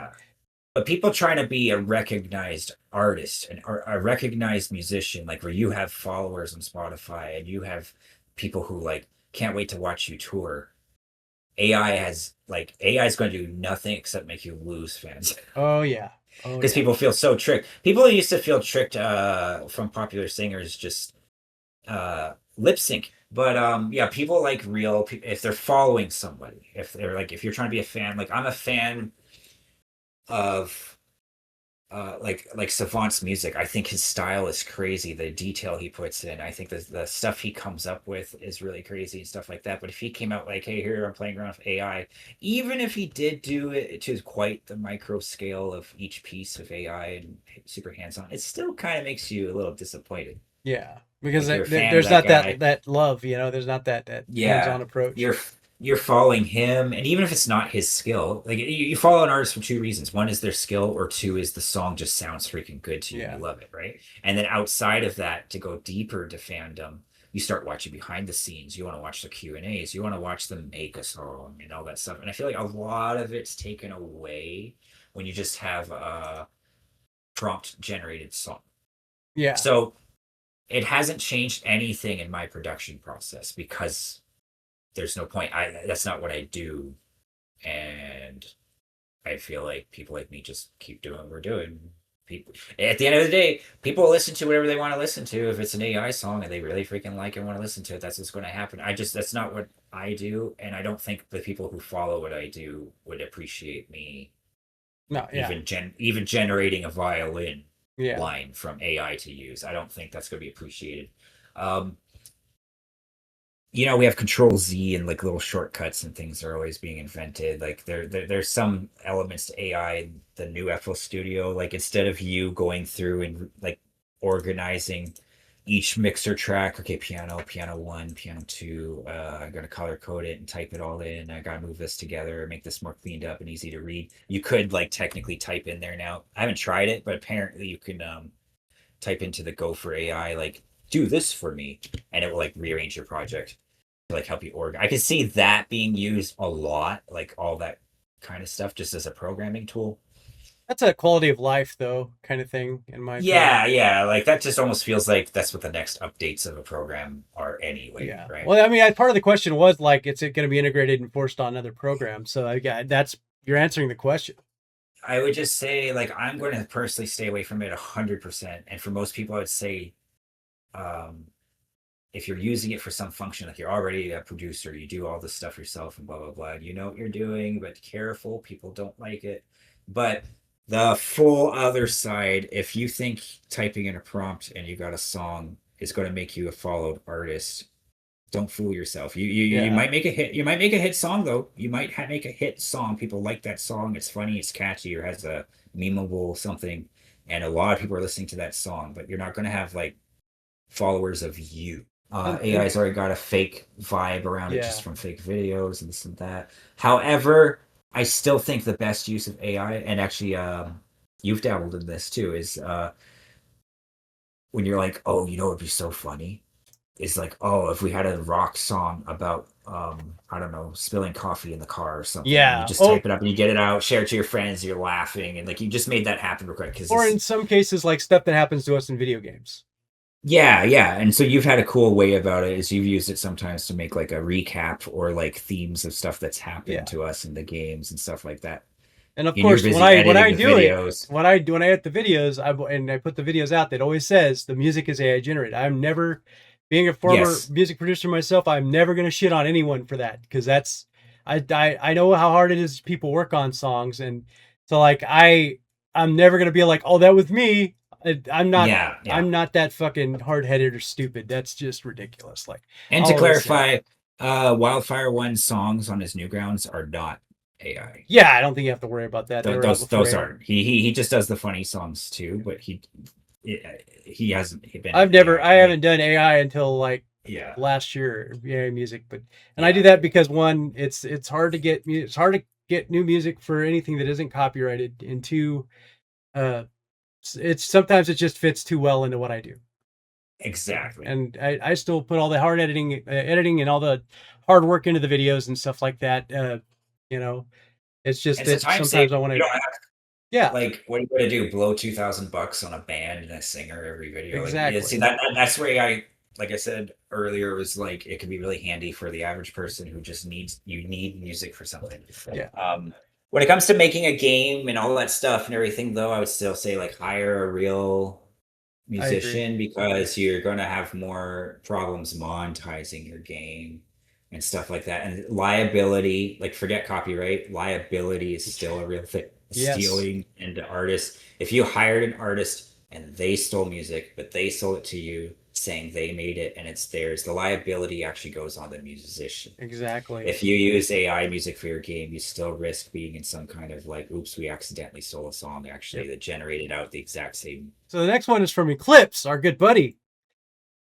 B: But people trying to be a recognized artist and or a recognized musician, like where you have followers on Spotify and you have people who like can't wait to watch you tour. AI is going to do nothing except make you lose fans.
A: oh yeah,
B: Because people feel so tricked. People used to feel tricked from popular singers just lip sync. But yeah, people like real if they're following somebody, if you're trying to be a fan, like I'm a fan of like Savant's music. I think his style is crazy. The detail he puts in, I think the stuff he comes up with is really crazy and stuff like that. But if he came out like, "Hey, here I'm playing around with AI," even if he did do it to quite the micro scale of each piece of AI and super hands on, it still kind of makes you a little disappointed.
A: yeah, because
B: Like you're a fan of
A: there's
B: that
A: not
B: guy.
A: that love, you know. There's not that
B: Yeah,
A: hands-on approach.
B: you're following him, and even if it's not his skill, like you follow an artist for two reasons. One is their skill, or two is the song just sounds freaking good to you.
A: Yeah.
B: You love it, right? And then outside of that, to go deeper to fandom, you start watching behind the scenes. You want to watch the Q&As. You want to watch them make a song and all that stuff. And I feel like a lot of it's taken away when you just have a prompt generated song.
A: Yeah.
B: So it hasn't changed anything in my production process because there's no point. That's not what I do, and I feel like people like me just keep doing what we're doing. People, at the end of the day, people listen to whatever they want to listen to. If it's an AI song and they really freaking like it and want to listen to it, that's what's going to happen. That's not what I do, and I don't think the people who follow what I do would appreciate me.
A: No, yeah.
B: Even generating a violin
A: Yeah.
B: line from AI to use, I don't think that's going to be appreciated. You know, we have Control Z and like little shortcuts and things are always being invented. Like there's some elements to AI in the new FL Studio. Like instead of you going through and like organizing each mixer track, okay, piano one, piano two, I gotta color code it and type it all in. I gotta move this together, make this more cleaned up and easy to read. You could like technically type in there now. I haven't tried it, but apparently you can type into the Go for AI like do this for me, and it will like rearrange your project to like help you organize. I can see that being used a lot, like all that kind of stuff, just as a programming tool.
A: That's a quality of life, though, kind of thing, in my
B: Yeah, like that just almost feels like that's what the next updates of a program are anyway.
A: Yeah.
B: Right.
A: Well, I mean, part of the question was like, is it going to be integrated and forced on other programs? So that's you're answering the question.
B: I would just say like I'm going to personally stay away from it 100%, and for most people, I would say, if you're using it for some function, like you're already a producer, you do all this stuff yourself and blah, blah, blah, you know what you're doing, but careful, people don't like it. But the full other side, if you think typing in a prompt and you got a song is going to make you a followed artist, don't fool yourself. You might make a hit. You might make a hit song though. You might make a hit song. People like that song. It's funny. It's catchy, or has a memeable something, and a lot of people are listening to that song. But you're not going to have like followers of you. AI's already got a fake vibe around it just from fake videos and this and that. However, I still think the best use of AI, and actually, you've dabbled in this too, is when you're like, oh, you know, it'd be so funny is like, oh, if we had a rock song about I don't know, spilling coffee in the car or something, and you
A: Yeah.
B: just type it up and you get it out, share it to your friends, you're laughing, and like you just made that happen real quick because
A: Or in some cases, like stuff that happens to us in video games.
B: yeah, and so you've had a cool way about it is you've used it sometimes to make like a recap or like themes of stuff that's happened
A: Yeah.
B: to us in the games and stuff like that.
A: And of
B: And you're
A: course,
B: busy
A: when I
B: editing the
A: do it,
B: videos.
A: when I edit the videos, I put the videos out. That always says the music is AI generated. I'm never, being a former
B: Yes.
A: music producer myself, I'm never gonna shit on anyone for that because that's I know how hard it is people work on songs, and so like I'm never gonna be like, oh, that was me. I'm not
B: Yeah.
A: that fucking hard headed or stupid. That's just ridiculous. Like
B: And
A: I'll
B: to
A: always say,
B: clarify, Wildfire One's songs on his Newgrounds are not AI.
A: yeah, I don't think you have to worry about that. They were out before
B: Those
A: AI.
B: aren't. He just does the funny songs too, but he hasn't been.
A: I haven't done AI until like
B: Yeah.
A: last year, AI music, but
B: Yeah.
A: I do that because one, it's hard to get new music for anything that isn't copyrighted, and two, it's sometimes it just fits too well into what I do.
B: Exactly.
A: And I still put all the hard editing and all the hard work into the videos and stuff like that. You know, it's just that sometimes I want to. Yeah,
B: like, what are you gonna do? Blow $2,000 on a band and a singer every video?
A: exactly.
B: Like, see that's where like I said earlier, was like it can be really handy for the average person who just need music for something.
A: Yeah.
B: When it comes to making a game and all that stuff and everything, though, I would still say like hire a real musician because you're going to have more problems monetizing your game and stuff like that. And liability, like forget copyright, liability is still a real thing.
A: Yes.
B: Stealing into artists. If you hired an artist and they stole music, but they sold it to you saying they made it and it's theirs, the liability actually goes on the musician.
A: Exactly.
B: If you use AI music for your game, you still risk being in some kind of like, oops, we accidentally stole a song actually that generated out the exact same.
A: So the next one is from Eclipse, our good buddy.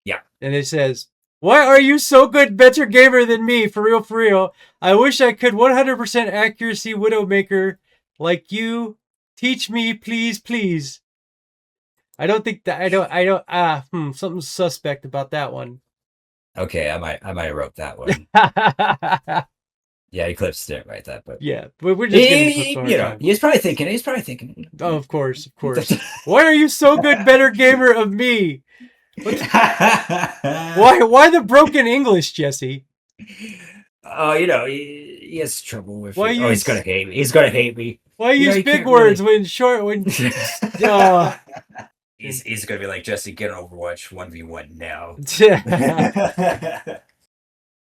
B: Yeah.
A: And it says, why are you so good, better gamer than me? For real, for real. I wish I could 100% accuracy Widowmaker like you. Teach me, please, please. I don't think that, something's suspect about that one.
B: Okay, I might have wrote that one. Yeah, Eclipse didn't write that, but
A: yeah, but we're just giving Eclipse time.
B: He's probably thinking.
A: Oh, of course. Why are you so good, better gamer of me? Why the broken English, Jesse?
B: Oh, he has trouble with
A: Why
B: it. He's gonna hate me. He's gonna hate me.
A: Why use big words when
B: He's gonna be like, Jesse, get an Overwatch 1v1 now.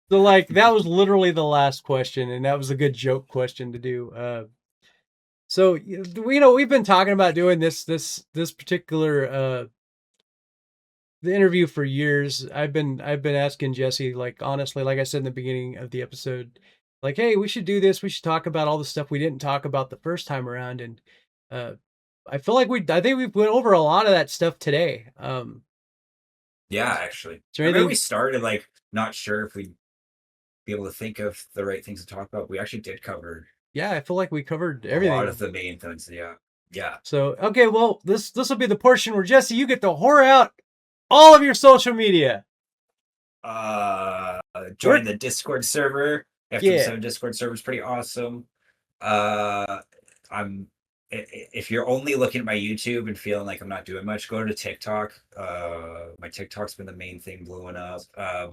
A: So like that was literally the last question, and that was a good joke question to do. So we've been talking about doing this particular the interview for years. I've been asking Jesse, like, honestly, like I said in the beginning of the episode, like, hey, we should do this. We should talk about all the stuff we didn't talk about the first time around. And I feel like I think we went over a lot of that stuff today.
B: Yeah, actually. I remember we started like not sure if we'd be able to think of the right things to talk about. We actually did cover.
A: Yeah, I feel like we covered everything.
B: A lot of the main things. Yeah.
A: So okay, well, this will be the portion where Jesse, you get to whore out all of your social media.
B: Join the Discord server. F-777 Discord server is pretty awesome. If you're only looking at my YouTube and feeling like I'm not doing much, go to TikTok. My TikTok's been the main thing blowing up.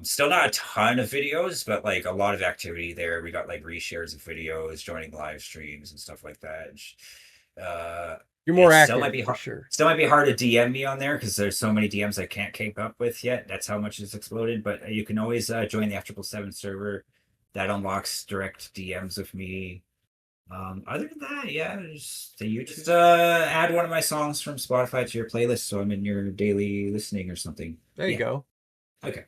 B: Still not a ton of videos, but like a lot of activity there. We got like reshares of videos, joining live streams and stuff like that.
A: You're more active,
B: still might be hard,
A: for sure.
B: Still might be hard to DM me on there because there's so many DMs I can't keep up with yet. That's how much it's exploded. But you can always join the F-777 server. That unlocks direct DMs with me. Other than that, yeah, just add one of my songs from Spotify to your playlist, so I'm in your daily listening or something.
A: There you go.
B: Okay.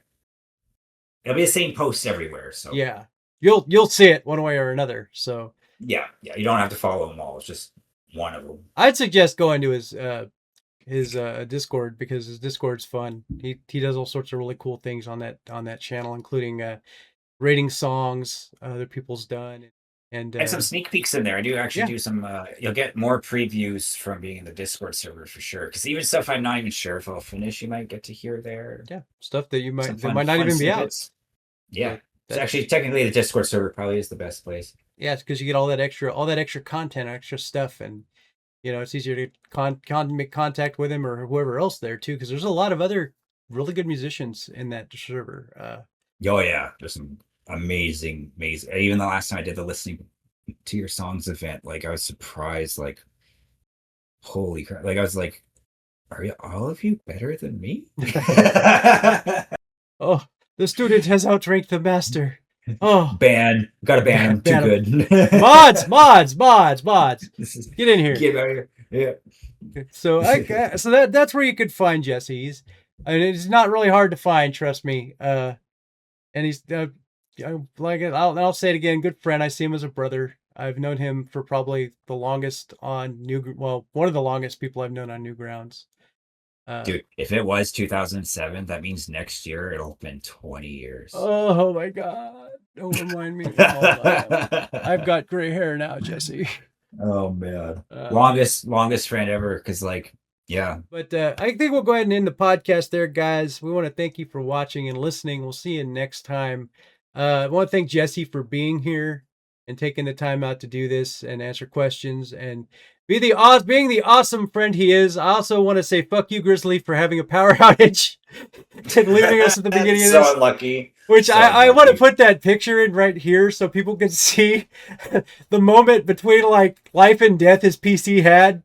B: It'll be the same post everywhere. So
A: yeah, you'll see it one way or another. So
B: yeah, you don't have to follow them all. It's just one of them.
A: I'd suggest going to his Discord because his Discord's fun. He does all sorts of really cool things on that channel, including rating songs other people's done, And
B: some sneak peeks in there. I do actually
A: yeah.
B: do some. You'll get more previews from being in the Discord server for sure. Because even stuff I'm not even sure if I'll finish, you might get to hear there.
A: Yeah, stuff that you
B: Some
A: might not even be out.
B: Yeah,
A: So
B: it's actually technically the Discord server probably is the best place.
A: Yeah, it's because you get all that extra content, extra stuff, and it's easier to make contact with him or whoever else there too. Because there's a lot of other really good musicians in that server.
B: Oh yeah, there's some amazing. Even the last time I did the listening to your songs event, like I was surprised, like holy crap! Like I was like, are all of you better than me?
A: Oh, the student has outranked the master. Oh,
B: gotta ban him. Too good.
A: mods. Get in here.
B: Get out of here. Yeah.
A: So that's where you could find Jesse. It's not really hard to find, trust me. And he's I'll say it again, good friend. I see him as a brother. I've known him for probably the longest on one of the longest people I've known on Newgrounds.
B: Dude, if it was 2007, that means next year it'll have been 20 years.
A: Oh my God. Don't remind me. I've got gray hair now, Jesse.
B: Oh man. Longest friend ever. Cause yeah.
A: But I think we'll go ahead and end the podcast there, guys. We want to thank you for watching and listening. We'll see you next time. I want to thank Jesse for being here and taking the time out to do this and answer questions and being the awesome friend he is. I also want to say fuck you, Grizzly, for having a power outage and leaving us at the beginning of this.
B: So unlucky.
A: Which I want to put that picture in right here so people can see the moment between life and death his PC had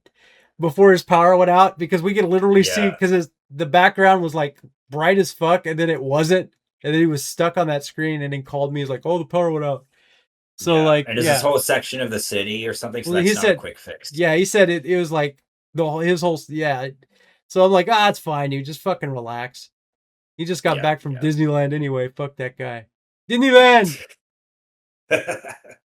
A: before his power went out, because we could literally see, because the background was bright as fuck and then it wasn't, and then he was stuck on that screen and then called me. He's like, oh, the power went out. So
B: and there's this whole section of the city or something. So that's not a quick fix.
A: Yeah, he said it was like his whole. So I'm like, it's fine, dude. Just fucking relax. He just got back from Disneyland anyway. Fuck that guy. Disneyland.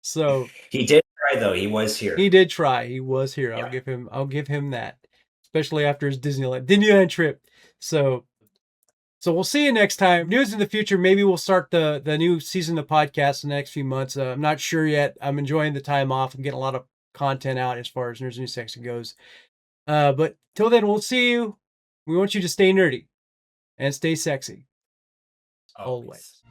A: So
B: he did try though. He was here.
A: He did try. He was here.
B: Yeah.
A: I'll give him that. Especially after his Disneyland trip. So we'll see you next time. News in the future. Maybe we'll start the new season of the podcast in the next few months. I'm not sure yet. I'm enjoying the time off. I'm getting a lot of content out as far as Nerds New Sexy goes. But till then, we'll see you. We want you to stay nerdy and stay sexy. Always.